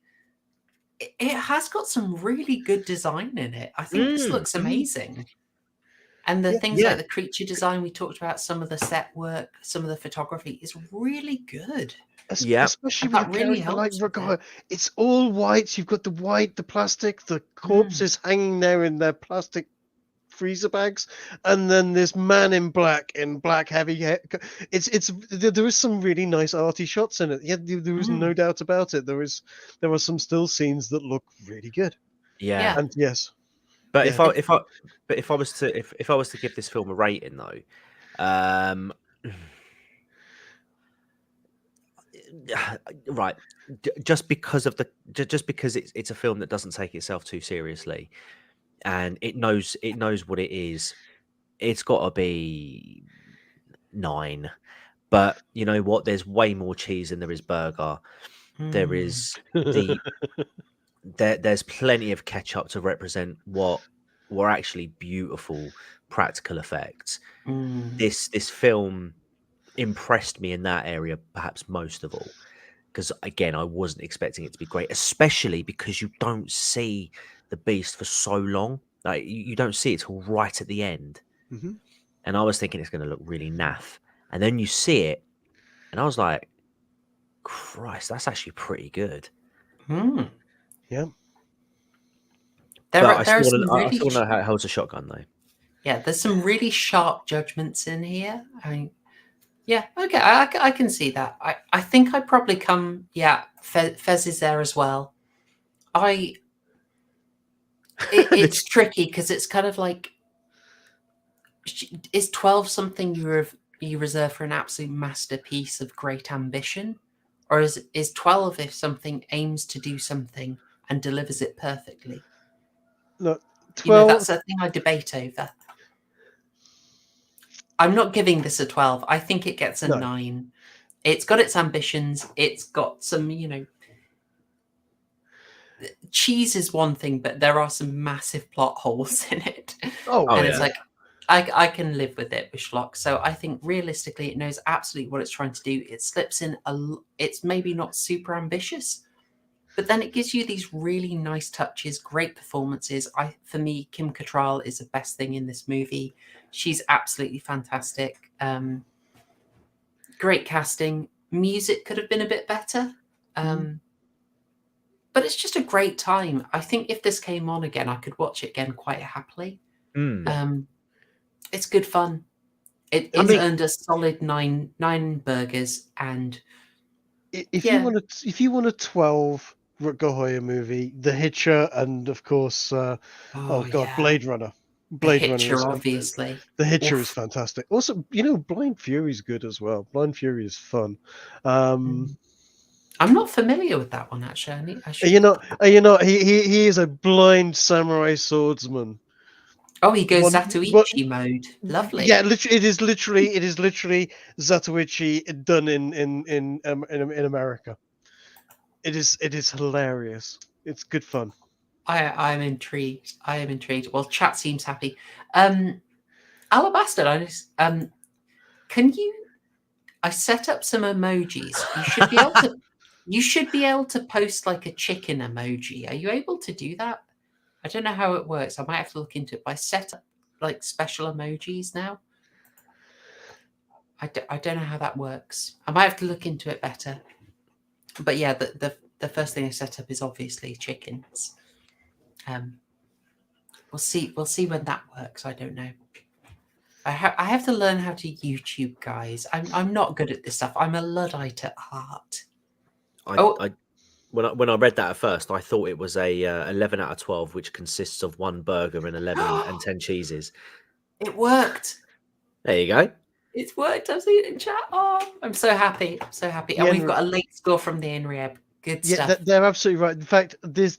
it has got some really good design in it. I think this looks amazing. And the things like the creature design we talked about, some of the set work, some of the photography is really good. Especially with a really character like Rutger. It's all white. You've got the white, the plastic, the corpses hanging there in their plastic freezer bags, and then this man in black heavy hair. There is some really nice arty shots in it. Yeah, there is no doubt about it. There are some still scenes that look really good. Yeah. And yes. But if I was to give this film a rating though, right. Just because of just because it's a film that doesn't take itself too seriously, and it knows what it is. It's got to be 9. But you know what? There's way more cheese than there is burger. There Mm, is the there's plenty of ketchup to represent what were actually beautiful practical effects. mm, This film impressed me in that area perhaps most of all, because again I wasn't expecting it to be great, especially because you don't see the beast for so long. Like you don't see it till right at the end, Mhm. and I was thinking it's going to look really naff, and then you see it, and I was like, Christ, that's actually pretty good. mm. Yeah. But There are some I really still know how it holds a shotgun though. yeah, there's some really sharp judgments in here. I mean, yeah, okay, I can see that. I think I'd probably come. Yeah, Fez is there as well. It's tricky because it's kind of like, is 12 something you reserve for an absolute masterpiece of great ambition, or is 12 if something aims to do something and delivers it perfectly? No, You know, 12. that's a thing I debate over. I'm not giving this a 12. I think it gets a No. 9. It's got its ambitions. It's got some, cheese is one thing, but there are some massive plot holes in it. Oh, And yeah. it's like, I can live with it with Schlock. So I think realistically, it knows absolutely what it's trying to do. It slips in it's maybe not super ambitious, but then it gives you these really nice touches, great performances. For me, Kim Cattrall is the best thing in this movie. She's absolutely fantastic. Great casting. Music could have been a bit better. But it's just a great time. I think if this came on again, I could watch it again quite happily. It's good fun. It's earned a solid nine burgers, and if yeah. you want a 12 Rutger Hauer movie, The Hitcher, and of course, yeah. Blade Runner. The Hitcher, obviously. The Hitcher is Oof. fantastic. Also, Blind Fury's good as well. Blind Fury is fun. I'm not familiar with that one actually. He is a blind samurai swordsman. Oh, he goes Zatoichi mode. Lovely. Yeah, it is literally Zatoichi done in America. It is hilarious. It's good fun. I'm intrigued. I am intrigued. Well, chat seems happy. Alabaster, can you? I set up some emojis. You should be able to post like a chicken emoji. Are you able to do that? I don't know how it works. I might have to look into it. But I set up like special emojis now. I don't know how that works. I might have to look into it better. But yeah, the first thing I set up is obviously chickens. We'll see when that works. I don't know. I have to learn how to YouTube, guys. I'm not good at this stuff. I'm a Luddite at heart. When I read that at first, I thought it was a 11 out of 12, which consists of 1 burger and 11 and 10 cheeses. It worked. There you go. It's worked. I've seen it in chat. Oh, I'm so happy. I'm so happy. And we've got a late score from the Inrieb. Good stuff. Yeah, they're absolutely right. In fact, this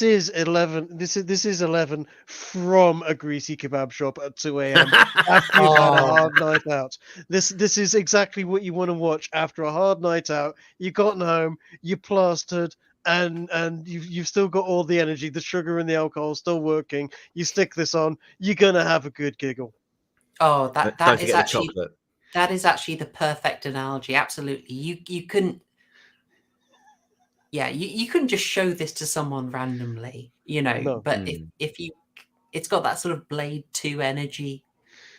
is 11. This is 11 from a greasy kebab shop at 2 a.m. after you've had a hard night out. This is exactly what you want to watch after a hard night out. You've gotten home, you're plastered, and you've still got all the energy. The sugar and the alcohol still working. You stick this on, you're gonna have a good giggle. Oh, that is actually the perfect analogy. Absolutely, you couldn't. Yeah, you couldn't just show this to someone randomly, No. But if it's got that sort of Blade 2 energy.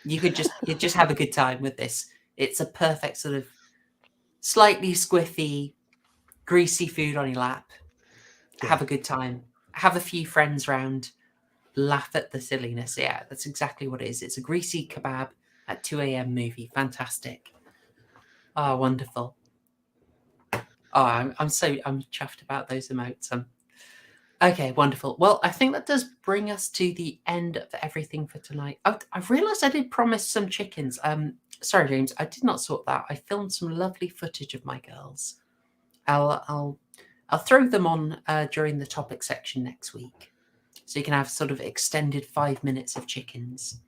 You just have a good time with this. It's a perfect sort of slightly squiffy, greasy food on your lap. Yeah. Have a good time. Have a few friends round. Laugh at the silliness. Yeah, that's exactly what it is. It's a greasy kebab at 2 a.m. movie. Fantastic. Oh, wonderful. Oh, I'm chuffed about those emotes. Okay, wonderful. Well, I think that does bring us to the end of everything for tonight. I've realised I did promise some chickens. Sorry, James, I did not sort that. I filmed some lovely footage of my girls. I'll throw them on during the topic section next week, so you can have sort of extended 5 minutes of chickens.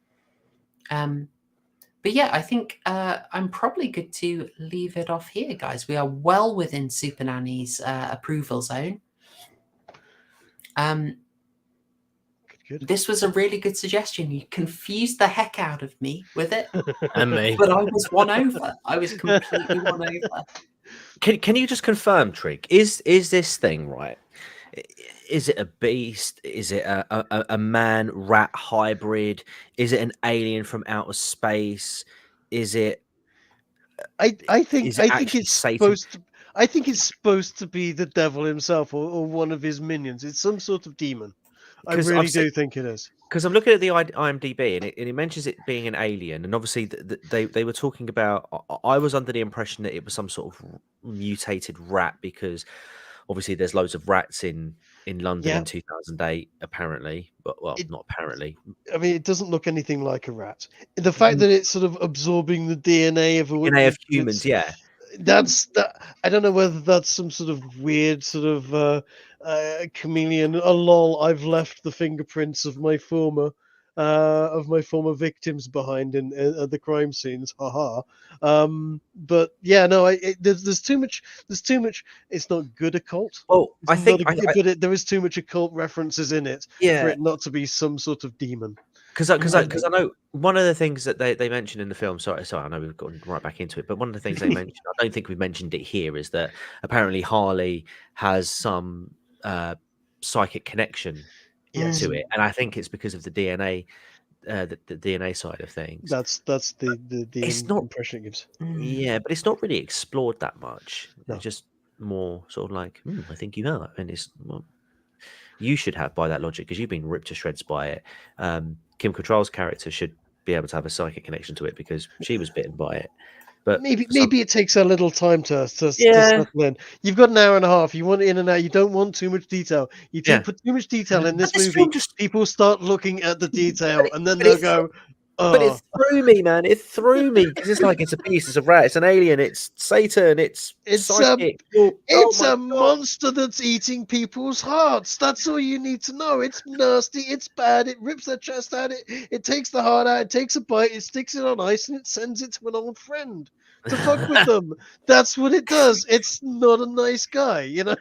But yeah, I think I'm probably good to leave it off here, guys. We are well within Super Nanny's approval zone. Good. This was a really good suggestion. You confused the heck out of me with it, And me. but I was won over. I was completely won over. Can you just confirm, Trig? Is this thing right? Is it a beast? Is it a man rat hybrid? Is it an alien from outer space? Is it? I think Is it I think actually it's Satan? supposed to. I think it's supposed to be the devil himself or one of his minions. It's some sort of demon. I 'Cause really I've do think it is. Because I'm looking at the IMDb and it mentions it being an alien, and obviously they were talking about. I was under the impression that it was some sort of mutated rat, because obviously there's loads of rats in London Yeah. in 2008, apparently, but well, It- not apparently. I mean, it doesn't look anything like a rat. The fact that it's sort of absorbing the DNA of DNA of humans, yeah. That's that. I don't know whether that's some sort of weird sort of chameleon. A lol. I've left the fingerprints of my former victims behind in the crime scenes. Haha. But yeah, no. There's too much. There's too much. It's not good occult. Well, It's I think, not there is too much occult references in it for yeah, it not to be some sort of demon. because I know one of the things that they mentioned in the film. Sorry, I know we've gone right back into it, but one of the things they mentioned, I don't think we mentioned it here, is that apparently Harley has some psychic connection Yes. to it, and I think it's because of the DNA, the DNA side of things. That's the It's not- impression it gives. Yeah, but it's not really explored that much. No. It's just more sort of like, I think you are, and it's well, you should have by that logic, because you've been ripped to shreds by it. Kim Cattrall's character should be able to have a psychic connection to it because she was bitten by it. But Maybe for some- it takes a little time to Yeah. settle in. You've got an hour and a half. You want in and out. You don't want too much detail. You do Yeah. put too much detail in this But this movie. film just- People start looking at the detail, and then but they'll it's- go, But "Oh, it threw me, man. It threw me because it's like it's a beast, it's a rat, it's an alien, it's Satan, it's It's a- psychic. it's my a God. monster that's eating people's hearts. That's all you need to know. It's nasty. It's bad. It rips their chest out. It takes the heart out. It takes a bite. It sticks it on ice, and it sends it to an old friend to fuck with them. That's what it does. It's not a nice guy, you know.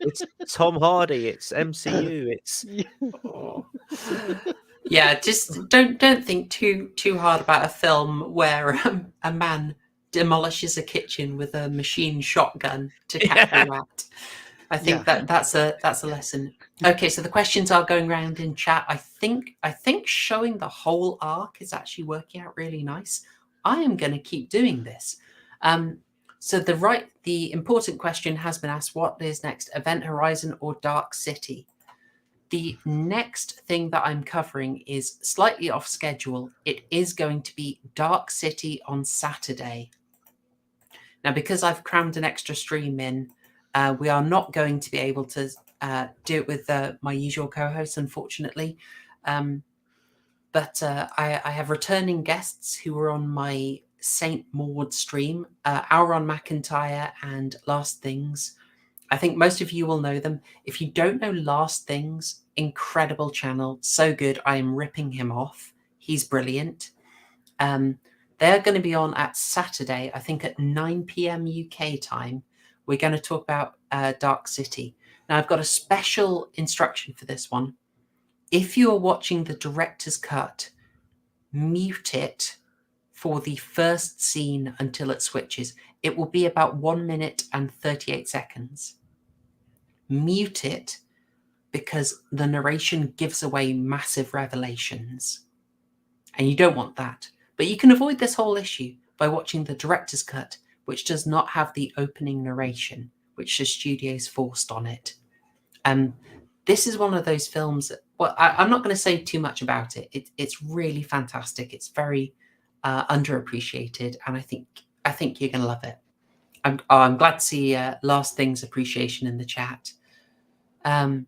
It's Tom Hardy, it's MCU, it's Yeah, just don't think too hard about a film where a man demolishes a kitchen with a machine shotgun to catch a rat. I think that's a lesson. Okay, so the questions are going around in chat. I think showing the whole arc is actually working out really nice. I am going to keep doing this. So the important question has been asked: what is next, Event Horizon or Dark City? The next thing that I'm covering is slightly off schedule. It is going to be Dark City on Saturday. Now, because I've crammed an extra stream in, we are not going to be able to do it with my usual co-host, unfortunately. But I have returning guests who were on my St. Maud stream, Auron McIntyre and Last Things. I think most of you will know them. If you don't know Last Things, incredible channel, so good. I am ripping him off. He's brilliant. They're going to be on at Saturday, I think at 9 p.m. UK time. We're going to talk about Dark City. Now, I've got a special instruction for this one. If you are watching the director's cut, mute it for the first scene until it switches. It will be about 1 minute and 38 seconds. Mute it because the narration gives away massive revelations. And you don't want that. But you can avoid this whole issue by watching the director's cut, which does not have the opening narration, which the studio's forced on it. This is one of those films that, well, I'm not going to say too much about it. It's really fantastic. It's very underappreciated, and I think you're going to love it. I'm glad to see Last Things appreciation in the chat. And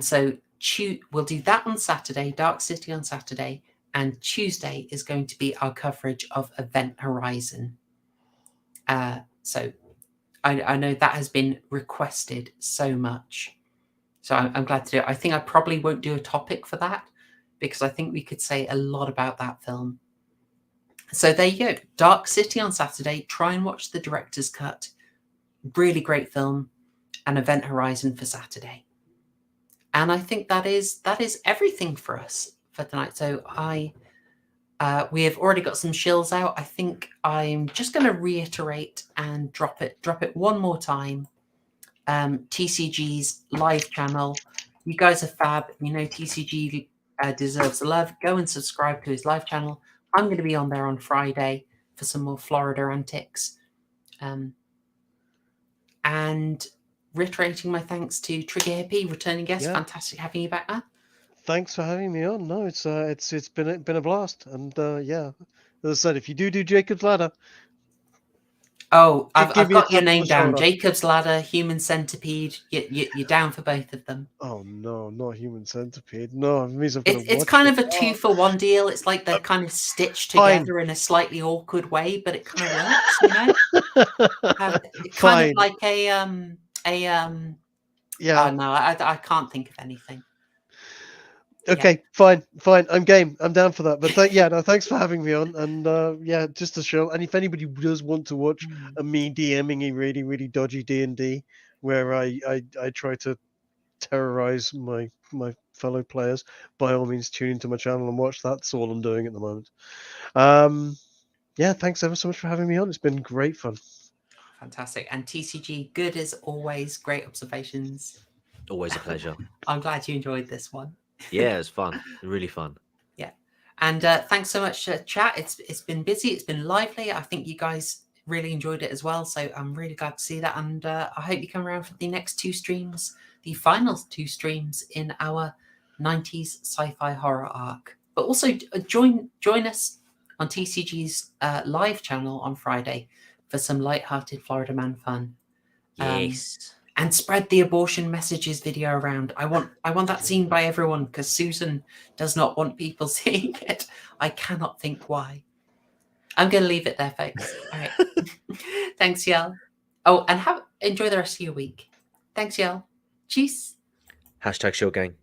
so we'll do that on Saturday, Dark City on Saturday, and Tuesday is going to be our coverage of Event Horizon. So I know that has been requested so much. So I'm glad to do it. I think I probably won't do a topic for that because I think we could say a lot about that film. So there you go. Dark City on Saturday. Try and watch the director's cut. Really great film. And Event Horizon for Saturday. And I think that is everything for us for tonight. So we have already got some shills out. I think I'm just going to reiterate and drop it one more time. TCG's live channel. You guys are fab. You know TCG deserves the love. Go and subscribe to his live channel. I'm going to be on there on Friday for some more Florida antics. And reiterating my thanks to Trigger Hippy, returning guest. Yeah. Fantastic having you back, man. Thanks for having me on. No, it's been a blast, and yeah, as I said, if you do Jacob's Ladder, Oh, I've give me a got your tap on name the down. shoulder. Jacob's Ladder, Human Centipede. You're down for both of them. Oh no, not Human Centipede. No, it means I've got to It's watch kind it. of a 2-for-1 deal. It's like they're kind of stitched Fine. together in a slightly awkward way, but it kind of works, you know. It's kind Fine. of like a Yeah. Oh no, I can't think of anything. Okay, fine. I'm game. I'm down for that. But thanks for having me on. And yeah, just to show. And if anybody does want to watch a me DMing a really, really dodgy D&D, where I try to terrorize my fellow players, by all means tune into my channel and watch that. That's all I'm doing at the moment. Yeah, thanks ever so much for having me on. It's been great fun. Fantastic. And TCG, good as always. Great observations. Always a pleasure. I'm glad you enjoyed this one. Yeah, it's fun. Really fun. Yeah. And thanks so much, chat. It's been busy. It's been lively. I think you guys really enjoyed it as well. So I'm really glad to see that. And I hope you come around for the next 2 streams, the final 2 streams in our 90s sci-fi horror arc. But also join us on TCG's live channel on Friday for some light-hearted Florida Man fun. Yes. And spread the abortion messages video around. I want that seen by everyone because Susan does not want people seeing it. I cannot think why. I'm going to leave it there, folks. All right. Thanks, y'all. Oh, and enjoy the rest of your week. Thanks, y'all. Cheers. #ShowGang.